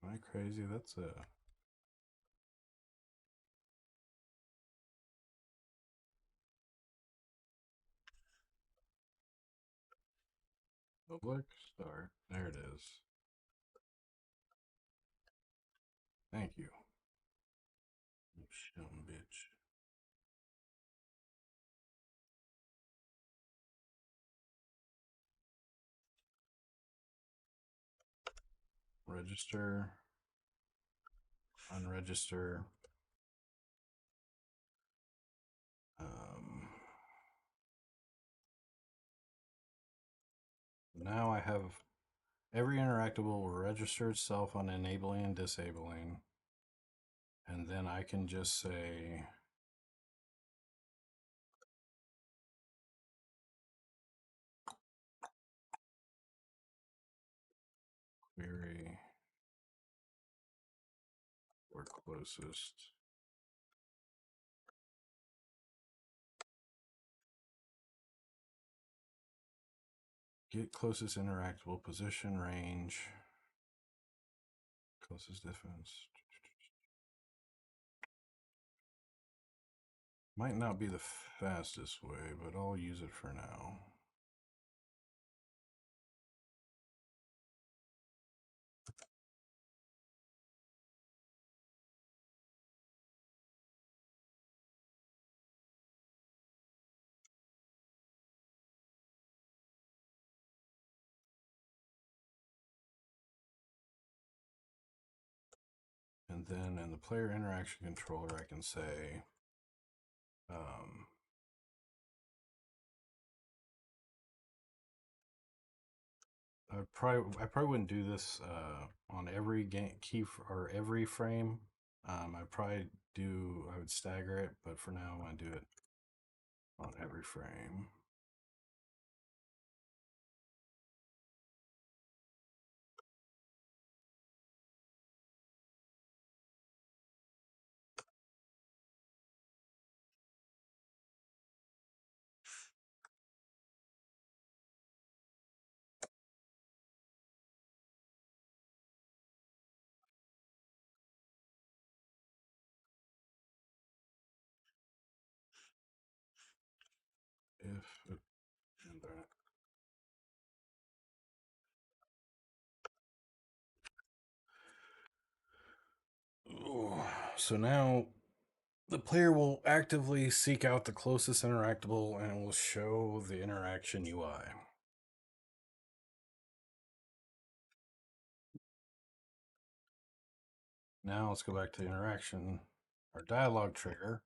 Am I crazy? That's a public start. There it is. Thank you. You dumb bitch. register, unregister. Now I have every interactable will register itself on enabling and disabling. And then I can just say query or closest. Get closest interactable position range. Closest difference. Might not be the fastest way, but I'll use it for now. And then in the player interaction controller, I can say, I probably wouldn't do this on every or every frame. I would stagger it, but for now, I want to do it on every frame. If it, and so now the player will actively seek out the closest interactable and it will show the interaction UI. Now let's go back to the interaction, our dialogue trigger.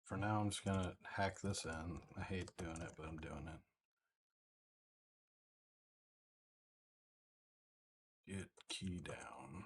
For now, I'm just going to hack this in. I hate doing it, but I'm doing it. Get key down.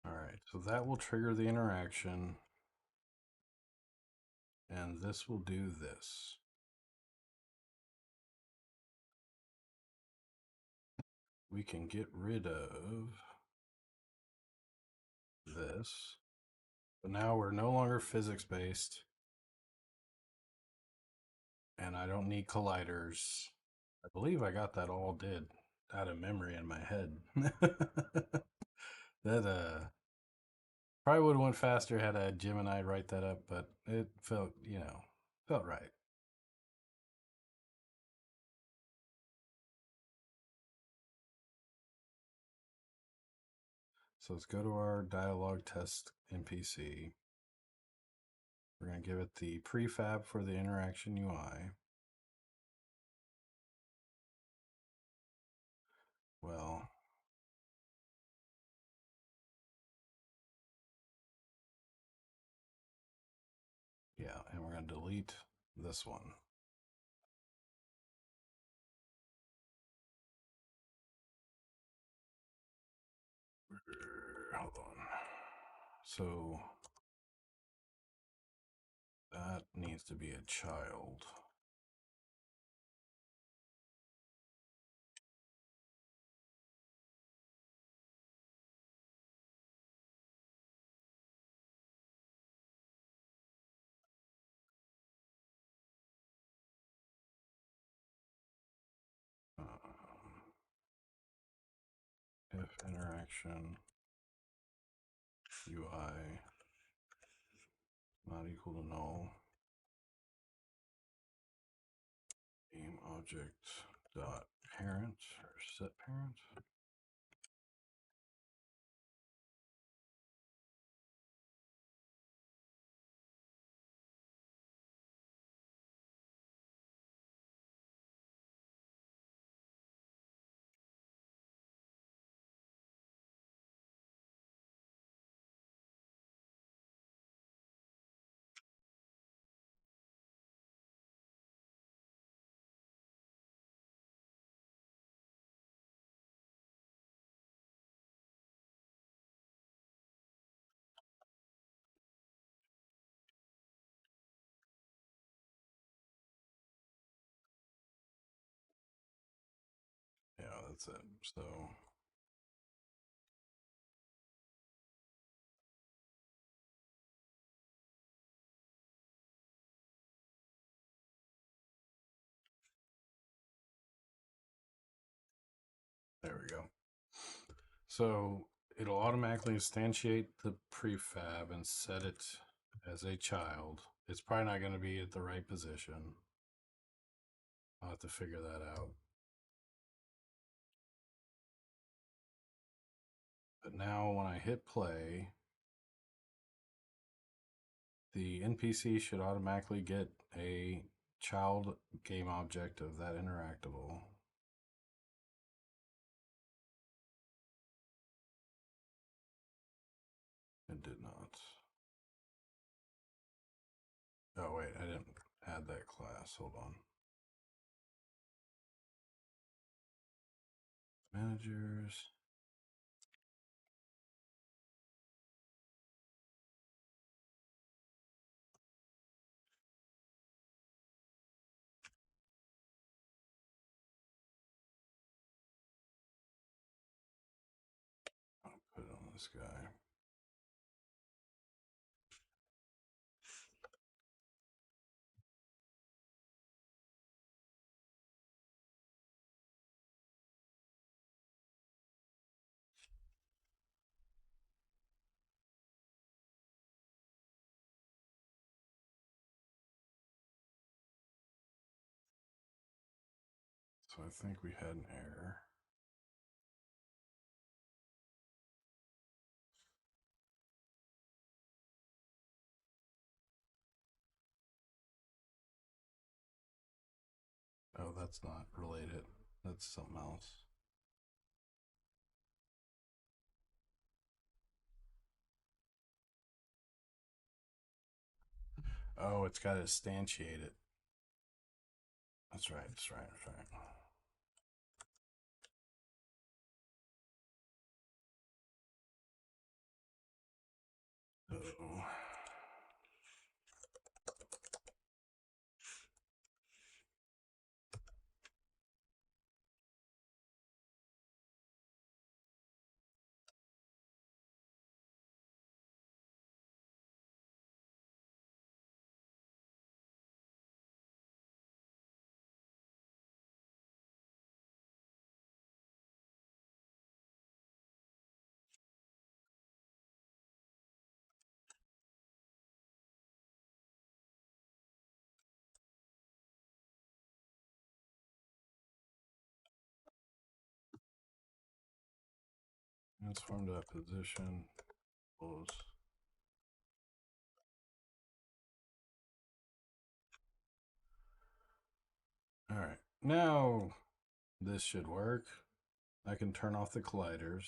All right, so that will trigger the interaction. And this will do this. We can get rid of this. But now we're no longer physics-based. And I don't need colliders. I believe I got that all did out of memory in my head. That probably would have went faster had I had Gemini write that up, but it felt, felt right. So let's go to our dialogue test NPC. We're going to give it the prefab for the interaction UI. Well, yeah, and we're going to delete this one. Hold on. So that needs to be a child. If interaction UI not equal to null, game object dot parent or set parent. Yeah, that's it. So there we go. So it'll automatically instantiate the prefab and set it as a child. It's probably not going to be at the right position. I'll have to figure that out. But now when I hit play, the NPC should automatically get a child game object of that interactable. It did not. Oh, wait, I didn't add that class. Hold on. Managers. I'll put it on this guy. So I think we had an error. Oh, that's not related. That's something else. Oh, it's got to instantiate it. That's right. That's right. That's right. Uh-oh. Transform that position. Close. All right. Now this should work. I can turn off the colliders.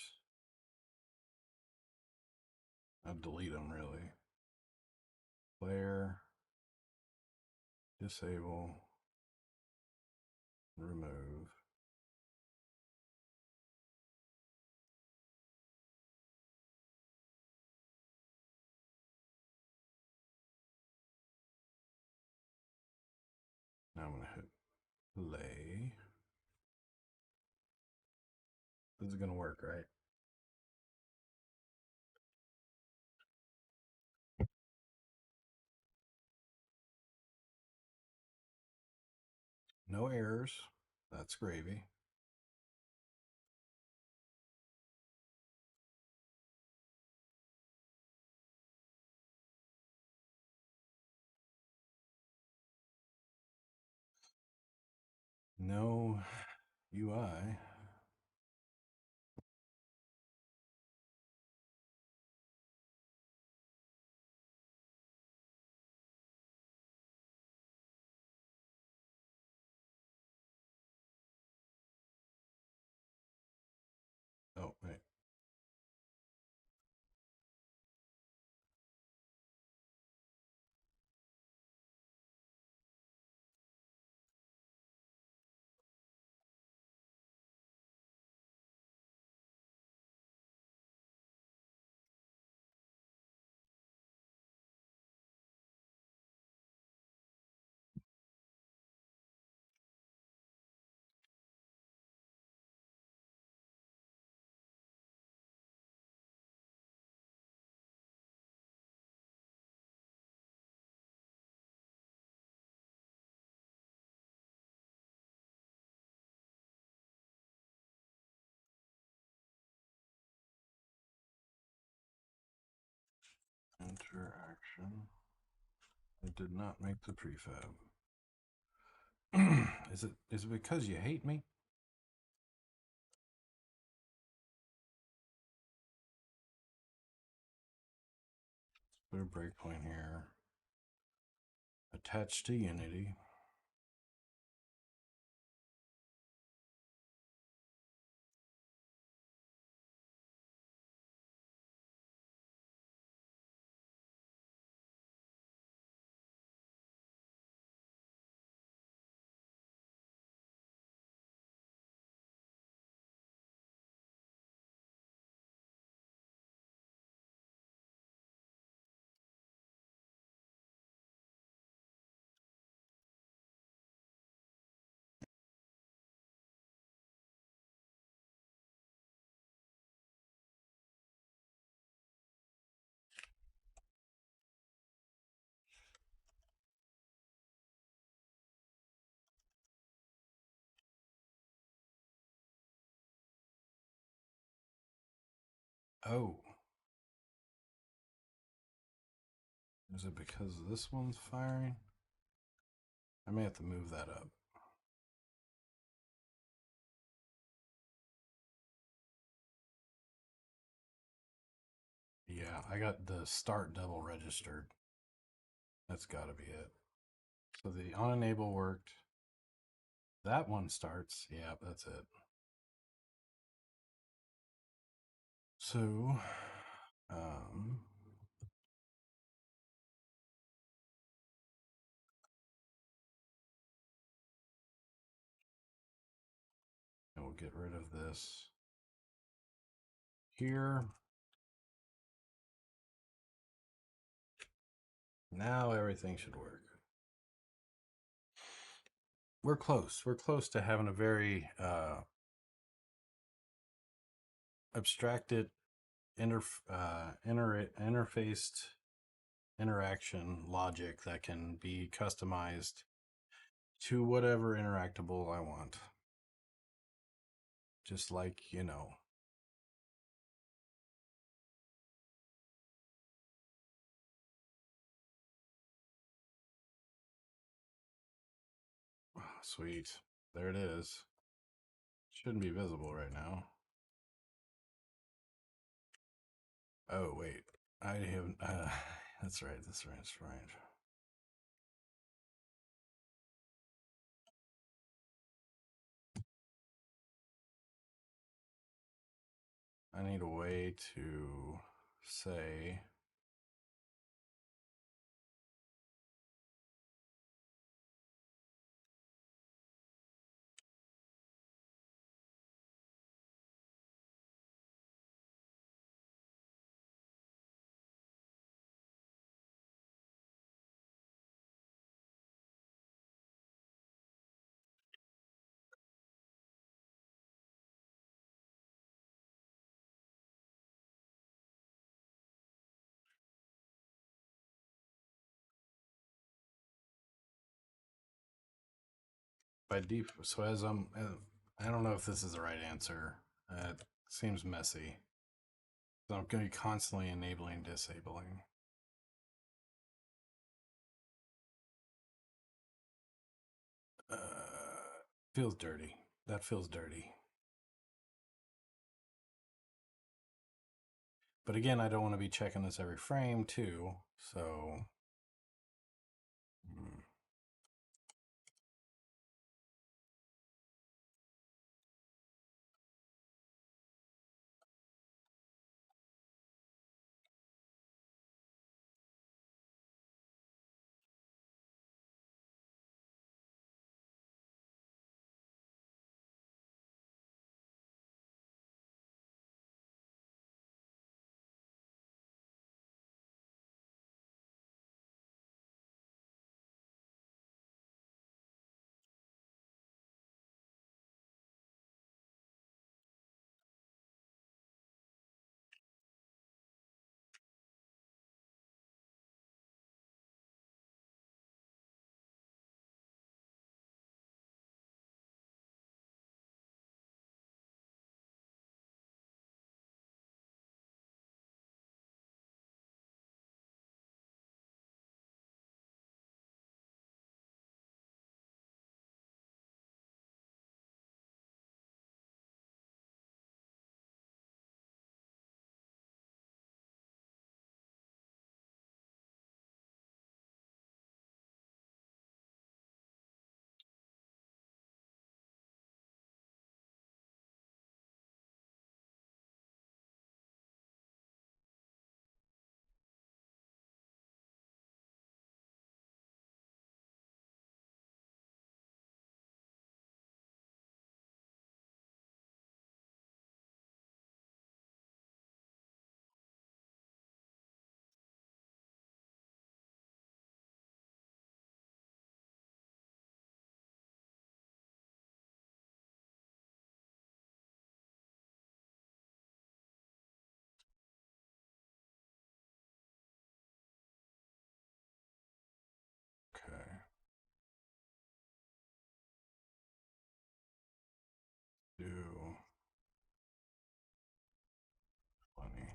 I'll delete them really. Player. Disable. Remove. Play. This is gonna work, right? No errors. That's gravy. No UI. Oh, wait. Interaction. I did not make the prefab. Is it because you hate me? Put a breakpoint here. Attached to Unity. Oh, is it because this one's firing? I may have to move that up. Yeah, I got the start double registered. That's got to be it. So the on enable worked. That one starts. Yeah, that's it. So, um, and we'll get rid of this here. Now everything should work. We're close. We're close to having a very abstracted interfaced interaction logic that can be customized to whatever interactable I want. Just like, sweet. There it is. Shouldn't be visible right now. Oh, wait. I have, that's right. That's right. That's right. I need a way to say by deep. So as I don't know if this is the right answer. It seems messy. So I'm going to be constantly enabling, disabling. Feels dirty. That feels dirty. But again, I don't want to be checking this every frame too. So, mm, okay. Do funny.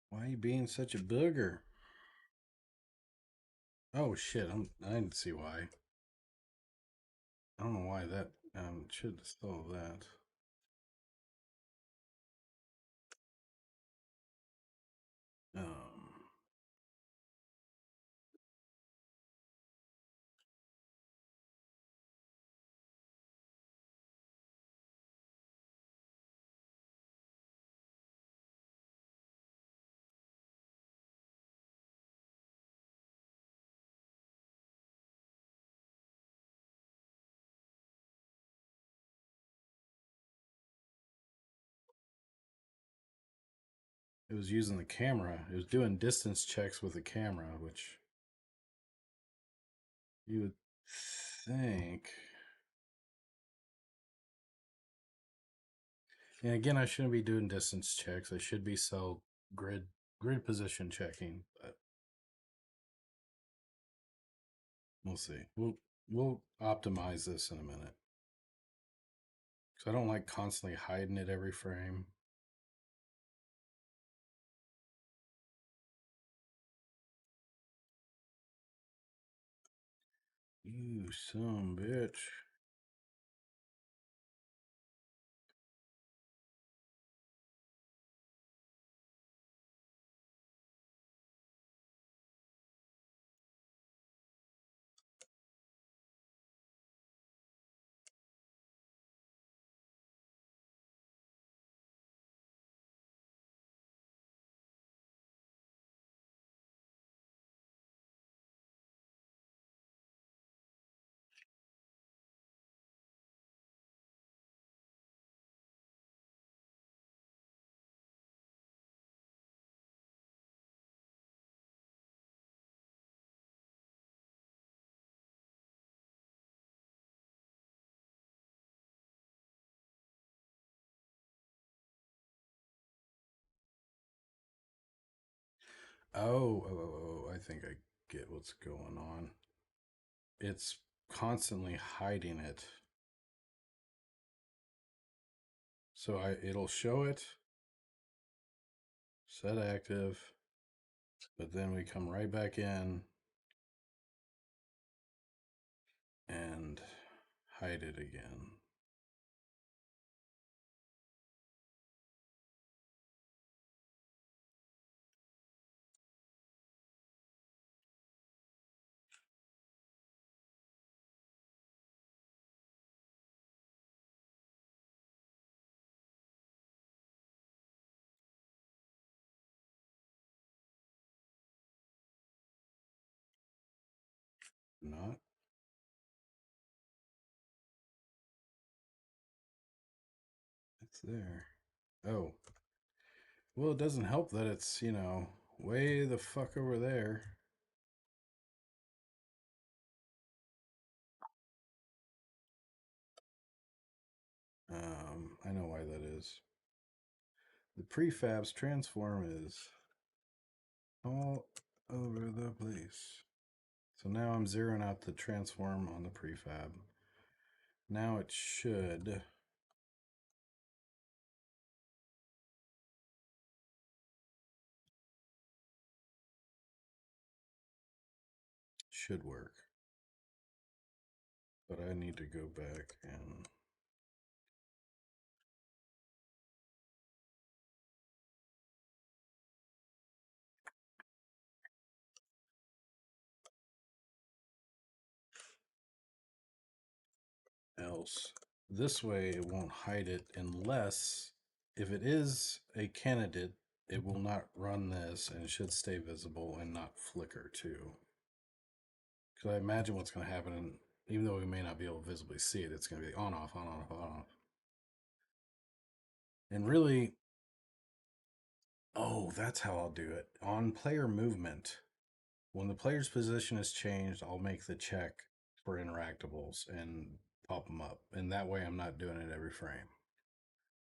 Why are you being such a booger? Oh shit! I didn't see why. I don't know why that should have stole that. Um, it was using the camera. It was doing distance checks with the camera, which you would think. And again, I shouldn't be doing distance checks. I should be cell grid position checking. But we'll see. We'll optimize this in a minute. Because I don't like constantly hiding it every frame. You some bitch. I think I get what's going on. It's constantly hiding it. So it'll show it, set active, but then we come right back in and hide it again. Not. It's there. Oh. Well, it doesn't help that it's, way the fuck over there. I know why that is. The prefab's transform is all over the place. So now I'm zeroing out the transform on the prefab. Now it should work. But I need to go back and else. This way it won't hide it unless if it is a candidate, it will not run this and it should stay visible and not flicker too. Because I imagine what's going to happen, and even though we may not be able to visibly see it, it's going to be on, off, on, off, on, off. And really, oh, that's how I'll do it. On player movement, when the player's position is changed, I'll make the check for interactables and pop them up. And that way I'm not doing it every frame.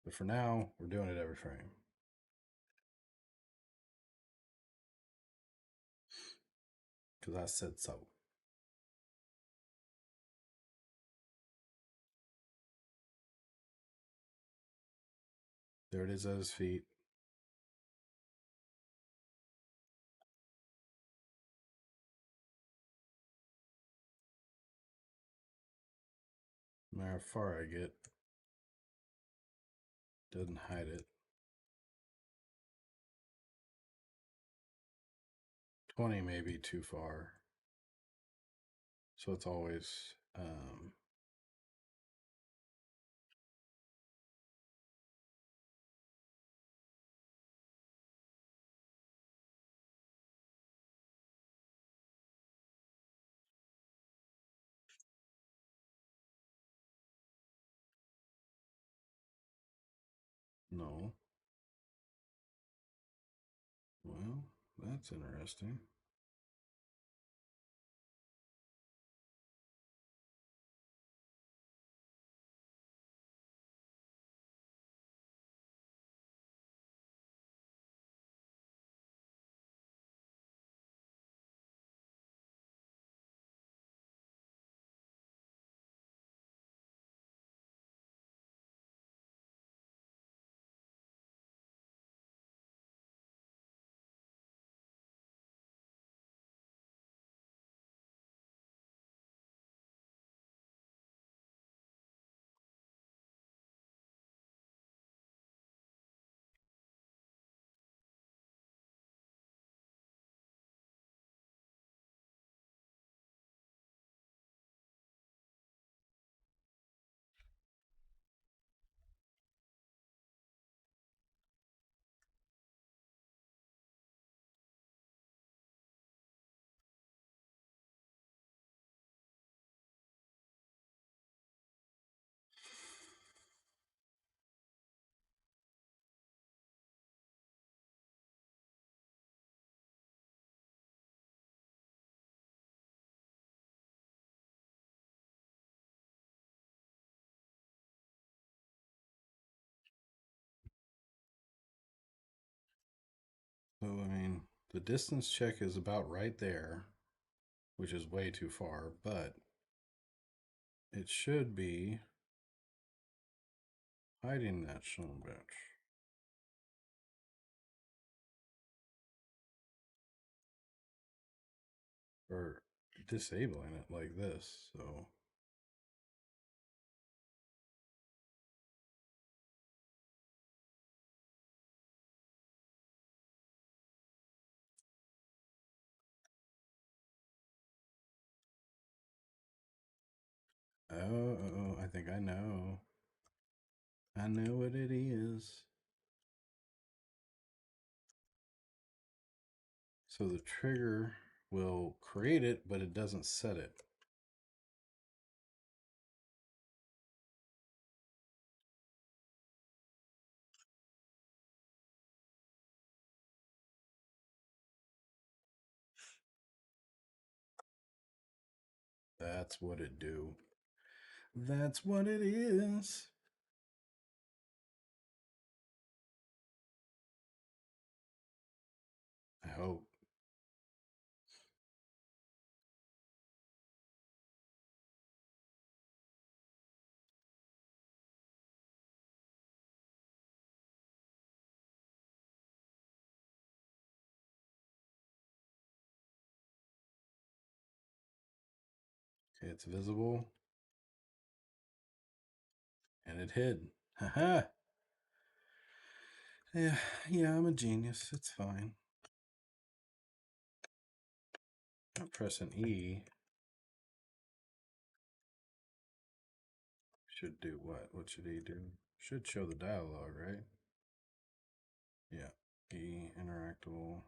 But for now, we're doing it every frame. Because I said so. There it is at his feet. No matter how far I get, doesn't hide it. 20 may be too far. So it's always no. Well, that's interesting. The distance check is about right there, which is way too far, but it should be hiding that son of a bitch. Or disabling it like this, so. Oh, I think I know. I know what it is. So the trigger will create it, but it doesn't set it. That's what it do. That's what it is. I hope. Okay, it's visible. And it hid. Haha. Yeah, yeah, I'm a genius. It's fine. I'm pressing E. Should do what? What should E do? Should show the dialogue, right? Yeah. E, interactable.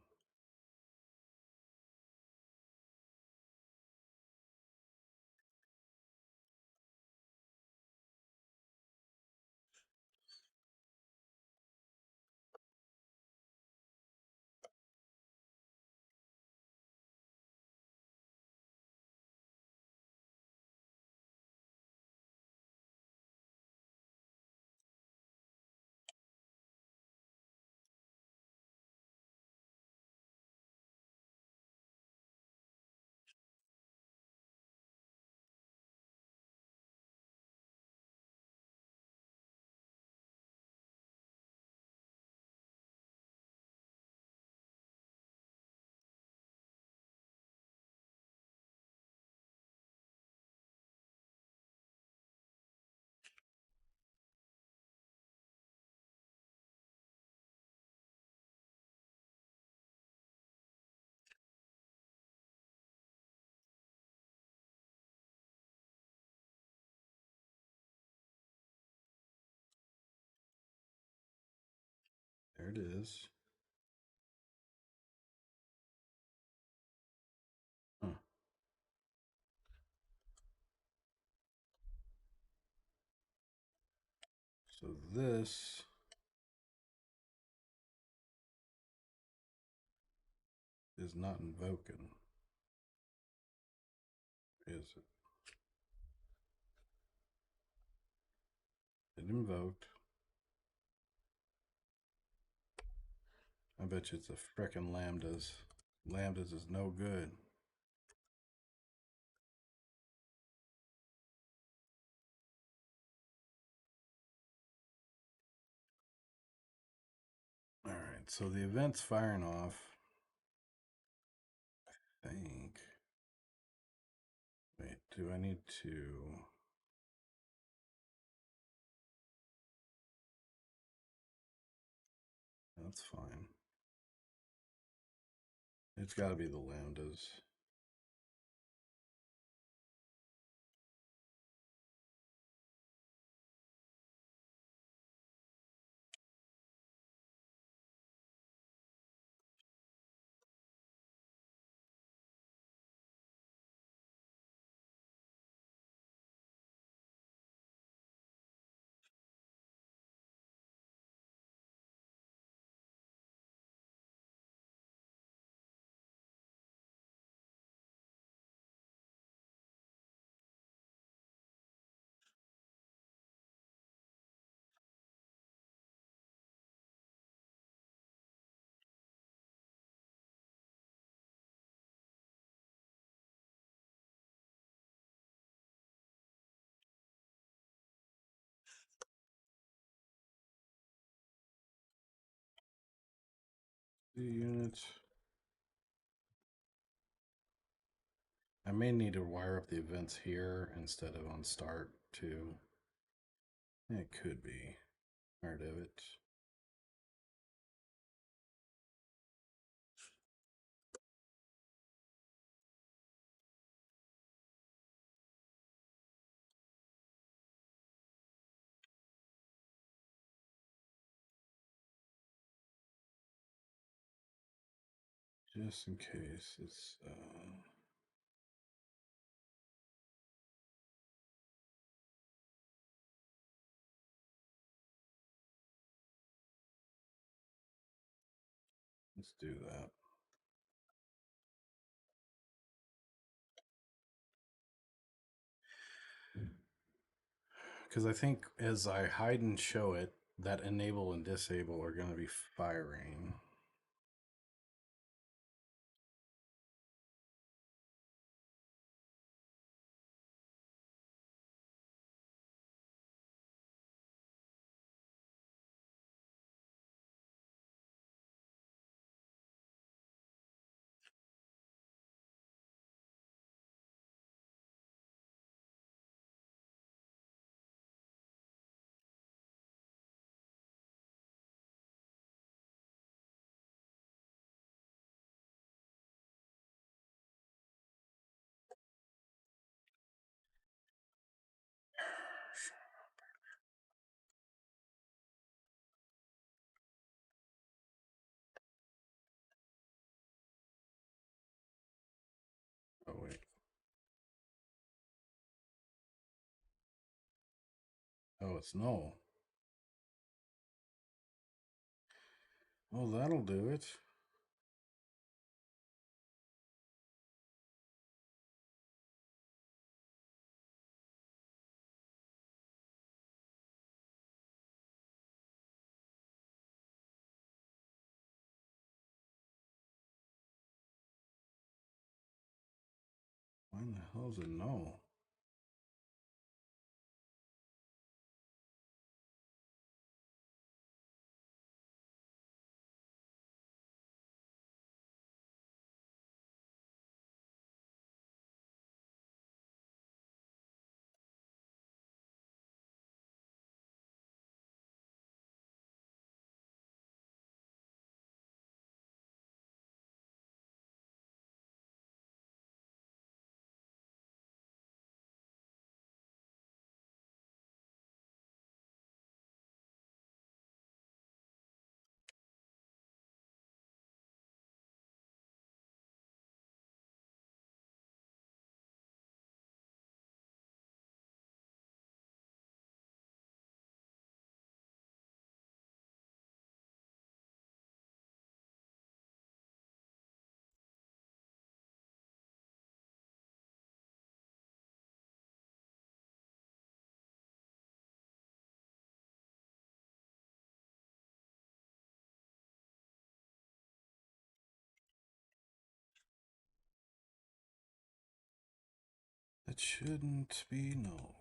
There it is. Huh. So this is not invoking, is it? It invoked. I bet you it's the frickin' lambdas. Lambdas is no good. All right, so the event's firing off. I think. Wait, do I need to? That's fine. It's got to be the lambdas. unit. I may need to wire up the events here instead of on start too. It could be. Part of it. Just in case it's let's do that. Because I think as I hide and show it, that enable and disable are going to be firing. Oh, wait. Oh, it's no. Oh, that'll do it. Why in the hell is it no? It shouldn't be no.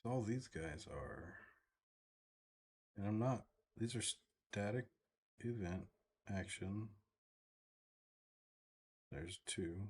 All these guys are. And I'm not. These are static event action. There's two.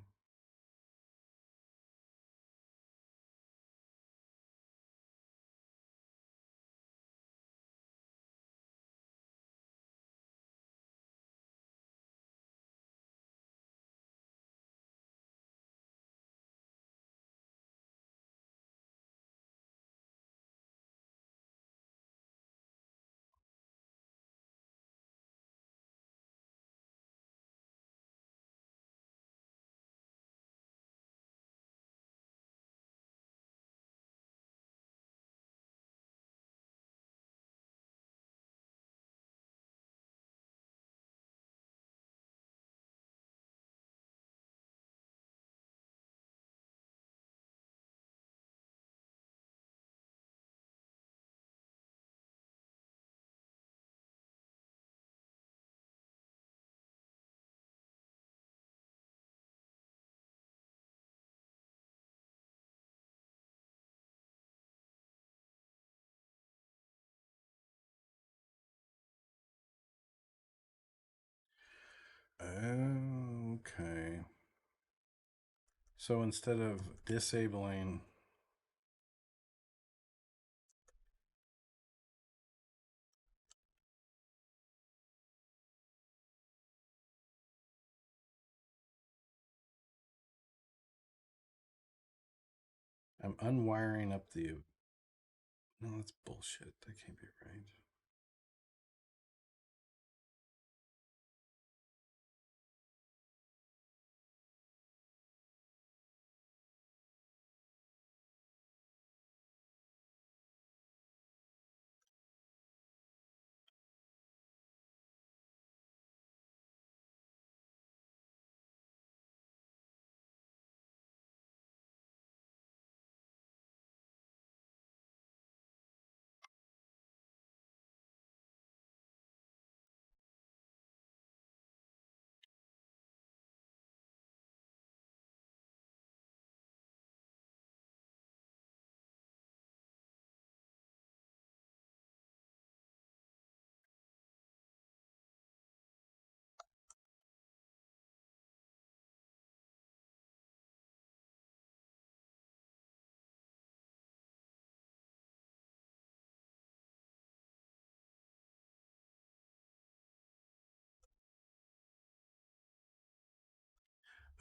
So instead of disabling, I'm unwiring up the. No, that's bullshit. That can't be right.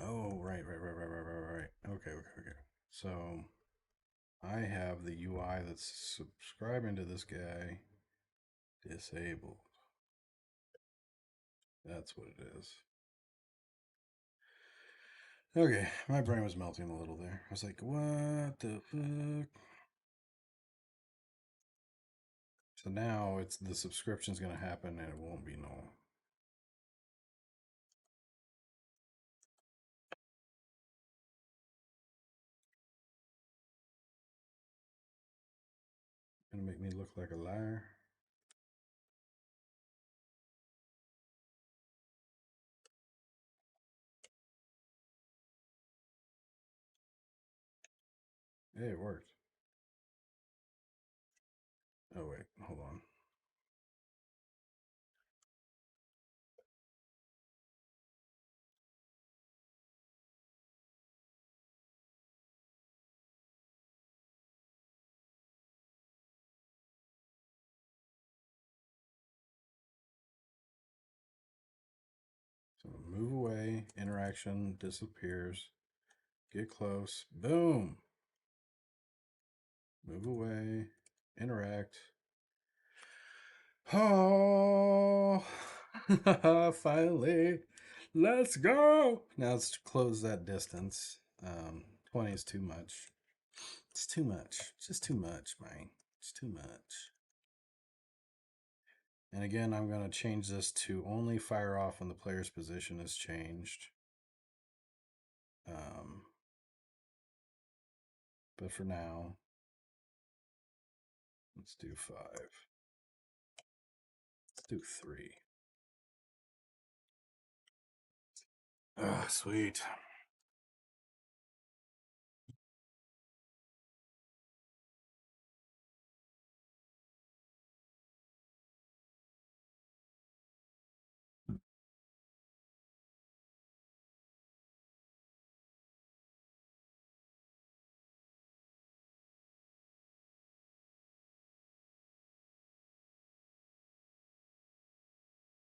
Oh, right. Okay. So I have the UI that's subscribing to this guy disabled. That's what it is. Okay, my brain was melting a little there. I was like, what the fuck? So now it's the subscription's gonna happen and it won't be null. Gonna make me look like a liar. Hey, it worked. Oh wait, hold on. So move away, interaction disappears. Get close, boom. Move away, interact. Oh, finally, let's go. Now let's close that distance. 20 is too much. It's too much. It's just too much, man. It's too much. And again, I'm going to change this to only fire off when the player's position is changed. But for now, let's do 5. Let's do 3. Ah, sweet.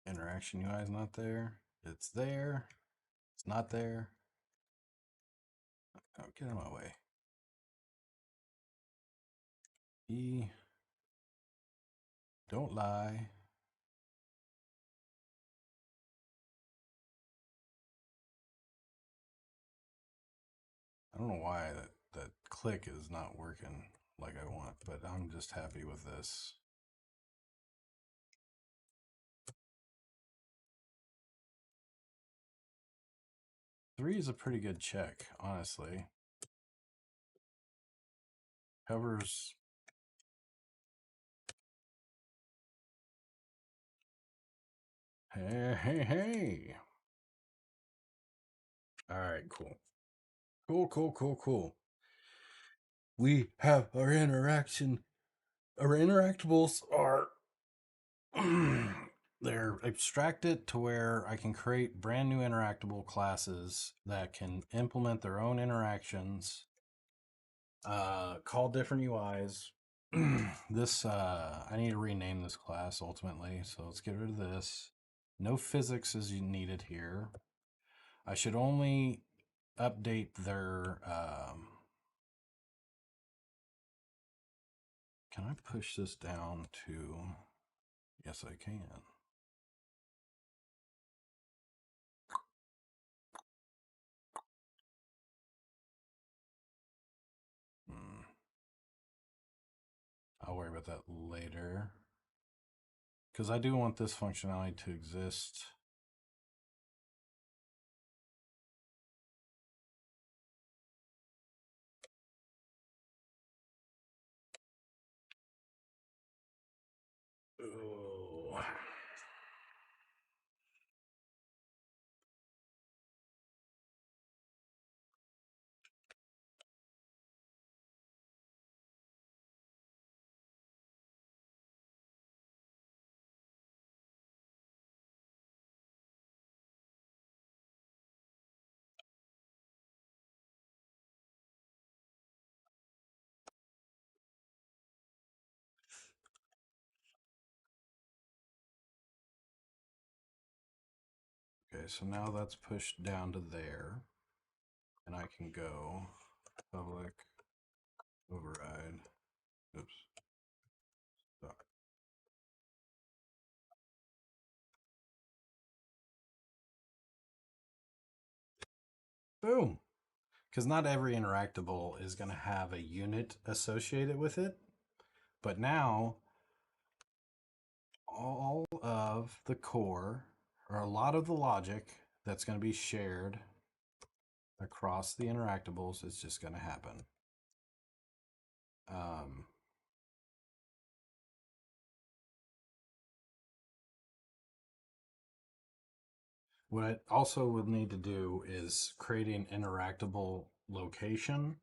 Interaction UI is not there. It's there. It's not there. Oh, get out of my way. E. Don't lie. I don't know why that click is not working like I want, but I'm just happy with this. Three is a pretty good check, honestly. Covers. Hey. All right, cool. Cool. We have our interaction. Our interactables are they're abstracted to where I can create brand new interactable classes that can implement their own interactions, call different UIs. This I need to rename this class ultimately, so let's get rid of this. No physics is needed here. I should only update their. Can I push this down to? Yes, I can. Hmm. I'll worry about that later. Because I do want this functionality to exist. Oh. Okay, so now that's pushed down to there. And I can go public override. Oops. Stop. Boom. Because not every interactable is going to have a unit associated with it. But now, all of the core, or a lot of the logic that's going to be shared across the interactables is just going to happen. Um, what I also would need to do is create an interactable location.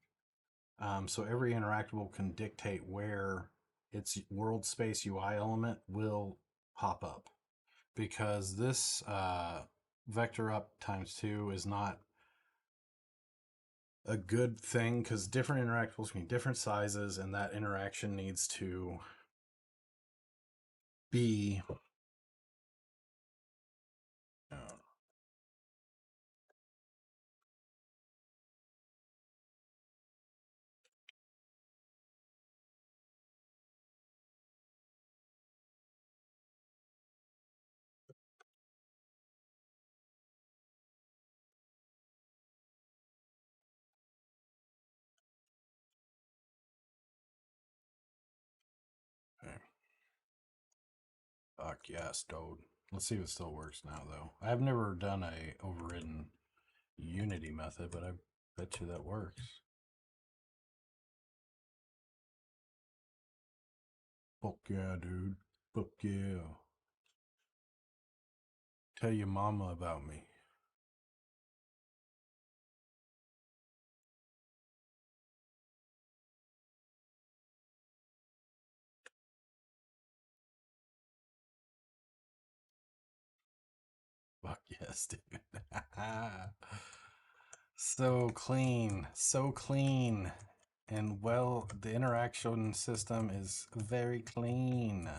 So every interactable can dictate where its world space UI element will pop up. Because this vector up times 2 is not a good thing because different interactables can be different sizes, and that interaction needs to be okay. Fuck yes, dude. Let's see if it still works now, though. I've never done a overridden Unity method, but I bet you that works. Fuck yeah, dude. Fuck yeah. Tell your mama about me. Fuck yes, dude. So clean, so clean. And well, the interaction system is very clean.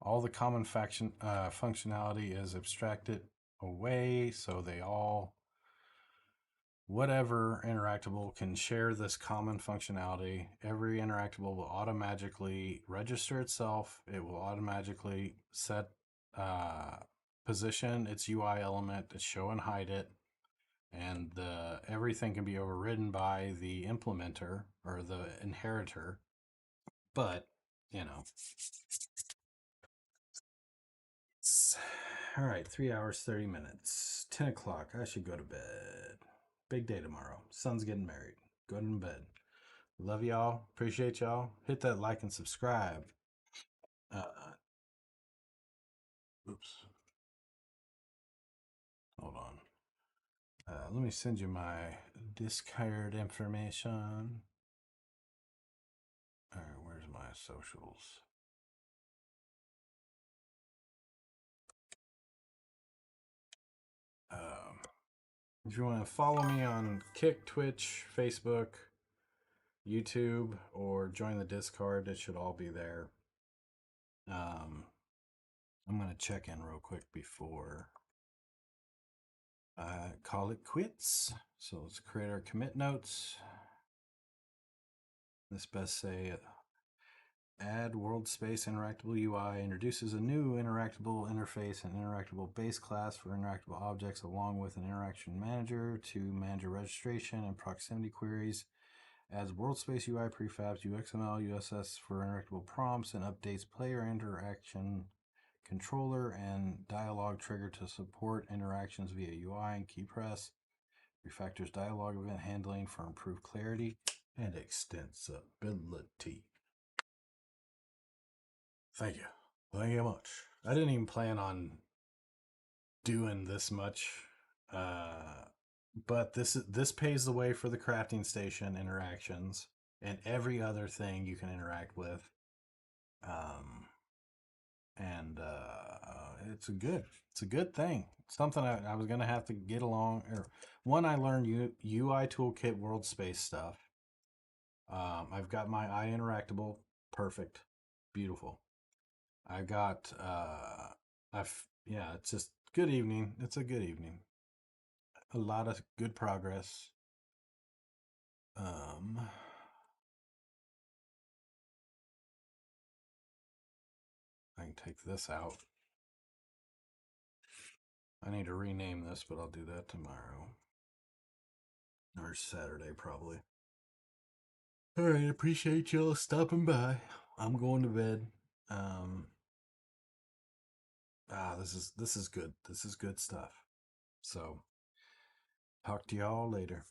All the common functionality is abstracted away, so they all, whatever interactable can share this common functionality. Every interactable will automatically register itself. It will automatically set position its UI element to show and hide it, and everything can be overridden by the implementer or the inheritor. But you know, it's all right. 3 hours, 30 minutes. 10 o'clock. I should go to bed. Big day tomorrow. Son's getting married. Going to bed. Love y'all. Appreciate y'all. Hit that like and subscribe. Oops. Hold on. Let me send you my Discord information. All right, where's my socials? If you want to follow me on Kick, Twitch, Facebook, YouTube, or join the Discord, it should all be there. I'm going to check in real quick before I call it quits. So let's create our commit notes. This best say add world space interactable UI introduces a new interactable interface and interactable base class for interactable objects along with an interaction manager to manage registration and proximity queries. Adds world space UI prefabs, UXML, USS for interactable prompts, and updates player interaction controller and dialogue trigger to support interactions via UI and key press. Refactors dialogue event handling for improved clarity and extensibility. Thank you. Thank you much. I didn't even plan on doing this much, but this paves the way for the crafting station interactions and every other thing you can interact with. Um, and it's a good thing. Something I was gonna have to get along. Or one, I learned UI toolkit world space stuff. I've got my eye interactable, perfect, beautiful. I got I've yeah, it's just good evening. It's a good evening. A lot of good progress. Um I can take this out. I need to rename this, but I'll do that tomorrow. Or Saturday probably. All right, appreciate y'all stopping by. I'm going to bed. Um this is good. This is good stuff. So talk to y'all later.